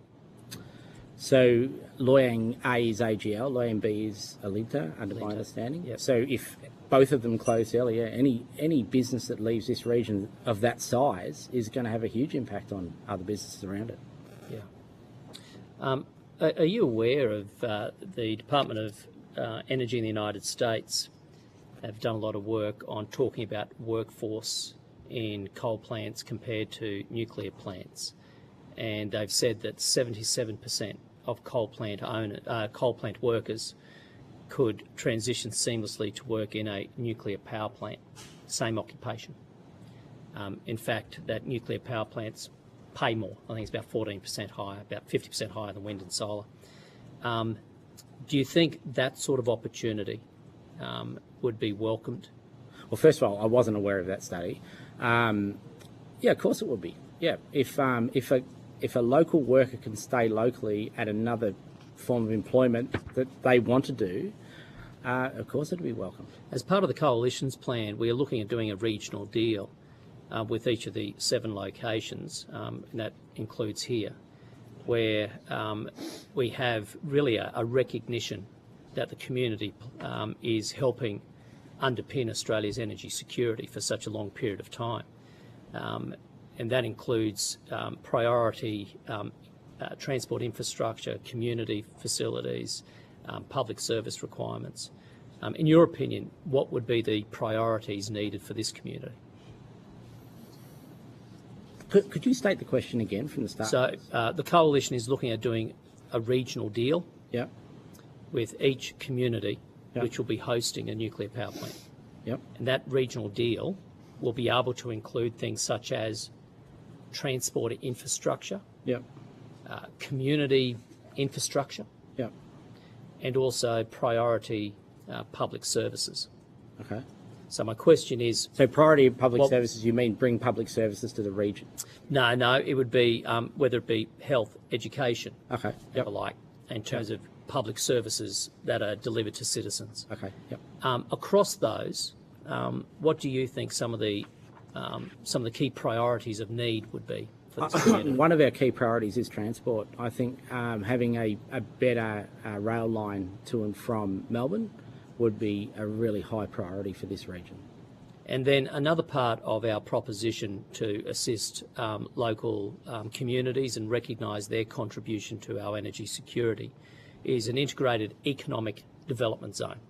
So Loy Yang A is AGL, Loy Yang B is Alinta, under my understanding. Yep. So if both of them close earlier, any business that leaves this region of that size is going to have a huge impact on other businesses around it. Yeah. Are you aware of the Department of Energy in the United States have done a lot of work on talking about workforce in coal plants compared to nuclear plants? And they've said that 77% of coal plant workers could transition seamlessly to work in a nuclear power plant, same occupation. In fact, that nuclear power plants pay more. I think it's about 14% higher, about 50% higher than wind and solar. Do you think that sort of opportunity would be welcomed? Well, first of all, I wasn't aware of that study. Yeah, of course it would be. Yeah, if a local worker can stay locally at another form of employment that they want to do, of course it'd be welcome. As part of the Coalition's plan, we are looking at doing a regional deal with each of the 7 locations, and that includes here, where we have really a recognition that the community is helping underpin Australia's energy security for such a long period of time. And that includes priority transport infrastructure, community facilities, public service requirements. In your opinion, what would be the priorities needed for this community? Could you state the question again from the start? So the Coalition is looking at doing a regional deal with each community which will be hosting a nuclear power plant. And that regional deal will be able to include things such as transport infrastructure, community infrastructure, and also priority public services. Okay. So my question is... So priority public services, you mean bring public services to the region? No, it would be whether it be health, education, and the like, in terms of public services that are delivered to citizens. Okay. Across those, what do you think some of the key priorities of need would be for this community? One of our key priorities is transport. I think having a better rail line to and from Melbourne would be a really high priority for this region. And then another part of our proposition to assist local communities and recognise their contribution to our energy security is an integrated economic development zone.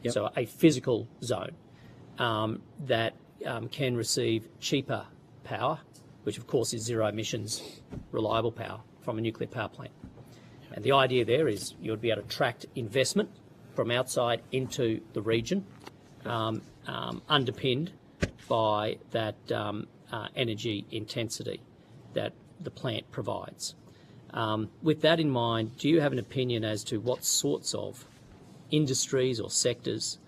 So a physical zone that can receive cheaper power, which of course is zero emissions, reliable power from a nuclear power plant. And the idea there is you would be able to attract investment from outside into the region, underpinned by that energy intensity that the plant provides. With that in mind, do you have an opinion as to what sorts of industries or sectors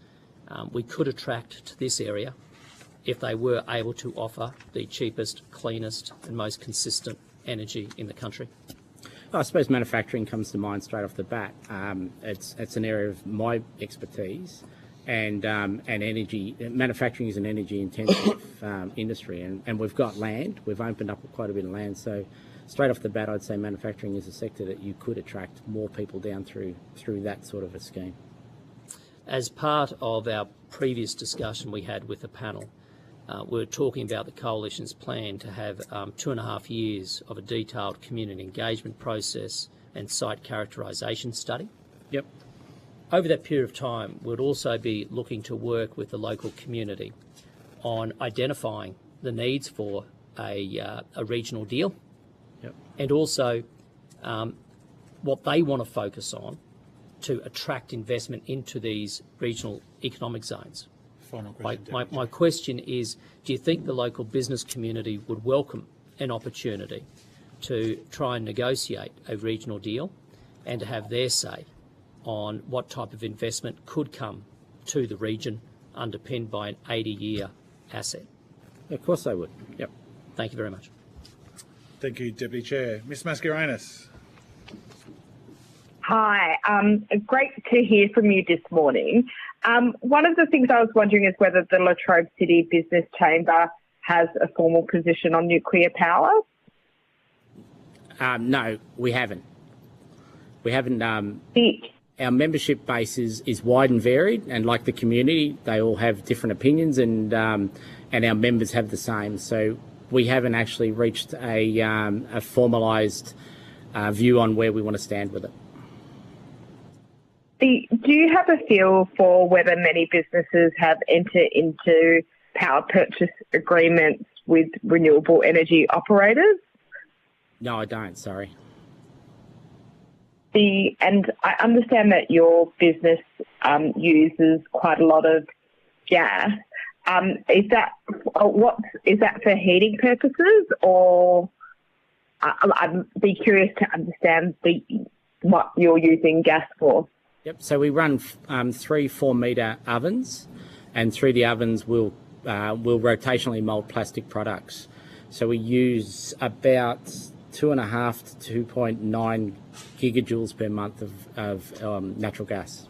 we could attract to this area if they were able to offer the cheapest, cleanest and most consistent energy in the country? I suppose manufacturing comes to mind straight off the bat. It's an area of my expertise, and energy. Manufacturing is an energy-intensive industry, and we've got land. We've opened up quite a bit of land, so straight off the bat, I'd say manufacturing is a sector that you could attract more people down through that sort of a scheme. As part of our previous discussion we had with the panel, we're talking about the Coalition's plan to have 2.5 years of a detailed community engagement process and site characterisation study. Over that period of time, we'd also be looking to work with the local community on identifying the needs for a regional deal, and also what they want to focus on to attract investment into these regional economic zones. My question is, do you think the local business community would welcome an opportunity to try and negotiate a regional deal and to have their say on what type of investment could come to the region underpinned by an 80-year asset? Of course they would. Thank you very much. Thank you, Deputy Chair. Ms Mascarenhas. Hi, great to hear from you this morning. One of the things I was wondering is whether the Latrobe City Business Chamber has a formal position on nuclear power. No, we haven't. Our membership base is wide and varied, and like the community, they all have different opinions, and our members have the same. So we haven't actually reached a formalised view on where we want to stand with it. Do you have a feel for whether many businesses have entered into power purchase agreements with renewable energy operators? No, I don't, sorry. And I understand that your business uses quite a lot of gas. Is that for heating purposes, or I'd be curious to understand what you're using gas for? So we run 3 4-metre ovens, and through the ovens we'll will rotationally mould plastic products. So we use about 2.5 to 2.9 gigajoules per month of natural gas.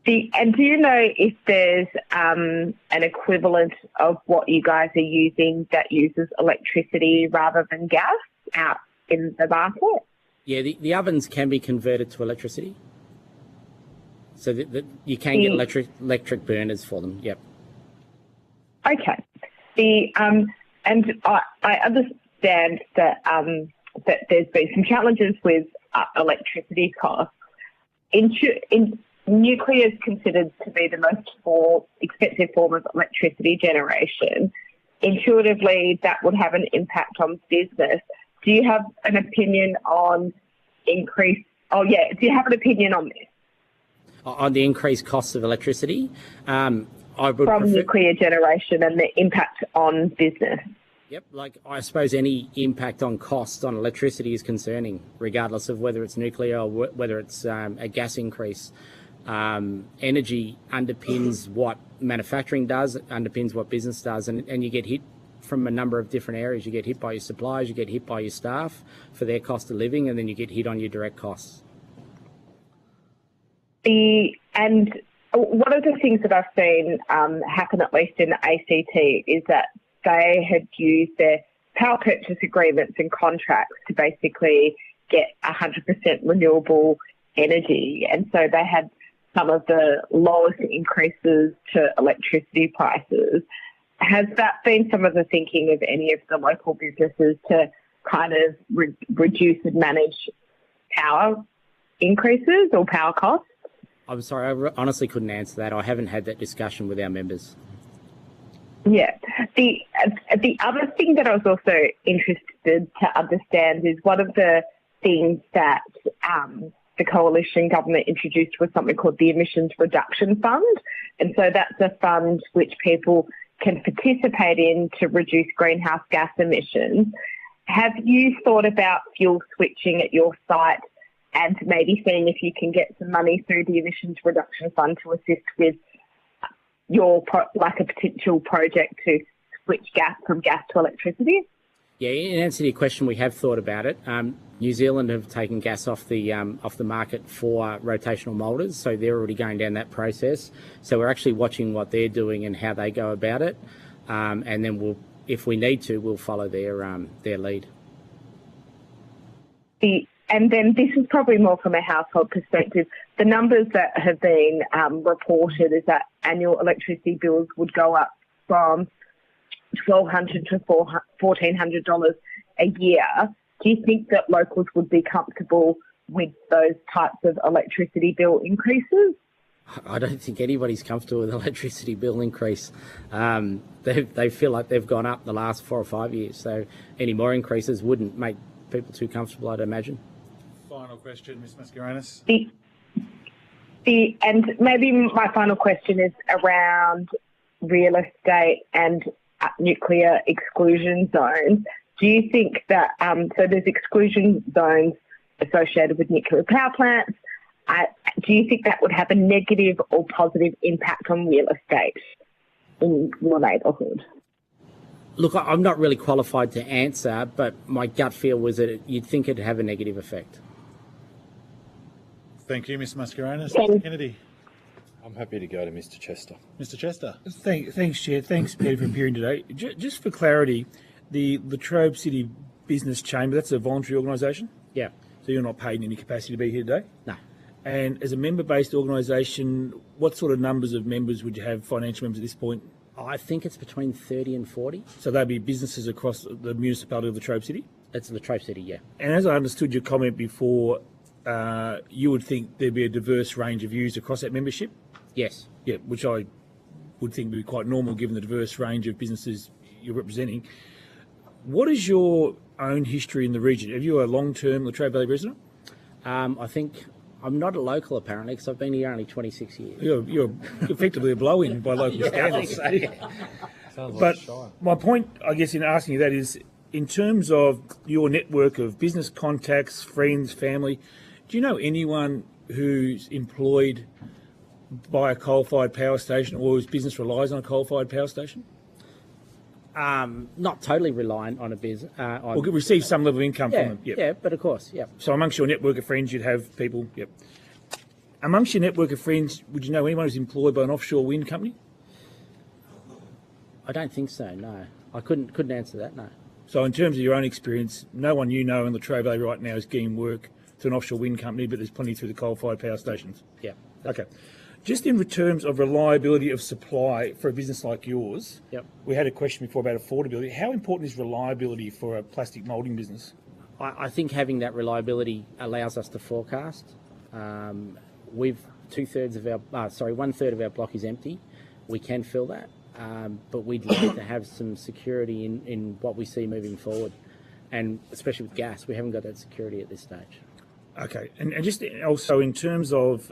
And do you know if there's an equivalent of what you guys are using that uses electricity rather than gas out in the market? Yeah, the ovens can be converted to electricity. So that you can get electric burners for them, yep. Okay. And I understand that that there's been some challenges with electricity costs. Nuclear is considered to be the most expensive form of electricity generation. Intuitively, that would have an impact on business. Do you have an opinion on increase? Oh, yeah. Do you have an opinion on this? On the increased costs of electricity? From nuclear generation and the impact on business. Yep, like I suppose any impact on costs on electricity is concerning, regardless of whether it's nuclear or whether it's a gas increase. Energy underpins what manufacturing does, underpins what business does, and you get hit from a number of different areas. You get hit by your suppliers, you get hit by your staff for their cost of living, and then you get hit on your direct costs. And one of the things that I've seen happen, at least in the ACT, is that they had used their power purchase agreements and contracts to basically get 100% renewable energy. And so they had some of the lowest increases to electricity prices. Has that been some of the thinking of any of the local businesses to kind of reduce and manage power increases or power costs? I'm sorry, I honestly couldn't answer that. I haven't had that discussion with our members. Yeah. The other thing that I was also interested to understand is one of the things that the coalition government introduced was something called the Emissions Reduction Fund. And so that's a fund which people can participate in to reduce greenhouse gas emissions. Have you thought about fuel switching at your site and maybe seeing if you can get some money through the Emissions Reduction Fund to assist with your a potential project to switch from gas to electricity? Yeah, in answer to your question, we have thought about it. New Zealand have taken gas off the market for rotational moulders, so they're already going down that process. So we're actually watching what they're doing and how they go about it, and then if we need to, we'll follow their lead. And then this is probably more from a household perspective. The numbers that have been reported is that annual electricity bills would go up from $1,200 to $1,400 a year. Do you think that locals would be comfortable with those types of electricity bill increases? I don't think anybody's comfortable with electricity bill increase. They feel like they've gone up the last 4 or 5 years, so any more increases wouldn't make people too comfortable, I'd imagine. Final question, Ms. Mascarenas. And maybe my final question is around real estate and nuclear exclusion zones. Do you think that, so there's exclusion zones associated with nuclear power plants, do you think that would have a negative or positive impact on real estate in your neighbourhood? Look, I'm not really qualified to answer, but my gut feel was that you'd think it'd have a negative effect. Thank you, Ms. Mascarenas. Mr. Kennedy. I'm happy to go to Mr. Chester. Mr. Chester. Thanks, Chair. Thanks, Peter, for appearing today. Just for clarity, the Latrobe City Business Chamber, that's a voluntary organisation? Yeah. So you're not paid in any capacity to be here today? No. And as a member-based organisation, what sort of numbers of members would you have, financial members at this point? I think it's between 30 and 40. So they'd be businesses across the municipality of Latrobe City? It's Latrobe City, yeah. And as I understood your comment before, you would think there'd be a diverse range of views across that membership? Yes. Yeah, which I would think would be quite normal given the diverse range of businesses you're representing. What is your own history in the region? Have you a long-term Latrobe Valley resident? I think I'm not a local apparently because I've been here only 26 years. You're effectively a blow-in by local standards. But my point, I guess, in asking you that is, in terms of your network of business contacts, friends, family, do you know anyone who's employed by a coal-fired power station, or whose business relies on a coal-fired power station? Not totally reliant on a business. Or receive some level of income from them. Yep. Yeah, but of course, yeah. So amongst your network of friends, you'd have people. Yep. Amongst your network of friends, would you know anyone who's employed by an offshore wind company? I don't think so. No, I couldn't answer that. No. So in terms of your own experience, no one you know in Latrobe Valley right now is getting work through an offshore wind company, but there's plenty through the coal-fired power stations. Yeah. Okay. Just in terms of reliability of supply for a business like yours, yep. We had a question before about affordability. How important is reliability for a plastic moulding business? I think having that reliability allows us to forecast. One third of our block is empty. We can fill that, but we'd like to have some security in what we see moving forward, and especially with gas, we haven't got that security at this stage. Okay, and just also in terms of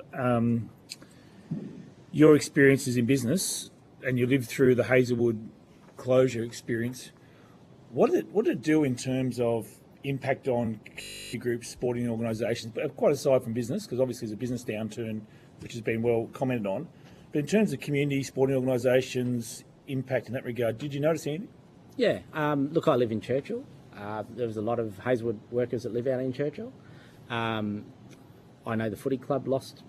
your experiences in business, and you lived through the Hazelwood closure experience, what did it do in terms of impact on groups, sporting organisations, but quite aside from business, because obviously there's a business downturn which has been well commented on, but in terms of community, sporting organisations, impact in that regard, did you notice anything? Yeah, look, I live in Churchill. There was a lot of Hazelwood workers that live out in Churchill. I know the footy club lost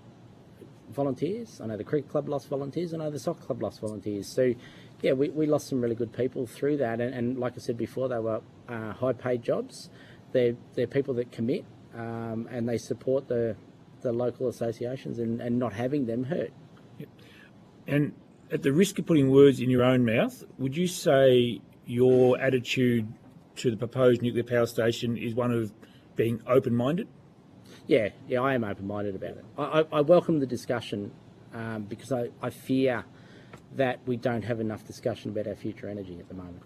volunteers. I know the cricket club lost volunteers. I know the soccer club lost volunteers. So, yeah, we lost some really good people through that. And like I said before, they were high-paid jobs. They're people that commit and they support the local associations, and not having them hurt. Yep. And at the risk of putting words in your own mouth, would you say your attitude to the proposed nuclear power station is one of being open-minded? Yeah, I am open-minded about it. I welcome the discussion because I fear that we don't have enough discussion about our future energy at the moment.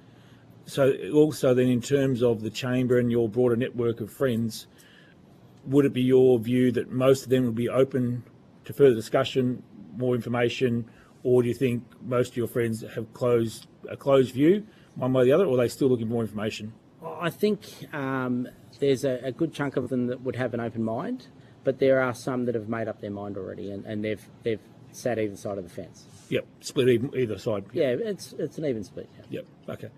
So also then in terms of the chamber and your broader network of friends, would it be your view that most of them would be open to further discussion, more information, or do you think most of your friends have a closed view, one way or the other, or are they still looking for more information? I think there's a good chunk of them that would have an open mind, but there are some that have made up their mind already, and they've sat either side of the fence. Yep, split either side. Yeah, it's an even split. Yeah. Yep, okay.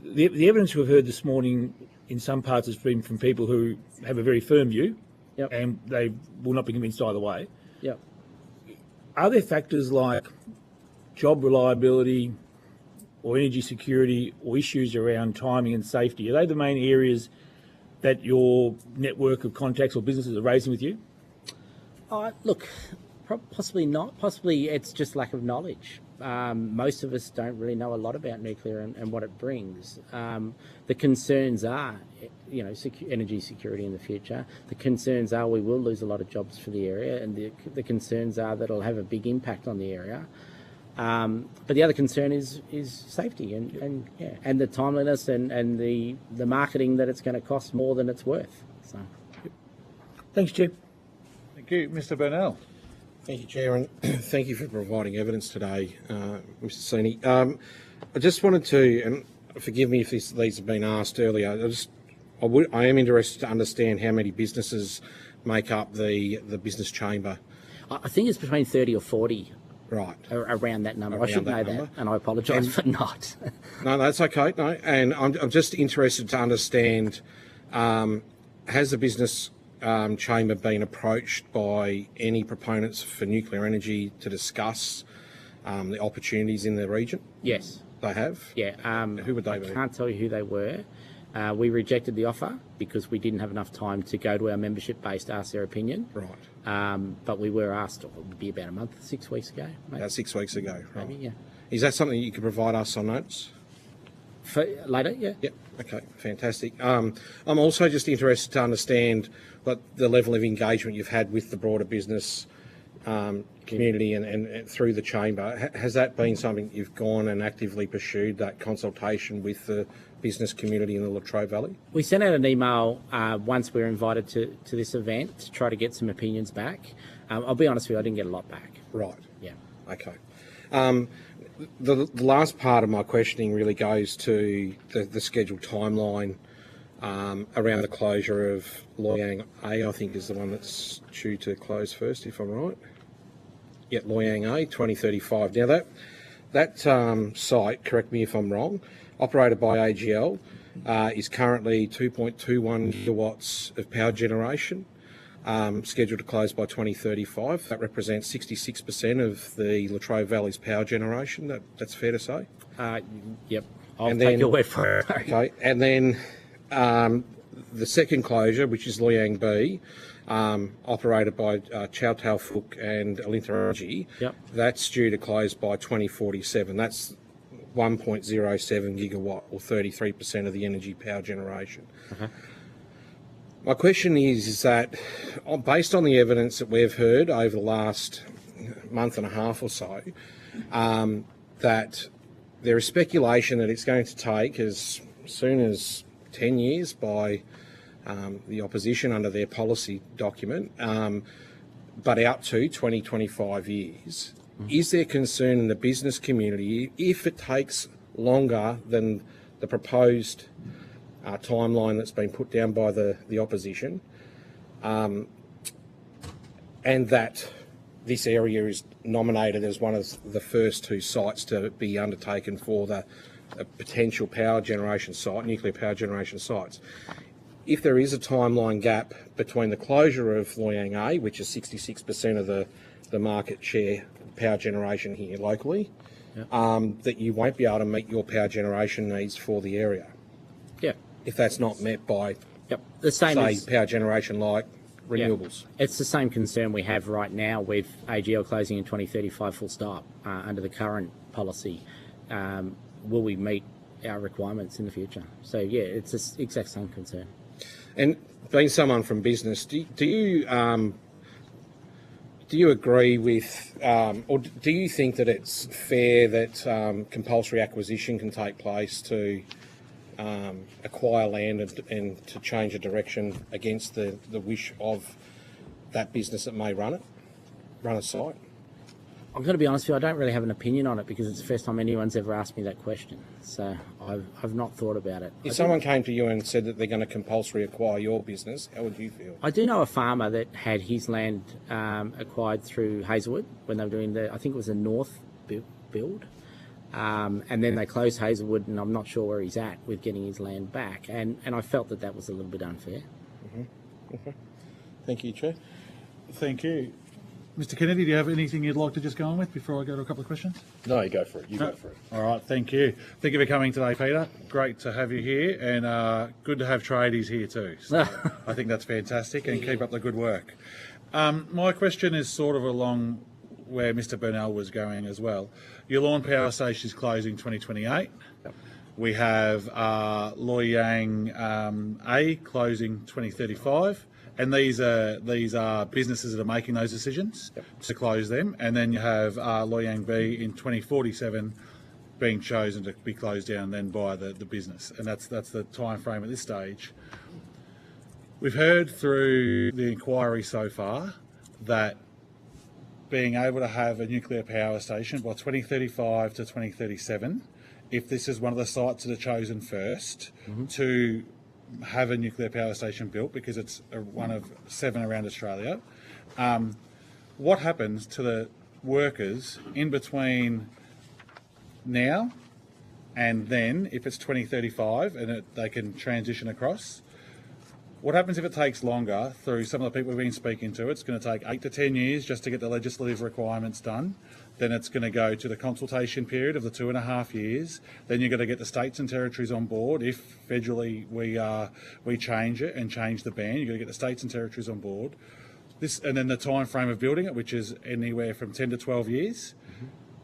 The evidence we've heard this morning in some parts has been from people who have a very firm view, yep, and they will not be convinced either way. Yep. Are there factors like job reliability or energy security or issues around timing and safety? Are they the main areas that your network of contacts or businesses are raising with you? Look, possibly not. Possibly it's just lack of knowledge. Most of us don't really know a lot about nuclear and what it brings. The concerns are, energy security in the future. The concerns are we will lose a lot of jobs for the area, and the concerns are that it'll have a big impact on the area. But the other concern is safety and the timeliness and the marketing that it's going to cost more than it's worth. So, thanks, Chair. Thank you, Mr. Burnell. Thank you, Chair, and thank you for providing evidence today, Mr. Sini. I just wanted to, and forgive me if these have been asked earlier. I am interested to understand how many businesses make up the business chamber. I think it's between 30 or 40. Right. Around that number. I should know that, and I apologise for not. No, that's okay. No, and I'm just interested to understand, has the business chamber been approached by any proponents for nuclear energy to discuss the opportunities in the region? Yes. They have? Yeah. Who would they be? I can't tell you who they were. We rejected the offer because we didn't have enough time to go to our membership base to ask their opinion. Right. But we were asked, it would be about 6 weeks ago. Maybe. About 6 weeks ago, right. Maybe, yeah. Is that something you could provide us on notes? For later, yeah. Yep, okay, fantastic. I'm also just interested to understand what the level of engagement you've had with the broader business community and through the chamber. Has that been something you've gone and actively pursued, that consultation with the business community in the Latrobe Valley? We sent out an email once we were invited to this event to try to get some opinions back. I'll be honest with you, I didn't get a lot back. Right. Yeah. Okay. The last part of my questioning really goes to the scheduled timeline around the closure of Loy Yang A, I think is the one that's due to close first, if I'm right. Loy Yang A, 2035. Now that site, correct me if I'm wrong, operated by AGL, is currently 2.21 gigawatts of power generation, scheduled to close by 2035. That represents 66% of the Latrobe Valley's power generation. That's fair to say? Yep. I'll take your word for it. Okay. And then the second closure, which is Loy Yang B, operated by Chowtail Fook and Alinta Energy, that's due to close by 2047. That's 1.07 gigawatt, or 33% of the energy power generation. My question is that, based on the evidence that we've heard over the last month and a half or so, that there is speculation that it's going to take as soon as 10 years by the opposition under their policy document, but out to 20-25 years. Is there concern in the business community if it takes longer than the proposed timeline that's been put down by the opposition, and that this area is nominated as one of the first two sites to be undertaken for the potential power generation site, nuclear power generation sites? If there is a timeline gap between the closure of Loy Yang A, which is 66% of the market share power generation here locally, that you won't be able to meet your power generation needs for the area. If that's not met by, the same say, as power generation like renewables. It's the same concern we have right now with AGL closing in 2035 full stop under the current policy. Will we meet our requirements in the future? So it's the exact same concern. And being someone from business, do you agree with, or do you think that it's fair that compulsory acquisition can take place to acquire land and to change a direction against the wish of that business that may run a site? I'm going to be honest with you, I don't really have an opinion on it because it's the first time anyone's ever asked me that question. So I've not thought about it. If someone came to you and said that they're going to compulsory acquire your business, how would you feel? I do know a farmer that had his land acquired through Hazelwood when they were doing I think it was a north build. And then they closed Hazelwood, and I'm not sure where he's at with getting his land back. And I felt that was a little bit unfair. Okay. Thank you, Chair. Thank you. Mr. Kennedy, do you have anything you'd like to just go on with before I go to a couple of questions? No, you go for it. You go for it. All right, thank you. Thank you for coming today, Peter. Great to have you here, and good to have tradies here too. So I think that's fantastic, and keep up the good work. My question is sort of along where Mr. Burnell was going as well. Your Lawn Power Station is closing 2028. We have Loy Yang A closing 2035. And these are businesses that are making those decisions to close them. And then you have Loy Yang B in 2047 being chosen to be closed down then by the business. And that's the time frame at this stage. We've heard through the inquiry so far that being able to have a nuclear power station by 2035 to 2037, if this is one of the sites that are chosen first to have a nuclear power station built, because it's one of 7 around Australia, what happens to the workers in between now and then, if it's 2035 and they can transition across? What happens if it takes longer? Through some of the people we've been speaking to, it's going to take 8 to 10 years just to get the legislative requirements done. Then it's going to go to the consultation period of the 2.5 years. Then you've got to get the states and territories on board. If federally we change it and change the ban, you've got to get the states and territories on board. And then the time frame of building it, which is anywhere from 10 to 12 years.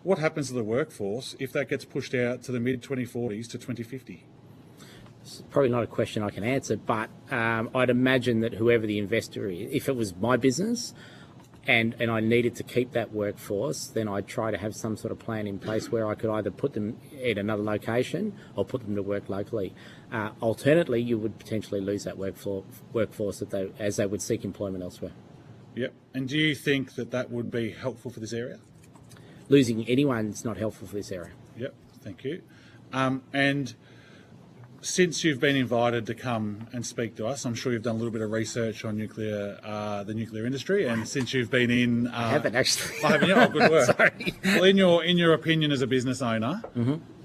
What happens to the workforce if that gets pushed out to the mid-2040s to 2050? It's probably not a question I can answer, but I'd imagine that whoever the investor is, if it was my business and I needed to keep that workforce, then I'd try to have some sort of plan in place where I could either put them at another location or put them to work locally. Alternately, you would potentially lose that workforce as they would seek employment elsewhere. Yep. And do you think that would be helpful for this area? Losing anyone is not helpful for this area. Yep. Thank you. And since you've been invited to come and speak to us, I'm sure you've done a little bit of research on the nuclear industry, and since you've been in, I haven't actually. I haven't. Oh, good work. Sorry. Well, in your opinion as a business owner,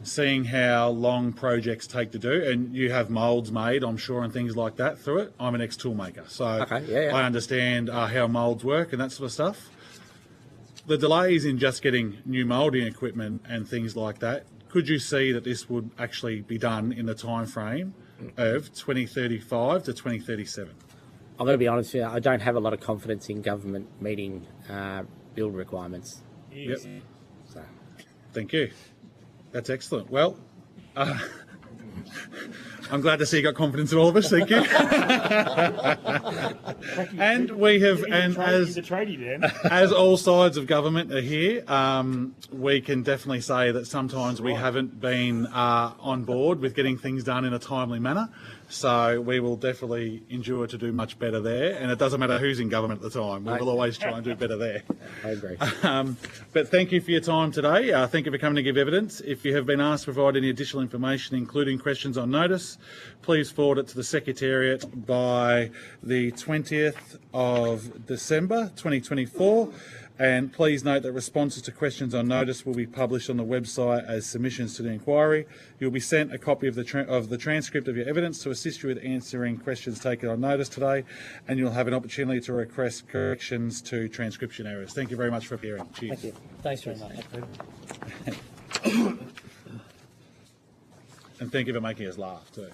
seeing how long projects take to do, and you have moulds made, I'm sure, and things like that through it. I'm an ex-tool maker, so I understand how moulds work and that sort of stuff. The delays in just getting new moulding equipment and things like that, could you see that this would actually be done in the time frame of 2035 to 2037? I'm going to be honest with you, I don't have a lot of confidence in government meeting build requirements. Yep. So. Thank you. That's excellent. Well, I'm glad to see you got confidence in all of us. Thank you. And we have, and as all sides of government are here, we can definitely say that sometimes we haven't been on board with getting things done in a timely manner. So we will definitely endure to do much better there. And it doesn't matter who's in government at the time. We will always try and do better there. I agree. But thank you for your time today. Thank you for coming to give evidence. If you have been asked to provide any additional information, including questions on notice, please forward it to the Secretariat by the 20th of December 2024. And please note that responses to questions on notice will be published on the website as submissions to the inquiry. You'll be sent a copy of the transcript of your evidence to assist you with answering questions taken on notice today, and you'll have an opportunity to request corrections to transcription errors. Thank you very much for appearing. Cheers. Thank you. Thanks very much. And thank you for making us laugh too.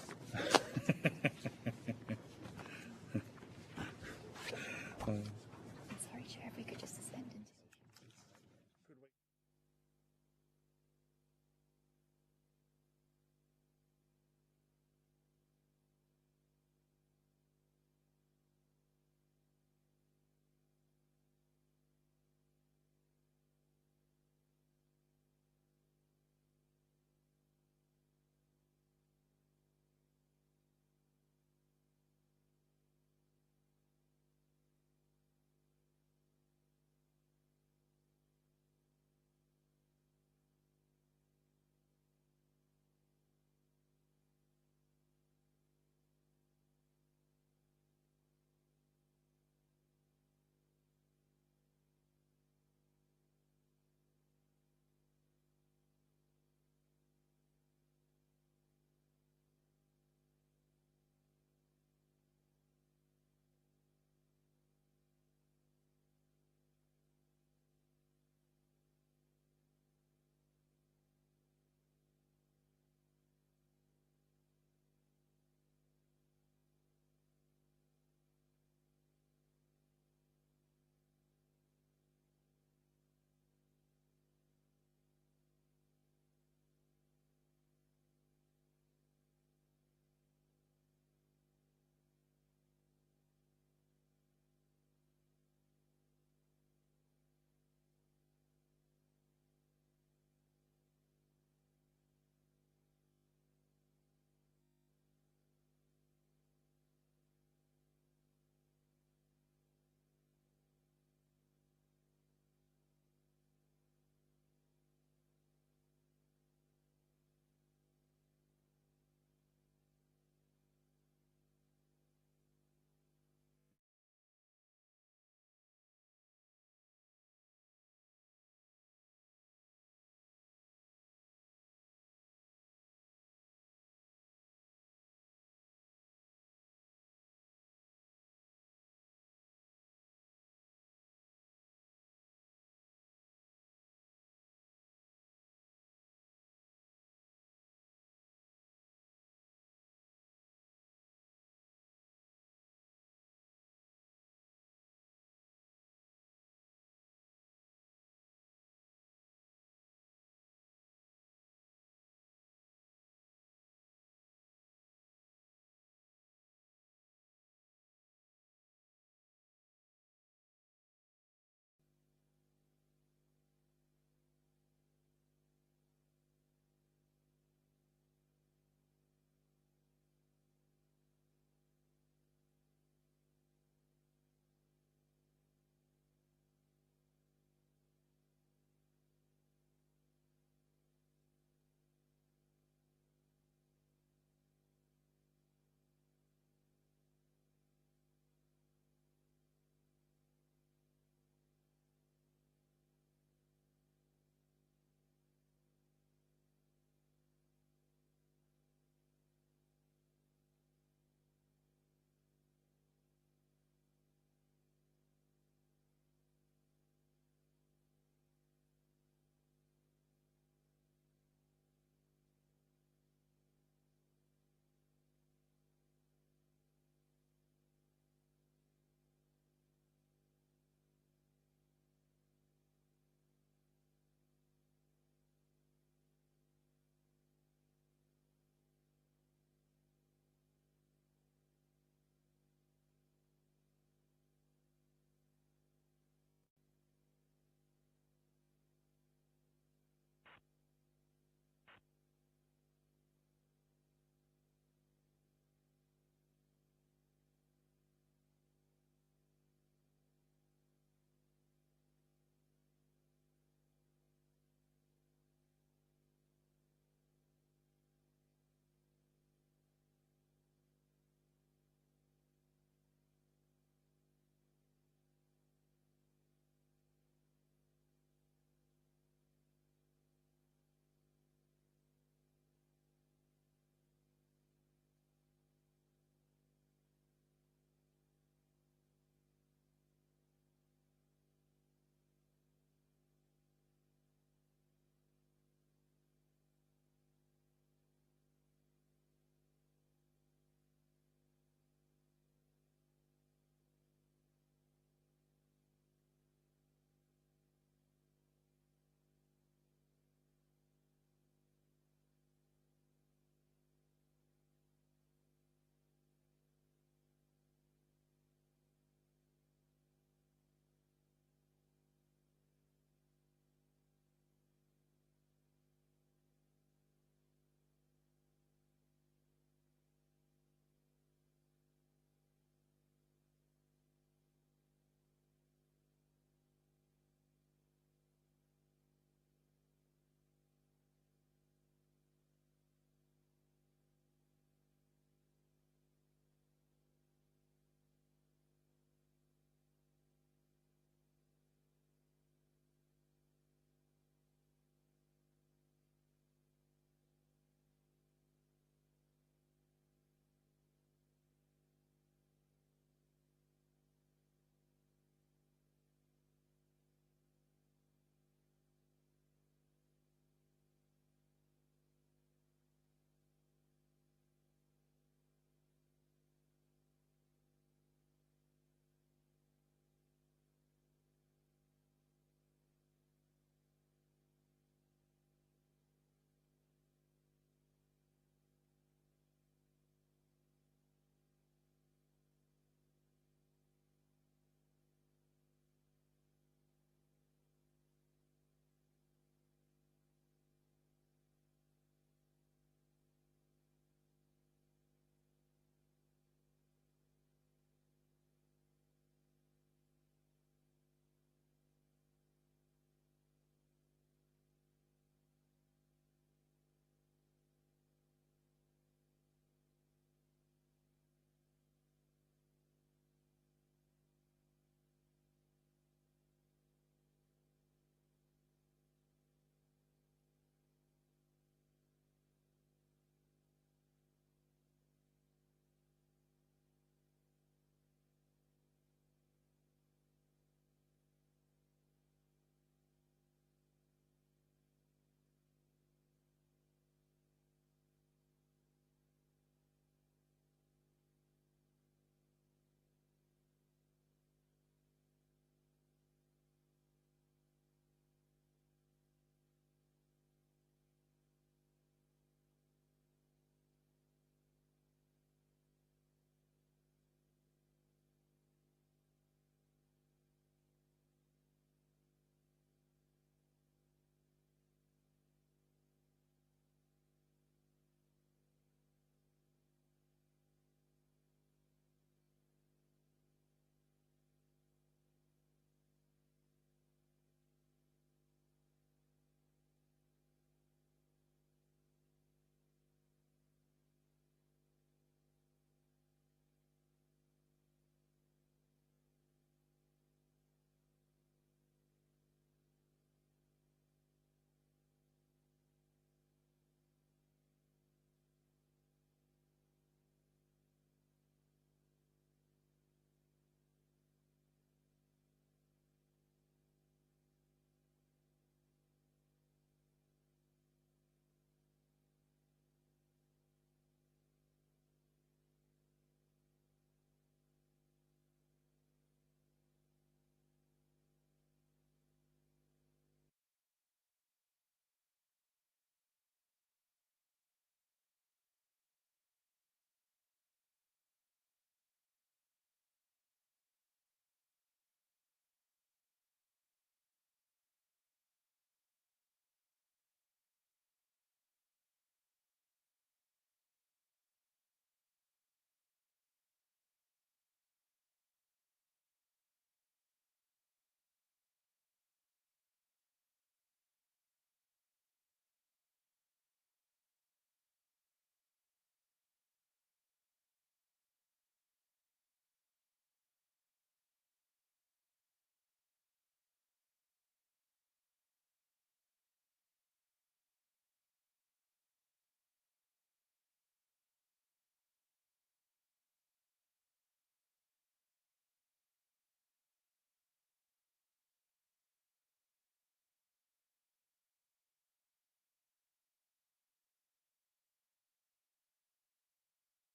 Sorry, Chair, if we could just suspend into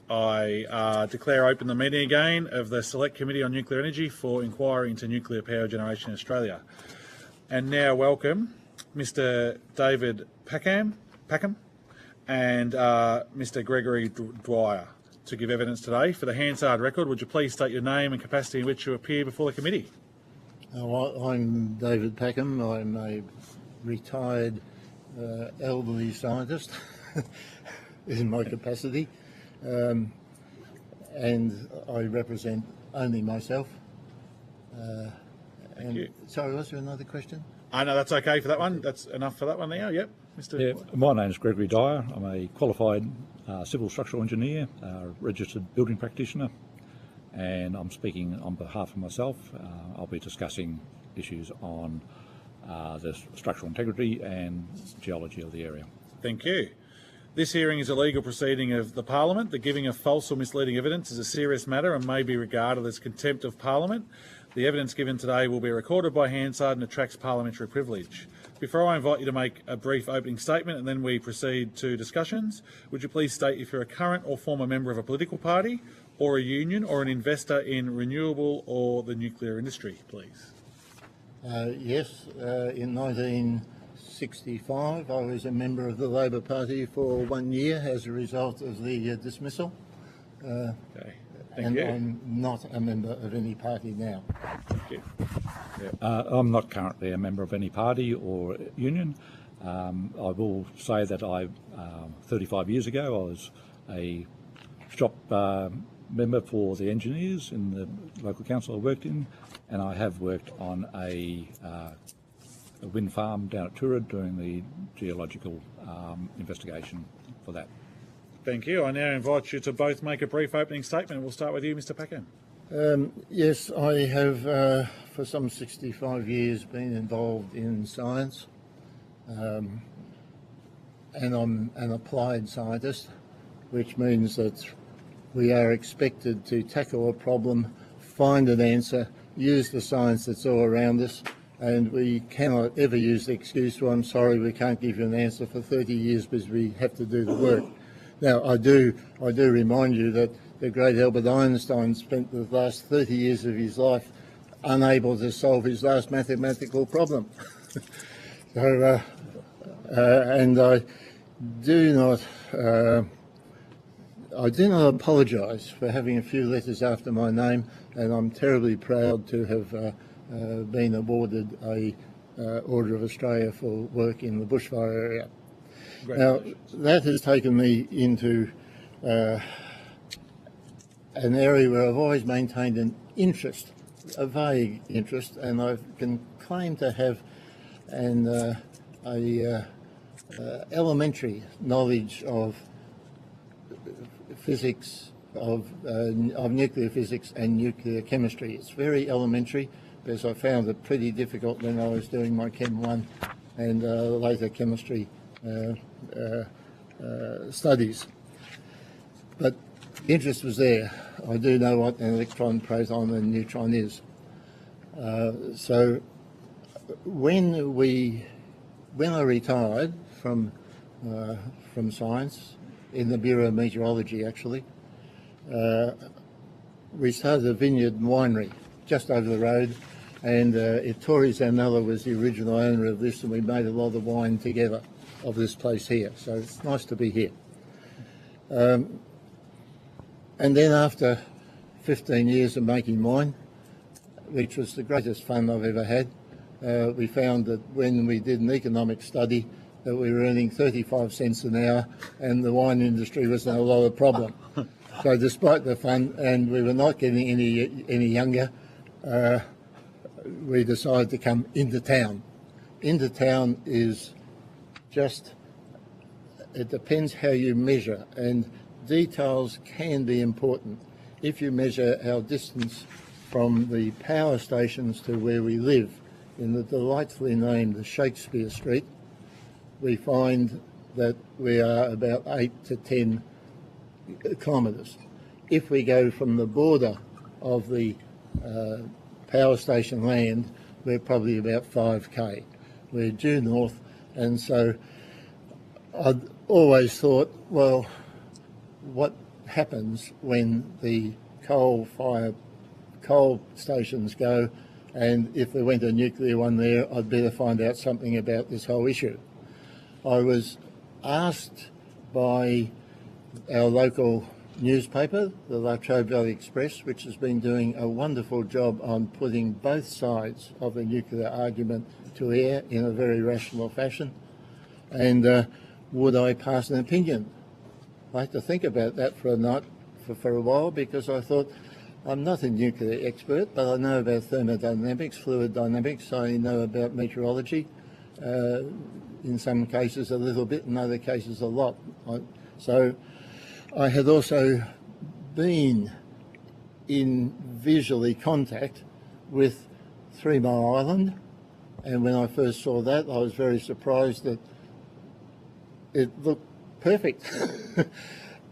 I declare open the meeting again of the Select Committee on Nuclear Energy for inquiry into nuclear power generation in Australia. And now welcome Mr. David Packham and Mr. Gregory Dwyer to give evidence today. For the Hansard record, would you please state your name and capacity in which you appear before the committee? I'm David Packham. I'm a retired elderly scientist in my capacity, and I represent only myself. Thank you. Sorry, was there another question? No, that's okay for that one. That's enough for that one now. Yep. Yeah, my name is Gregory Dyer. I'm a qualified civil structural engineer, registered building practitioner, and I'm speaking on behalf of myself. I'll be discussing issues on the structural integrity and geology of the area. Thank you. This hearing is a legal proceeding of the Parliament. The giving of false or misleading evidence is a serious matter and may be regarded as contempt of Parliament. The evidence given today will be recorded by Hansard and attracts parliamentary privilege. Before I invite you to make a brief opening statement and then we proceed to discussions, would you please state if you're a current or former member of a political party or a union or an investor in Renewable or the nuclear industry, please? Yes, in 1965 I was a member of the Labor Party for 1 year as a result of the dismissal. Okay. And I'm not a member of any party now. Thank you. I'm not currently a member of any party or union. I will say that 35 years ago, I was a shop member for the engineers in the local council I worked in, and I have worked on a wind farm down at Traralgon doing the geological investigation for that. Thank you. I now invite you to both make a brief opening statement. We'll start with you, Mr. Packham. Yes, I have for some 65 years been involved in science, and I'm an applied scientist, which means that we are expected to tackle a problem, find an answer, use the science that's all around us, and we cannot ever use the excuse, well, I'm sorry, we can't give you an answer for 30 years because we have to do the work. Now, I do remind you that the great Albert Einstein spent the last 30 years of his life unable to solve his last mathematical problem. So, and I do not apologise for having a few letters after my name, and I'm terribly proud to have been awarded a Order of Australia for work in the bushfire area. Now, that has taken me into an area where I've always maintained an interest, a vague interest, and I can claim to have an elementary knowledge of physics, of nuclear physics and nuclear chemistry. It's very elementary because I found it pretty difficult when I was doing my Chem 1 and later chemistry studies. But the interest was there. I do know what an electron, proton and neutron is. So when I retired from science, in the Bureau of Meteorology actually, we started a vineyard and winery just over the road, and Ettore Zanella was the original owner of this, and we made a lot of wine together of this place here, so it's nice to be here. And then after 15 years of making wine, which was the greatest fun I've ever had, we found that when we did an economic study that we were earning 35 cents an hour and the wine industry was no longer a problem. So despite the fun, and we were not getting any younger, we decided to come into town. Into town is just, it depends how you measure, and details can be important. If you measure our distance from the power stations to where we live in the delightfully named Shakespeare Street, we find that we are about 8 to 10 kilometres. If we go from the border of the power station land, we're probably about 5k. We're due north, and so I'd always thought, well, what happens when the coal stations go, and if there went a nuclear one there, I'd better find out something about this whole issue. I was asked by our local newspaper, the Latrobe Valley Express, which has been doing a wonderful job on putting both sides of the nuclear argument to air in a very rational fashion, and would I pass an opinion? I had to think about that for a while, because I thought, I'm not a nuclear expert, but I know about thermodynamics, fluid dynamics, I know about meteorology, in some cases a little bit, in other cases a lot. So I had also been in visually contact with 3 Mile Island, and when I first saw that, I was very surprised that it looked perfect.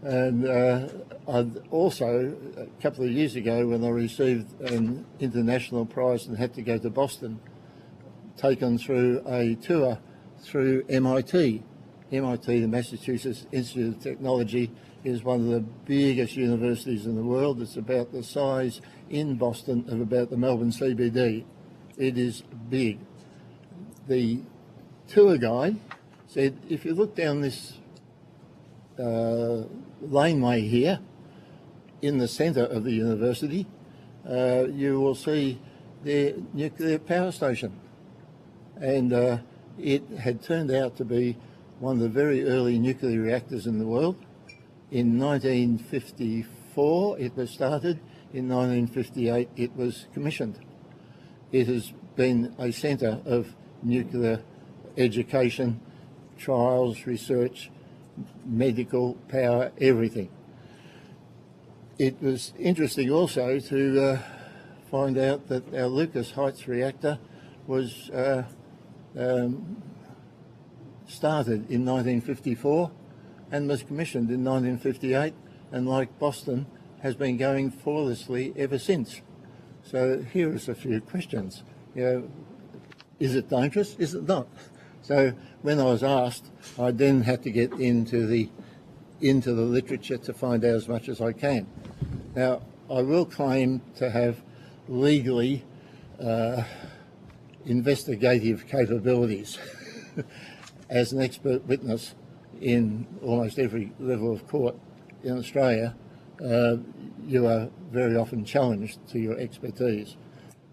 And I'd also, a couple of years ago, when I received an international prize and had to go to Boston, taken through a tour through MIT. MIT, the Massachusetts Institute of Technology, is one of the biggest universities in the world. It's about the size in Boston of about the Melbourne CBD. It is big. The tour guide said, if you look down this laneway here in the centre of the university, you will see their nuclear power station. And it had turned out to be one of the very early nuclear reactors in the world. In 1954 it was started, in 1958 it was commissioned. It has been a centre of nuclear education, trials, research, medical power, everything. It was interesting also to find out that our Lucas Heights reactor was started in 1954 and was commissioned in 1958, and like Boston, has been going flawlessly ever since. So here is a few questions. Is it dangerous? Is it not? So when I was asked, I then had to get into the literature to find out as much as I can. Now, I will claim to have legally investigative capabilities. As an expert witness in almost every level of court in Australia, you are very often challenged to your expertise.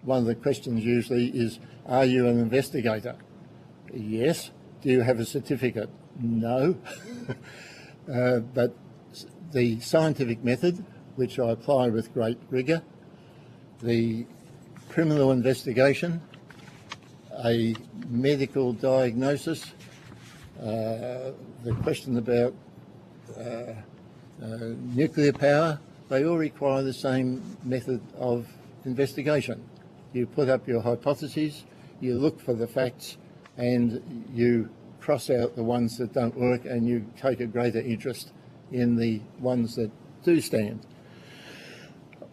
One of the questions usually is, are you an investigator? Yes. Do you have a certificate? No. But the scientific method, which I apply with great rigour, the criminal investigation, a medical diagnosis, the question about nuclear power, they all require the same method of investigation. You put up your hypotheses, you look for the facts, and you cross out the ones that don't work, and you take a greater interest in the ones that do stand.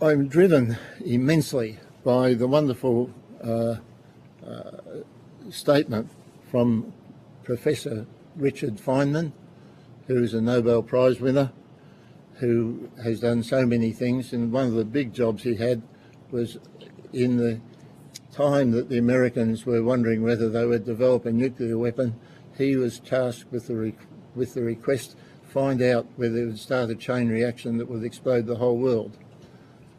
I'm driven immensely by the wonderful statement from Professor Richard Feynman, who is a Nobel Prize winner, who has done so many things, and one of the big jobs he had was in the time that the Americans were wondering whether they would develop a nuclear weapon. He was tasked with the request, find out whether it would start a chain reaction that would explode the whole world.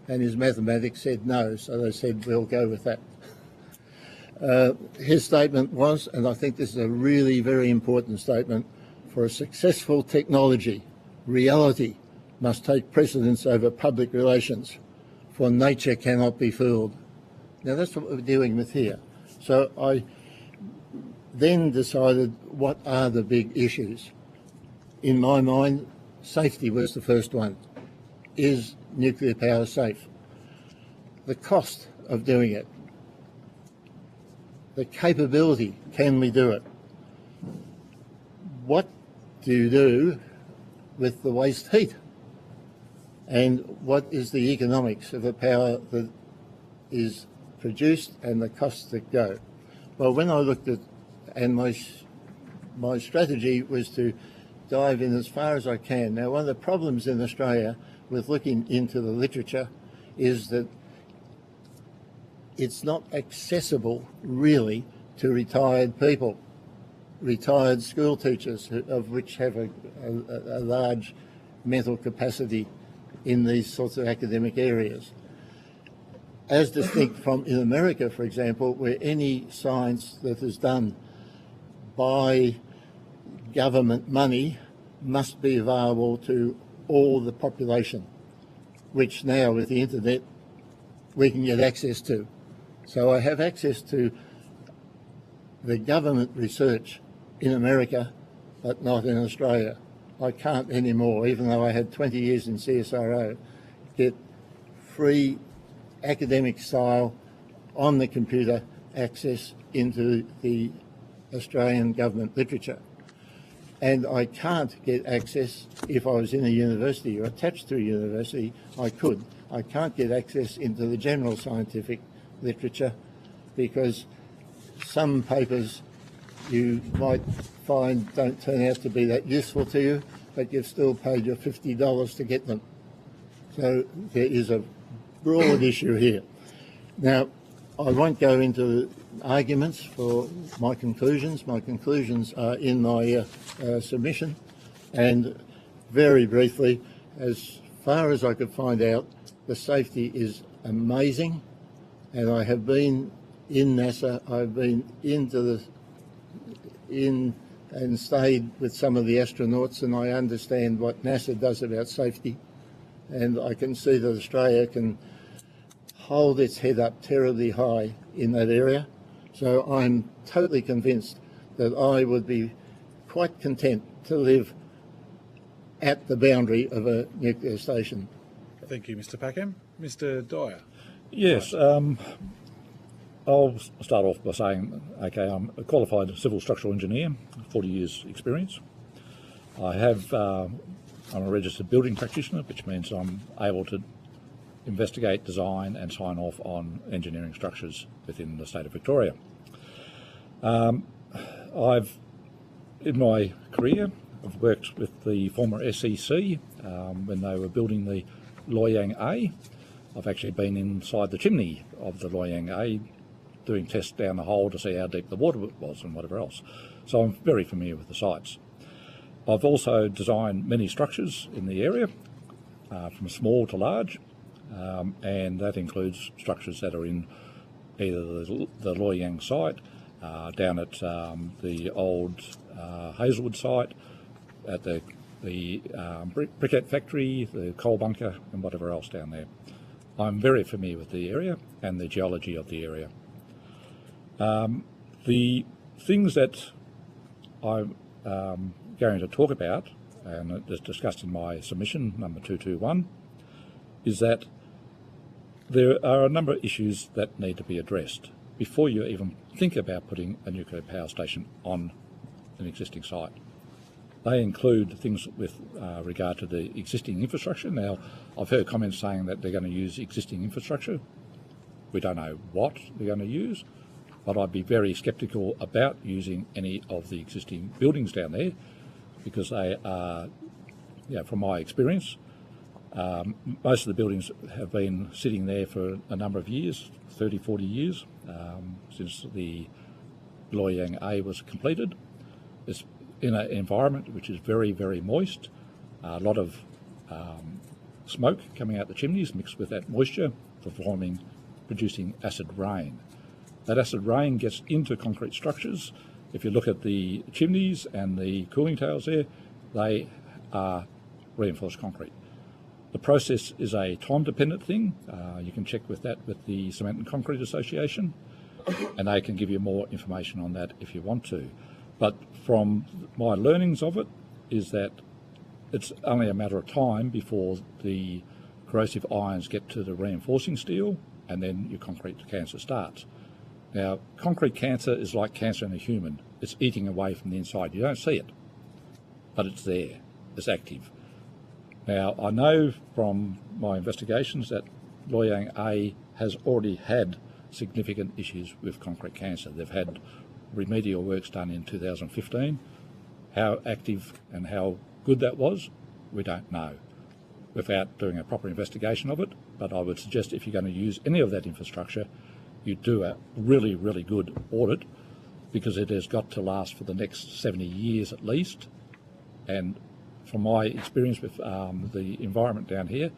And his mathematics said no, so they said, we'll go with that. His statement was, and I think this is a really very important statement, for a successful technology, reality must take precedence over public relations, for nature cannot be fooled. Now that's what we're dealing with here. So I then decided, what are the big issues? In my mind, safety was the first one. Is nuclear power safe? The cost of doing it. The capability, can we do it? What do you do with the waste heat? And what is the economics of the power that is produced and the costs that go? Well, when I looked at, and my strategy was to dive in as far as I can. Now, one of the problems in Australia with looking into the literature is that it's not accessible really to retired people, retired school teachers, of which have a large mental capacity in these sorts of academic areas. As distinct from in America, for example, where any science that is done by government money must be available to all the population, which now with the internet we can get access to. So I have access to the government research in America, but not in Australia. I can't anymore, even though I had 20 years in CSIRO, get free academic style on the computer access into the Australian government literature. And I can't get access if I was in a university or attached to a university. I could. I can't get access into the general scientific literature because some papers you might find don't turn out to be that useful to you, but you've still paid your $50 to get them. So there is a broad issue here. Now, I won't go into arguments for my conclusions. My conclusions are in my submission. And very briefly, as far as I could find out, the safety is amazing. And I have been in NASA, I've been in and stayed with some of the astronauts, and I understand what NASA does about safety. And I can see that Australia can hold its head up terribly high in that area. So I'm totally convinced that I would be quite content to live at the boundary of a nuclear station. Thank you, Mr. Packham. Mr. Dyer. Yes, I'll start off by saying, okay, I'm a qualified civil structural engineer, 40 years experience. I'm a registered building practitioner, which means I'm able to investigate, design and sign off on engineering structures within the state of Victoria. In my career, I've worked with the former SEC when they were building the Loy Yang A. I've actually been inside the chimney of the Loy Yang A doing tests down the hole to see how deep the water was and whatever else. So I'm very familiar with the sites. I've also designed many structures in the area, from small to large, and that includes structures that are in either the Loy Yang site, down at the old Hazelwood site, at the briquette factory, the coal bunker and whatever else down there. I'm very familiar with the area and the geology of the area. The things that I'm going to talk about, and it's discussed in my submission number 221, is that there are a number of issues that need to be addressed before you even think about putting a nuclear power station on an existing site. They include things with regard to the existing infrastructure. Now, I've heard comments saying that they're going to use existing infrastructure. We don't know what they're going to use, but I'd be very sceptical about using any of the existing buildings down there because they are, from my experience, most of the buildings have been sitting there for a number of years, 30, 40 years, since the Loy Yang A was completed. It's in an environment which is very, very moist, a lot of smoke coming out the chimneys mixed with that moisture producing acid rain. That acid rain gets into concrete structures. If you look at the chimneys and the cooling towers there, they are reinforced concrete. The process is a time-dependent thing. You can check with that with the Cement and Concrete Association, and they can give you more information on that if you want to. But from my learnings of it is that it's only a matter of time before the corrosive ions get to the reinforcing steel and then your concrete cancer starts. Now, concrete cancer is like cancer in a human. It's eating away from the inside. You don't see it, but it's there. It's active. Now, I know from my investigations that Loy Yang A has already had significant issues with concrete cancer. They've had remedial works done in 2015, How active and how good that was, we don't know, without doing a proper investigation of it. But I would suggest if you're going to use any of that infrastructure, you do a really, really good audit, because it has got to last for the next 70 years at least. And from my experience with the environment down here,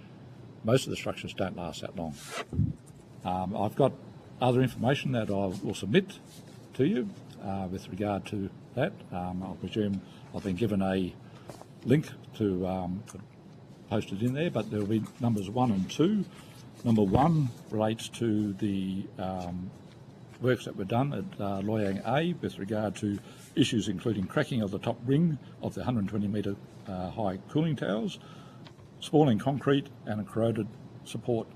most of the structures don't last that long. I've got other information that I will submit to you with regard to that. I presume I've been given a link to post it in there, but there will be numbers 1 and 2. Number 1 relates to the works that were done at Loy Yang A with regard to issues including cracking of the top ring of the 120 metre high cooling towers, spalling concrete and corroded support,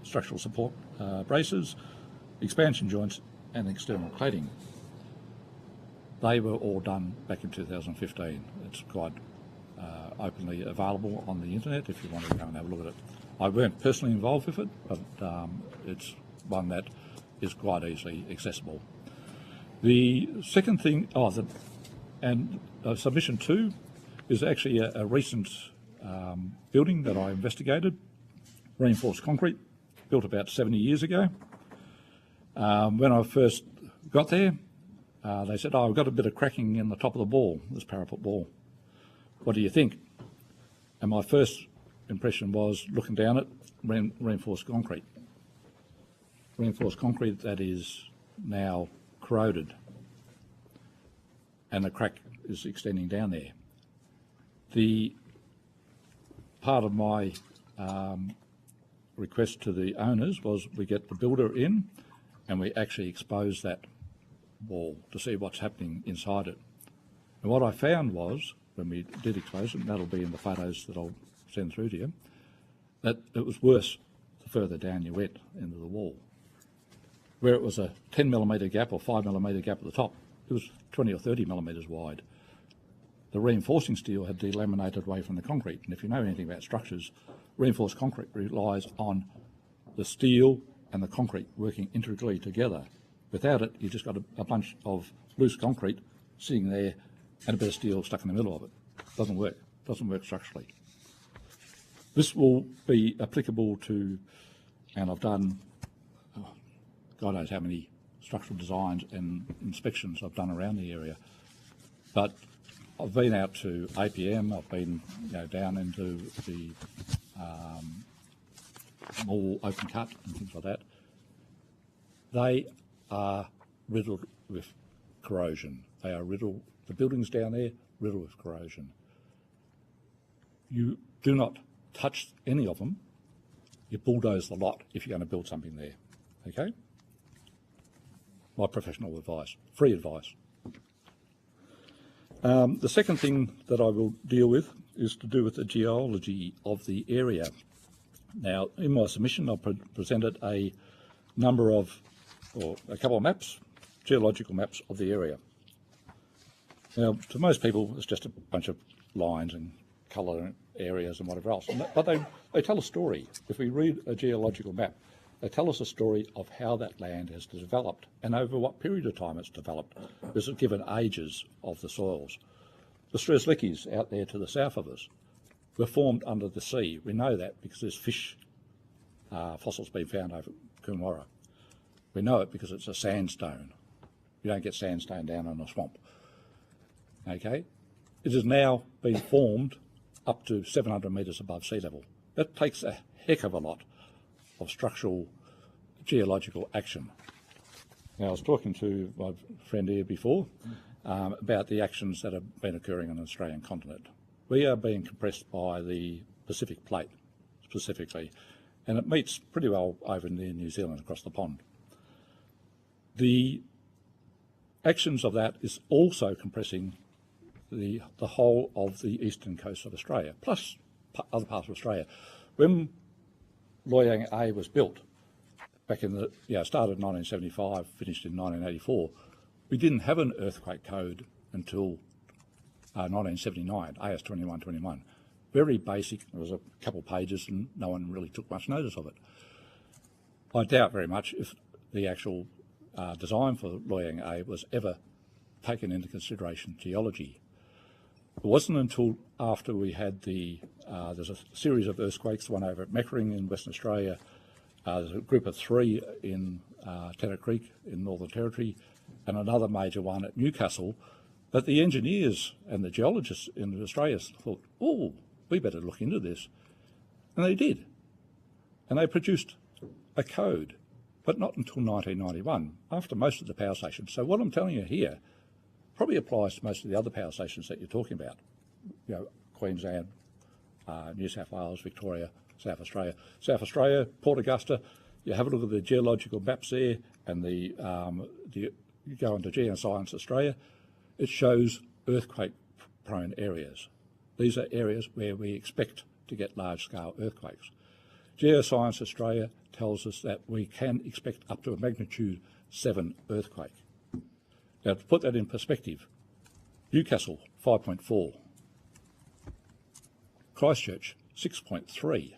structural support braces, expansion joints and external cladding. They were all done back in 2015. It's quite openly available on the internet if you want to go and have a look at it. I weren't personally involved with it, but it's one that is quite easily accessible. The second thing, submission 2 is actually a recent building that I investigated, reinforced concrete, built about 70 years ago. When I first got there, they said, I've got a bit of cracking in the top of the wall, this parapet wall. What do you think? And my first impression was, looking down at reinforced concrete. Reinforced concrete that is now corroded, and the crack is extending down there. The part of my request to the owners was we get the builder in and we actually expose that wall to see what's happening inside it. And what I found was, when we did expose it, and that'll be in the photos that I'll send through to you, that it was worse the further down you went into the wall. Where it was a 10mm gap or 5mm gap at the top, it was 20 or 30 millimetres wide. The reinforcing steel had delaminated away from the concrete, and if you know anything about structures, reinforced concrete relies on the steel and the concrete working integrally together. Without it, you've just got a bunch of loose concrete sitting there and a bit of steel stuck in the middle of it. Doesn't work structurally. This will be applicable to, and I've done, God knows how many structural designs and inspections I've done around the area, but I've been out to APM, I've been down into the small open cut and things like that. They are riddled with corrosion. They are riddled, the buildings down there, riddled with corrosion. You do not touch any of them. You bulldoze the lot if you're going to build something there, okay? My professional advice, free advice. The second thing that I will deal with is to do with the geology of the area. Now, in my submission, I presented a number of, or a couple of maps, geological maps of the area. Now, to most people, it's just a bunch of lines and colour areas and whatever else, but they tell a story. If we read a geological map, they tell us a story of how that land has developed and over what period of time it's developed. This is given ages of the soils. The Strzelecki's out there to the south of us were formed under the sea. We know that because there's fish fossils being found over Coonwarra. We know it because it's a sandstone. You don't get sandstone down in a swamp. Okay? It has now been formed up to 700 metres above sea level. That takes a heck of a lot of structural geological action. Now, I was talking to my friend here before about the actions that have been occurring on the Australian continent. We are being compressed by the Pacific Plate specifically, and it meets pretty well over near New Zealand across the pond. The actions of that is also compressing the whole of the eastern coast of Australia, plus other parts of Australia. When Loy Yang A was built back in the, started in 1975, finished in 1984, we didn't have an earthquake code until 1979, AS 2121. Very basic, there was a couple of pages and no one really took much notice of it. I doubt very much if the actual design for Loy Yang A was ever taken into consideration geology. It wasn't until after we had there's a series of earthquakes, one over at Meckering in Western Australia, there's a group of 3 in Tennant Creek in Northern Territory, and another major one at Newcastle, that the engineers and the geologists in Australia thought, oh, we better look into this. And they did. And they produced a code, but not until 1991, after most of the power stations. So what I'm telling you here probably applies to most of the other power stations that you're talking about. You know, Queensland, New South Wales, Victoria, South Australia. South Australia, Port Augusta, you have a look at the geological maps there, and you go into Geoscience Australia, it shows earthquake-prone areas. These are areas where we expect to get large-scale earthquakes. Geoscience Australia tells us that we can expect up to a magnitude 7 earthquake. Now, to put that in perspective, Newcastle, 5.4. Christchurch, 6.3.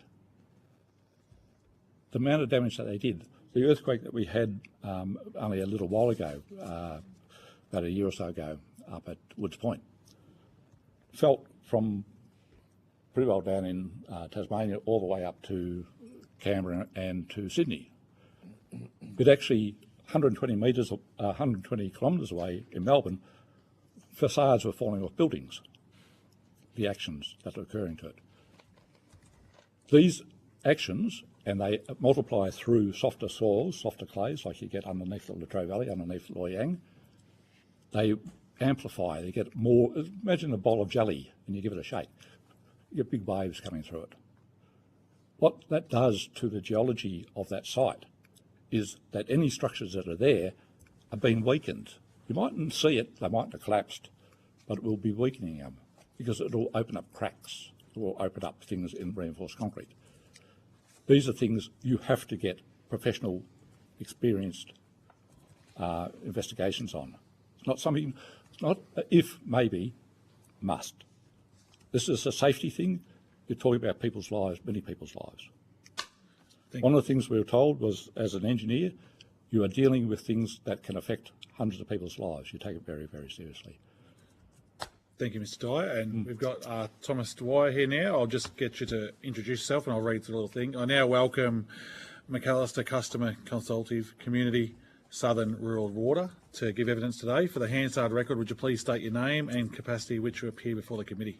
The amount of damage that they did, the earthquake that we had only a little while ago, about a year or so ago, up at Woods Point, felt from pretty well down in Tasmania all the way up to Canberra and to Sydney. But actually 120 kilometres away in Melbourne, facades were falling off buildings, the actions that are occurring to it. These actions, and they multiply through softer soils, softer clays, like you get underneath the Latrobe Valley, underneath Loy Yang, they amplify, they get more. Imagine a bowl of jelly and you give it a shake. You get big waves coming through it. What that does to the geology of that site is that any structures that are there are being weakened. You mightn't see it, they mightn't have collapsed, but it will be weakening them because it will open up cracks, it will open up things in reinforced concrete. These are things you have to get professional, experienced investigations on. It's not something, it's not if, maybe, must. This is a safety thing. You're talking about people's lives, many people's lives. One of the things we were told was, as an engineer, you are dealing with things that can affect hundreds of people's lives. You take it very, very seriously. Thank you, Mr. Dwyer. And we've got Thomas Dwyer here now. I'll just get you to introduce yourself and I'll read through the little thing. I now welcome McAllister Customer Consultative Community Southern Rural Water to give evidence today. For the Hansard record, would you please state your name and capacity which you appear before the committee?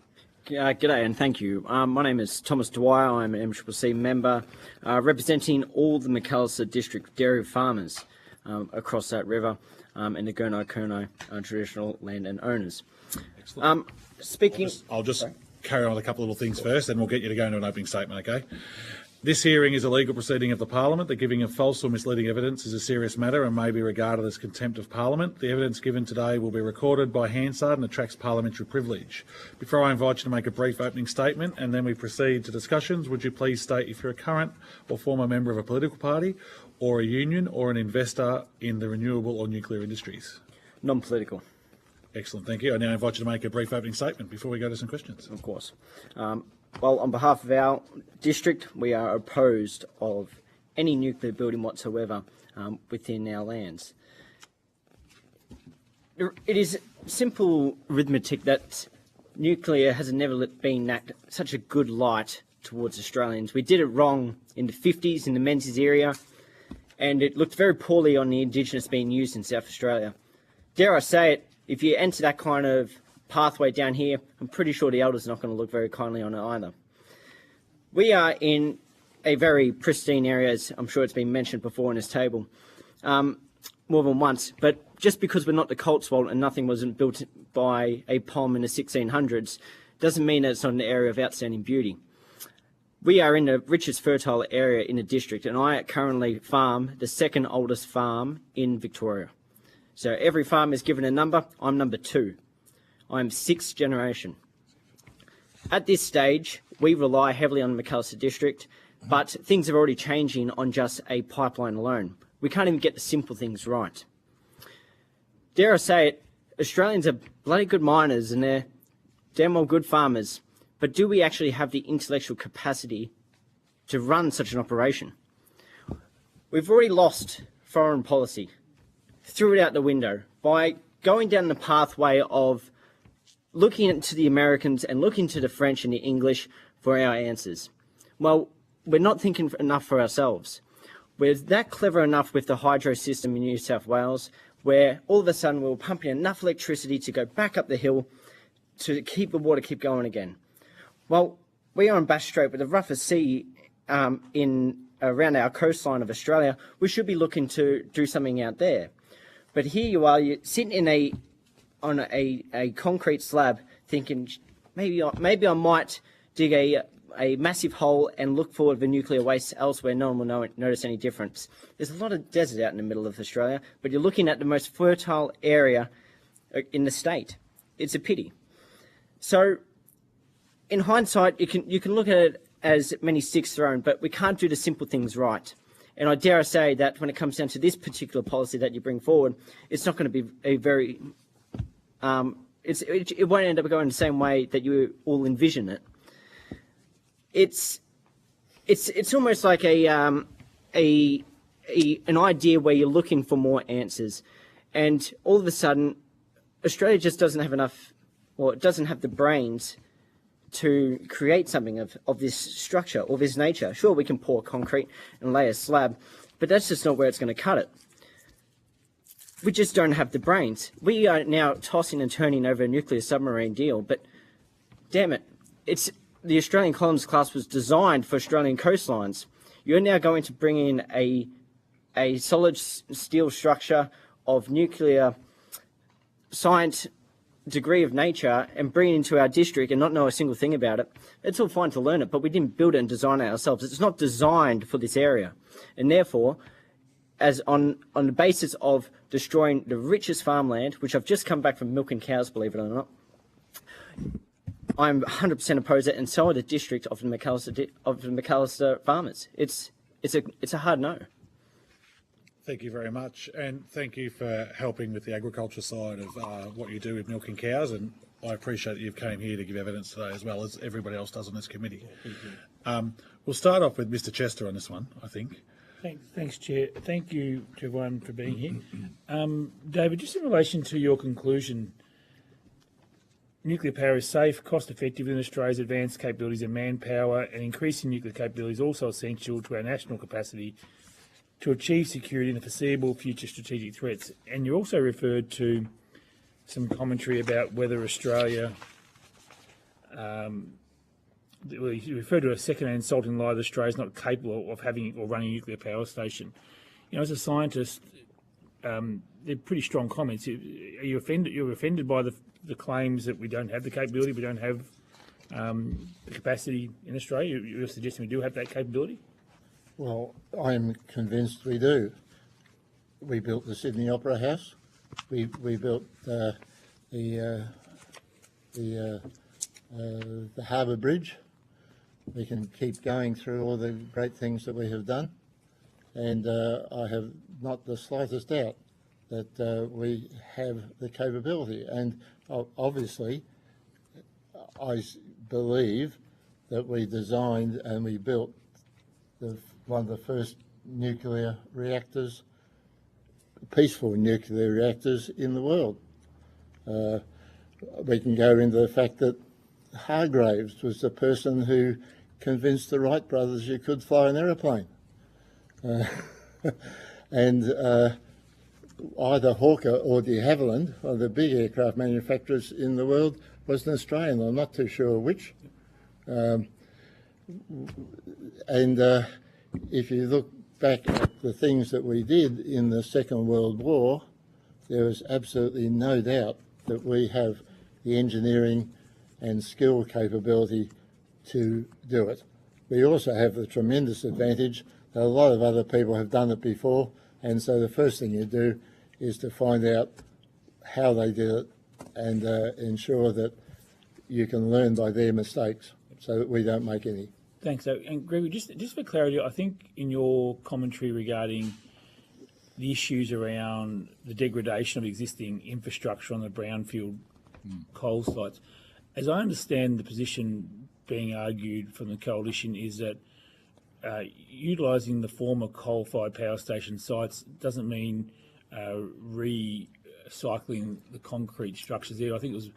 G'day and thank you. My name is Thomas Dwyer. I'm an MCCC member representing all the McAllister District dairy farmers across that river and the Gurno-Kurno traditional land and owners. Excellent. I'll just carry on with a couple of little things first, and we'll get you to go into an opening statement, okay? This hearing is a legal proceeding of the Parliament. The giving of false or misleading evidence is a serious matter and may be regarded as contempt of Parliament. The evidence given today will be recorded by Hansard and attracts parliamentary privilege. Before I invite you to make a brief opening statement and then we proceed to discussions, would you please state if you're a current or former member of a political party or a union or an investor in the renewable or nuclear industries? Non-political. Excellent, thank you. I now invite you to make a brief opening statement before we go to some questions. Of course. Well, on behalf of our district, we are opposed of any nuclear building whatsoever within our lands. It is simple arithmetic that nuclear has never been such a good light towards Australians. We did it wrong in the 50s in the Menzies area, and it looked very poorly on the Indigenous being used in South Australia. Dare I say it, if you enter that kind of pathway down here, I'm pretty sure the elders are not going to look very kindly on it either. We are in a very pristine area, as I'm sure it's been mentioned before in this table, more than once, but just because we're not the Cotswold and nothing wasn't built by a POM in the 1600s, doesn't mean that it's not an area of outstanding beauty. We are in the richest fertile area in the district, and I currently farm the second oldest farm in Victoria. So every farm is given a number. I'm number 2. I'm 6th generation. At this stage, we rely heavily on the McAllister District, but things are already changing on just a pipeline alone. We can't even get the simple things right. Dare I say it, Australians are bloody good miners and they're damn well good farmers, but do we actually have the intellectual capacity to run such an operation? We've already lost foreign policy, threw it out the window by going down the pathway of looking into the Americans and looking to the French and the English for our answers. Well, we're not thinking enough for ourselves. We're that clever enough with the hydro system in New South Wales, where all of a sudden we're pumping enough electricity to go back up the hill to keep the water keep going again. Well, we are in Bass Strait with the roughest sea around our coastline of Australia. We should be looking to do something out there. But here you are, you're sitting on a concrete slab, thinking maybe I might dig a massive hole and look for the nuclear waste elsewhere. No one will notice any difference. There's a lot of desert out in the middle of Australia, but you're looking at the most fertile area in the state. It's a pity. So, in hindsight, you can look at it as many sticks thrown, but we can't do the simple things right. And I dare say that when it comes down to this particular policy that you bring forward, it's not going to be a very it won't end up going the same way that you all envision it. It's almost like an idea where you're looking for more answers, and all of a sudden, Australia just doesn't have enough, or it doesn't have the brains to create something of this structure or this nature. Sure, we can pour concrete and lay a slab, but that's just not where it's going to cut it. We just don't have the brains. We are now tossing and turning over a nuclear submarine deal, but damn it, the Australian Columns class was designed for Australian coastlines. You're now going to bring in a solid steel structure of nuclear science degree of nature and bring it into our district and not know a single thing about it. It's all fine to learn it, but we didn't build it and design it ourselves. It's not designed for this area. And therefore, as on the basis of destroying the richest farmland, which I've just come back from milking cows, believe it or not, I'm 100% opposed to it, and so are the district of the McAllister farmers. It's a hard no. Thank you very much, and thank you for helping with the agriculture side of what you do with milking cows, and I appreciate that you've came here to give evidence today as well as everybody else does on this committee. We'll start off with Mr Chester on this one, I think. Thanks, Chair. Thank you to everyone for being here. David, just in relation to your conclusion, nuclear power is safe, cost-effective in Australia's advanced capabilities and manpower, and increasing nuclear capability is also essential to our national capacity to achieve security in the foreseeable future strategic threats. And you also referred to some commentary about whether Australia, you referred to a second-hand salting lie that Australia is not capable of having or running a nuclear power station. You know, as a scientist, they're pretty strong comments. Are you offended? You're offended by the claims that we don't have the capability, we don't have the capacity in Australia? You're suggesting we do have that capability? Well, I'm convinced we do. We built the Sydney Opera House. We built the Harbour Bridge. We can keep going through all the great things that we have done, and I have not the slightest doubt that we have the capability. And obviously, I believe that we designed and we built one of the first nuclear reactors, peaceful nuclear reactors in the world. We can go into the fact that Hargraves was the person who convinced the Wright brothers you could fly an aeroplane. And either Hawker or de Havilland, one of the big aircraft manufacturers in the world, was an Australian. I'm not too sure which. If you look back at the things that we did in the Second World War, there is absolutely no doubt that we have the engineering and skill capability to do it. We also have the tremendous advantage that a lot of other people have done it before, and so the first thing you do is to find out how they did it and ensure that you can learn by their mistakes so that we don't make any. Thanks. And Gregory, just for clarity, I think in your commentary regarding the issues around the degradation of existing infrastructure on the brownfield coal sites, as I understand the position being argued from the coalition is that utilising the former coal-fired power station sites doesn't mean recycling the concrete structures there. I think it was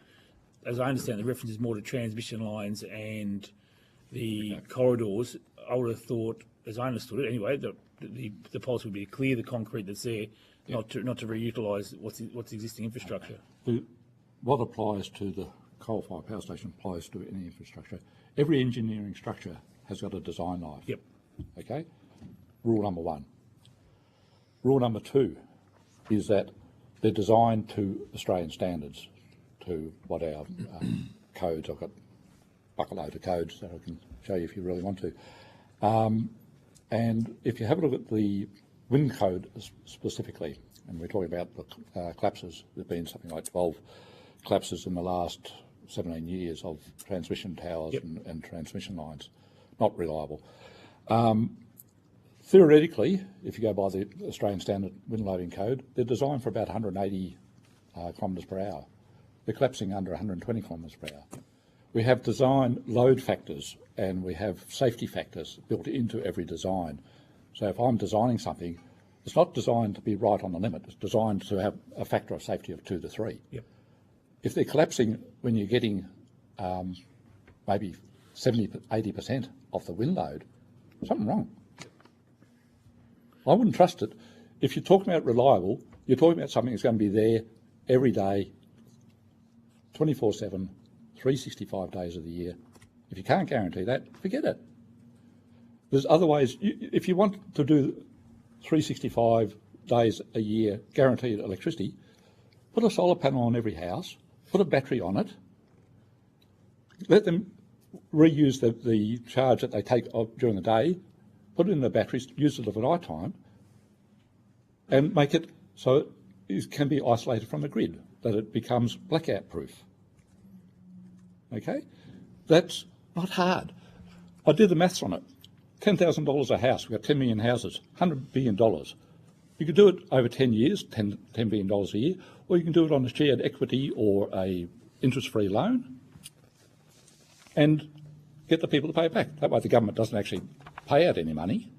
as I understand, the reference is more to transmission lines and the corridors. I would have thought, as I understood it anyway, that the policy would be to clear the concrete that's there, not to reutilise what's existing infrastructure. What applies to the coal-fired power station applies to any infrastructure. Every engineering structure has got a design life. Yep. Okay? Rule number one. Rule number two is that they're designed to Australian standards, to what our codes. I've got a bucketload of codes that I can show you if you really want to. And if you have a look at the wind code specifically, and we're talking about the collapses, there have been something like 12 collapses in the last 17 years of transmission towers and transmission lines. Not reliable. Theoretically, if you go by the Australian Standard Wind Loading Code, they're designed for about 180 kilometres per hour. They're collapsing under 120 kilometres per hour. We have design load factors and we have safety factors built into every design. So if I'm designing something, it's not designed to be right on the limit. It's designed to have a factor of safety of 2 to 3. Yep. If they're collapsing when you're getting maybe 70, 80% of the wind load, something wrong. I wouldn't trust it. If you're talking about reliable, you're talking about something that's going to be there every day, 24/7, 365 days of the year. If you can't guarantee that, forget it. There's other ways. If you want to do 365 days a year guaranteed electricity, put a solar panel on every house, put a battery on it, let them reuse the charge that they take during the day, put it in the batteries, use it at night time, and make it so it can be isolated from the grid, that it becomes blackout proof. Okay? That's not hard. I did the maths on it. $10,000 a house. We've got 10 million houses, $100 billion. You could do it over 10 years, $10 billion a year, or you can do it on a shared equity or a interest-free loan and get the people to pay it back. That way the government doesn't actually pay out any money.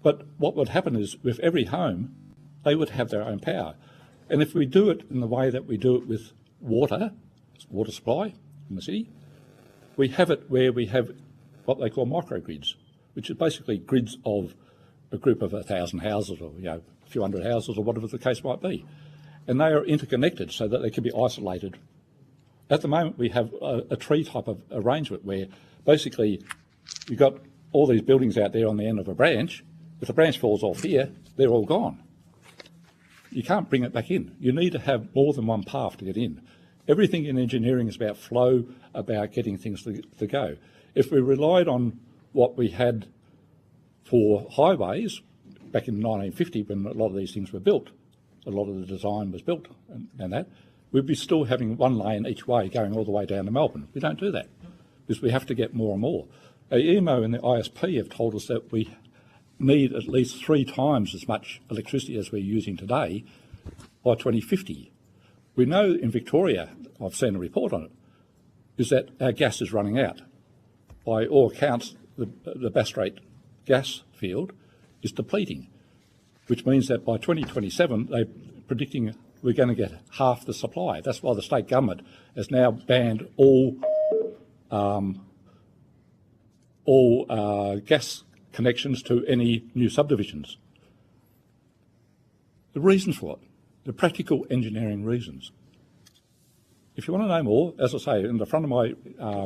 But what would happen is with every home, they would have their own power. And if we do it in the way that we do it with water supply in the city, we have it where we have what they call microgrids, which is basically grids of a group of 1,000 houses or a few hundred houses or whatever the case might be. And they are interconnected so that they can be isolated. At the moment, we have a tree type of arrangement where basically you've got all these buildings out there on the end of a branch. If the branch falls off here, they're all gone. You can't bring it back in. You need to have more than one path to get in. Everything in engineering is about flow, about getting things to go. If we relied on what we had for highways back in 1950 when a lot of these things were built, a lot of the design was built and that, we'd be still having one lane each way going all the way down to Melbourne. We don't do that because we have to get more and more. EMO and the ISP have told us that we need at least 3 times as much electricity as we're using today by 2050. We know in Victoria, I've seen a report on it, is that our gas is running out. By all accounts, the Bass Strait gas field is depleting, which means that by 2027, they're predicting we're going to get half the supply. That's why the state government has now banned all gas connections to any new subdivisions. The reasons for it, the practical engineering reasons. If you want to know more, as I say, in the front of my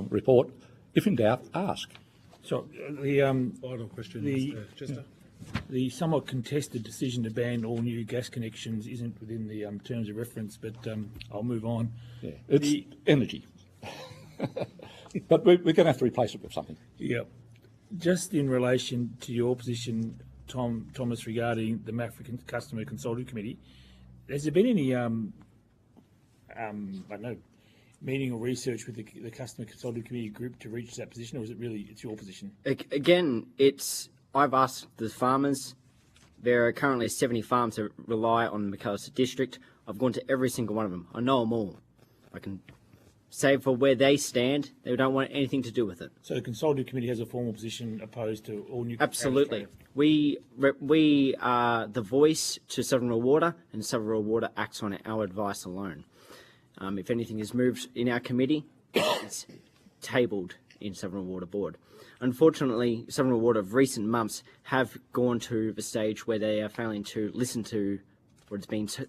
report, if in doubt, ask. So the final question, Chester. The somewhat contested decision to ban all new gas connections isn't within the terms of reference, but I'll move on. Yeah, it's energy. But we're going to have to replace it with something. Yeah. Just in relation to your position, Thomas, regarding the African Customer Consultative Committee, has there been any, I don't know, meeting or research with the Customer Consultative Committee group to reach that position, or is it really, it's your position? Again, I've asked the farmers. There are currently 70 farms that rely on McAllister District. I've gone to every single one of them. I know them all. I can say for where they stand, they don't want anything to do with it. So the Consultative Committee has a formal position opposed to all nuclear? Absolutely. We are the voice to Southern Water, and Southern Water acts on our advice alone. If anything is moved in our committee, it's tabled in Southern Water Board. Unfortunately, Southern Water of recent months have gone to the stage where they are failing to listen to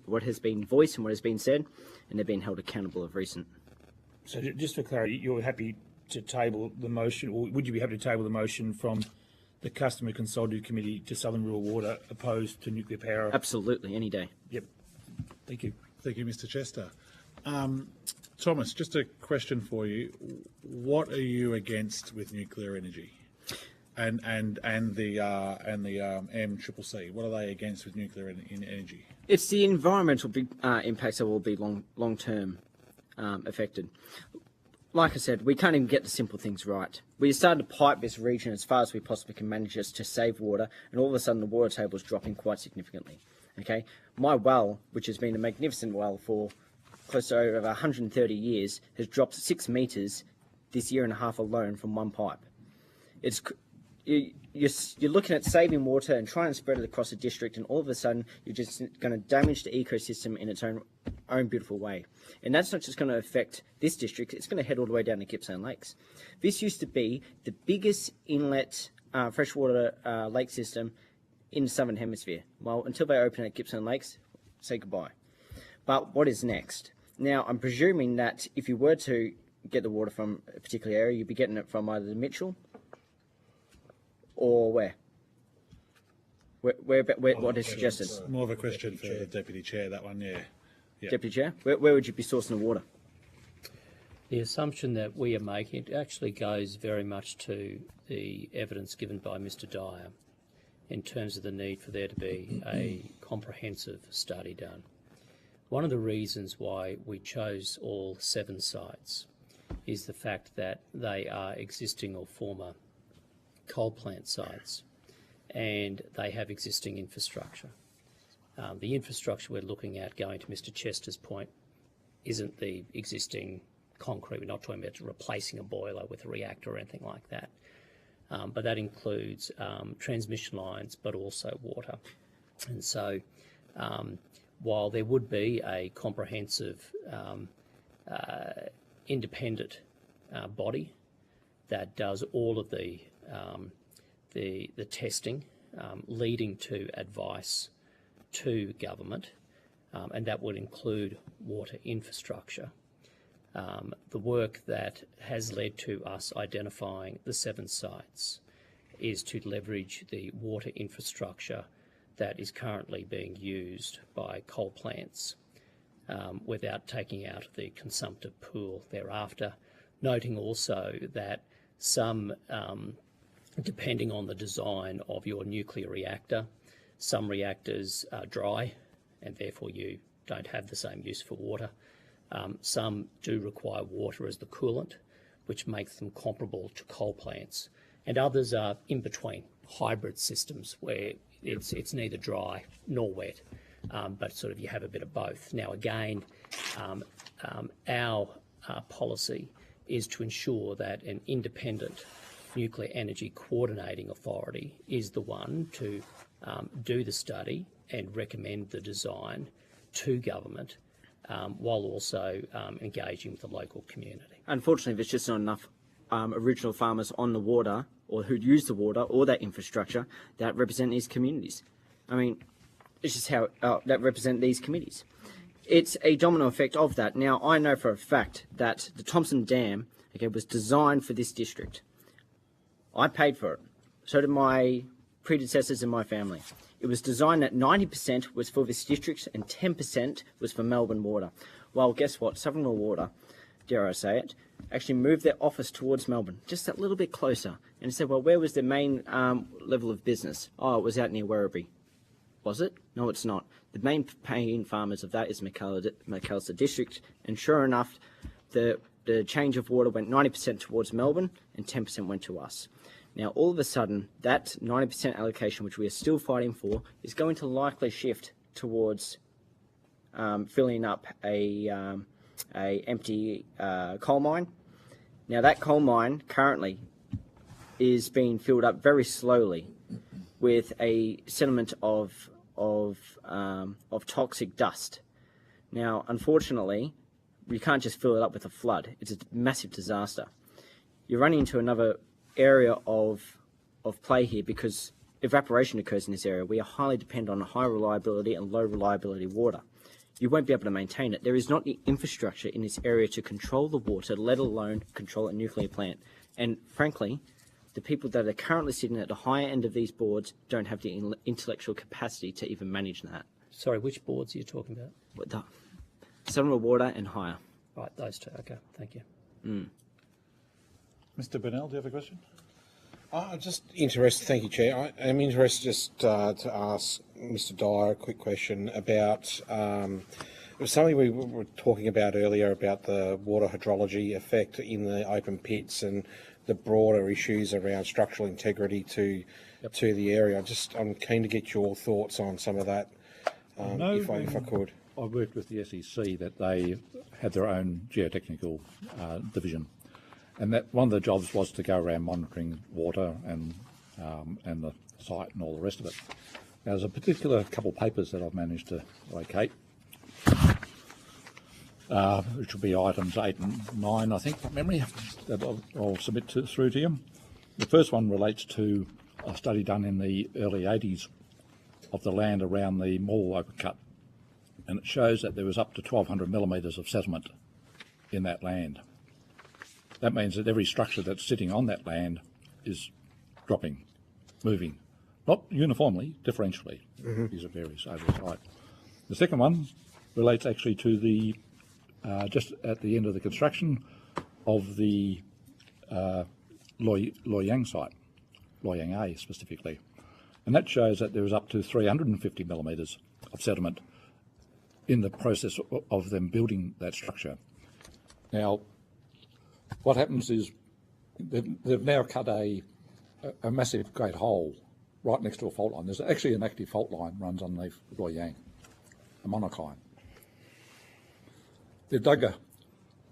what has been voiced and what has been said, and they're being held accountable of recent. So just for clarity, you're happy to table the motion, or would you be happy to table the motion from the Customer Consultative Committee to Southern Rural Water opposed to nuclear power? Absolutely, any day. Yep. Thank you. Thank you, Mr. Chester. Thomas, just a question for you. What are you against with nuclear energy, and the MCCC? What are they against with nuclear energy? It's the environmental impacts that will be long term affected. Like I said, we can't even get the simple things right. We started to pipe this region as far as we possibly can manage just to save water, and all of a sudden the water table is dropping quite significantly. Okay, my well, which has been a magnificent well for close to over 130 years, has dropped 6 metres this year and a half alone from one pipe. You're looking at saving water and trying to spread it across the district, and all of a sudden you're just going to damage the ecosystem in its own beautiful way. And that's not just going to affect this district, it's going to head all the way down to Gippsland Lakes. This used to be the biggest inlet freshwater lake system in the Southern Hemisphere. Well, until they open at Gippsland Lakes, say goodbye. But what is next? Now, I'm presuming that if you were to get the water from a particular area, you'd be getting it from either the Mitchell or where? What is suggested? More of a question for the Deputy Chair, that one, yeah. Deputy Chair, where would you be sourcing the water? The assumption that we are making, it actually goes very much to the evidence given by Mr. Dyer in terms of the need for there to be a comprehensive study done. One of the reasons why we chose all 7 sites is the fact that they are existing or former coal plant sites, and they have existing infrastructure. The infrastructure we're looking at, going to Mr. Chester's point, isn't the existing concrete. We're not talking about replacing a boiler with a reactor or anything like that. But that includes transmission lines, but also water. And so while there would be a comprehensive independent body that does all of the testing leading to advice to government, and that would include water infrastructure. The work that has led to us identifying the 7 sites is to leverage the water infrastructure that is currently being used by coal plants without taking out the consumptive pool thereafter, noting also that some, depending on the design of your nuclear reactor, some reactors are dry and therefore you don't have the same use for water. Some do require water as the coolant, which makes them comparable to coal plants, and others are in between, hybrid systems where it's neither dry nor wet, but sort of you have a bit of both. Now again, our policy is to ensure that an independent nuclear energy coordinating authority is the one to do the study and recommend the design to government, while also engaging with the local community. Unfortunately, there's just not enough original farmers on the water, or who use the water or that infrastructure, that represent these communities. I mean, it's just how that represent these committees. It's a domino effect of that. Now, I know for a fact that the Thompson Dam, was designed for this district. I paid for it. So did my predecessors and my family. It was designed that 90% was for this district and 10% was for Melbourne Water. Well, guess what? Southern Water, dare I say it, actually moved their office towards Melbourne, just that little bit closer. And said, well, where was their main level of business? Oh, it was out near Werribee. Was it? No, it's not. The main paying farmers of that is Macalister District, and sure enough, the change of water went 90% towards Melbourne and 10% went to us. Now, all of a sudden, that 90% allocation, which we are still fighting for, is going to likely shift towards filling up a empty coal mine. Now, that coal mine currently is being filled up very slowly with a sediment of toxic dust. Now, unfortunately, You can't just fill it up with a flood. It's a massive disaster. You're running into another area of play here because evaporation occurs in this area. We are highly dependent on high reliability and low reliability water. You won't be able to maintain it. There is not the infrastructure in this area to control the water, let alone control a nuclear plant. And frankly, the people that are currently sitting at the higher end of these boards don't have the intellectual capacity to even manage that. Sorry, which boards are you talking about? Southern Water and higher. Right, those two. Okay, thank you. Mr. Burnell, do you have a question? Just interested, thank you, Chair. I'm interested just to ask Mr. Dyer a quick question about it was something we were talking about earlier about the water hydrology effect in the open pits and the broader issues around structural integrity to the area. I'm keen to get your thoughts on some of that, if I could. I worked with the SEC that they had their own geotechnical division. And that one of the jobs was to go around monitoring water and the site and all the rest of it. Now, there's a particular couple of papers that I've managed to locate, which will be items 8 and 9, I think, from memory, that I'll submit through to you. The first one relates to a study done in the early 80s of the land around the Mall open cut, and it shows that there was up to 1,200 millimetres of settlement in that land. That means that every structure that's sitting on that land is dropping, moving, not uniformly, differentially. These are varies over the site. The second one relates actually to the just at the end of the construction of the Loy Yang site, Loy Yang A specifically, and that shows that there was up to 350 millimetres of sediment in the process of them building that structure. Now, what happens is they've now cut a massive great hole right next to a fault line. There's actually an active fault line runs underneath Loy Yang, a monocline. They've dug a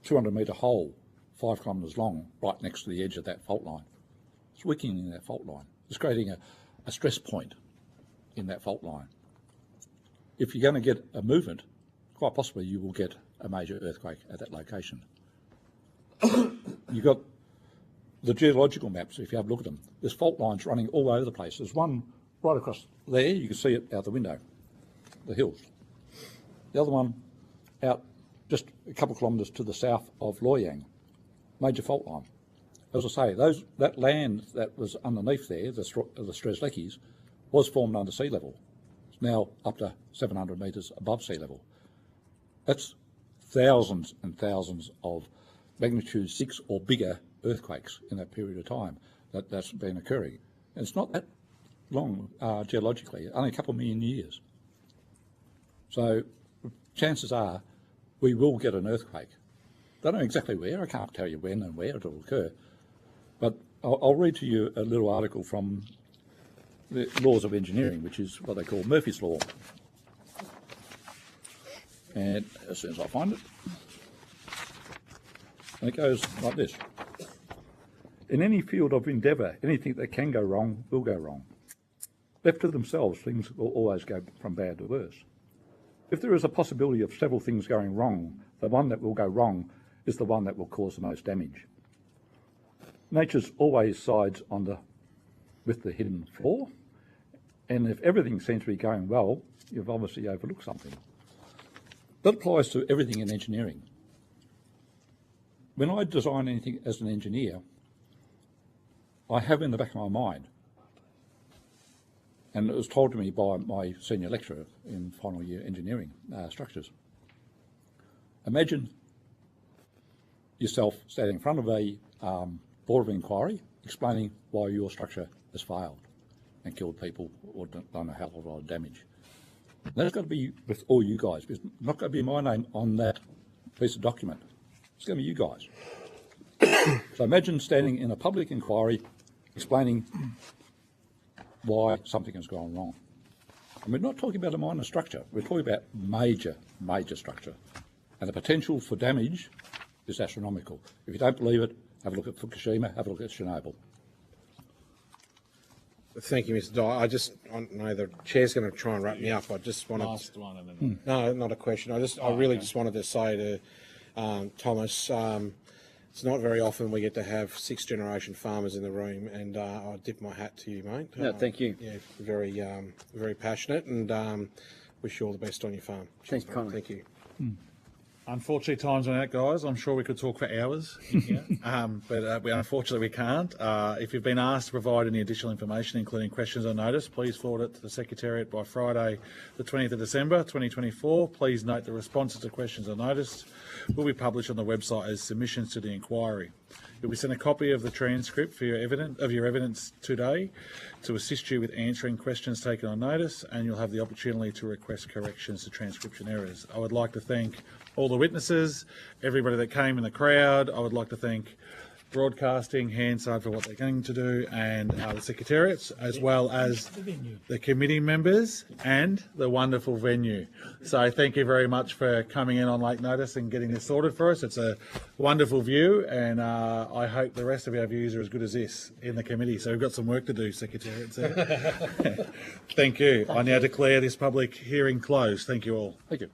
200-metre hole, 5 kilometres long, right next to the edge of that fault line. It's weakening that fault line. It's creating a stress point in that fault line. If you're going to get a movement, quite possibly you will get a major earthquake at that location. You've got the geological maps, if you have a look at them. There's fault lines running all over the place. There's one right across there, you can see it out the window, the hills. The other one out just a couple of kilometres to the south of Loy Yang, major fault line. As I say, that land that was underneath there, the Strzelecki's, was formed under sea level. It's now up to 700 metres above sea level. That's thousands and thousands of magnitude 6 or bigger earthquakes in that period of time that's been occurring. And it's not that long geologically, only a couple of million years. So chances are we will get an earthquake. Don't know exactly where, I can't tell you when and where it will occur, but I'll read to you a little article from the Laws of Engineering, which is what they call Murphy's Law. And as soon as I find it, and it goes like this. In any field of endeavour, anything that can go wrong will go wrong. Left to themselves, things will always go from bad to worse. If there is a possibility of several things going wrong, the one that will go wrong is the one that will cause the most damage. Nature's always sides with the hidden flaw, and if everything seems to be going well, you've obviously overlooked something. That applies to everything in engineering. When I design anything as an engineer, I have in the back of my mind, and it was told to me by my senior lecturer in final year engineering structures. Imagine yourself standing in front of a board of inquiry explaining why your structure has failed and killed people or done a hell of a lot of damage. And that's got to be with all you guys. It's not going to be my name on that piece of document. It's going to be you guys. So imagine standing in a public inquiry explaining why something has gone wrong. And we're not talking about a minor structure. We're talking about major structure. And the potential for damage is astronomical. If you don't believe it, have a look at Fukushima, have a look at Chernobyl. Thank you, Mr. Dyer. I know the chair's going to try and wrap me up. I just wanted Last one and then No, not a question. I really just wanted to say to Thomas. It's not very often we get to have sixth-generation farmers in the room, and I dip my hat to you, mate. No, thank you. Yeah, very, very passionate, and wish you all the best on your farm. Thanks, Conor. Thank you. Unfortunately, time's run out, guys. I'm sure we could talk for hours in here, but unfortunately we can't. If you've been asked to provide any additional information, including questions on notice, please forward it to the Secretariat by Friday, the 20th of December 2024. Please note the responses to questions on notice will be published on the website as submissions to the inquiry. You'll be sent a copy of the transcript for your evidence today to assist you with answering questions taken on notice, and you'll have the opportunity to request corrections to transcription errors. I would like to thank all the witnesses, everybody that came in the crowd. I would like to thank Broadcasting, Hansard for what they're going to do, and the Secretariats, as well as the committee members and the wonderful venue. So thank you very much for coming in on late notice and getting this sorted for us. It's a wonderful view, and I hope the rest of our views are as good as this in the committee. So we've got some work to do, Secretariats. Thank you. I now declare this public hearing closed. Thank you all. Thank you.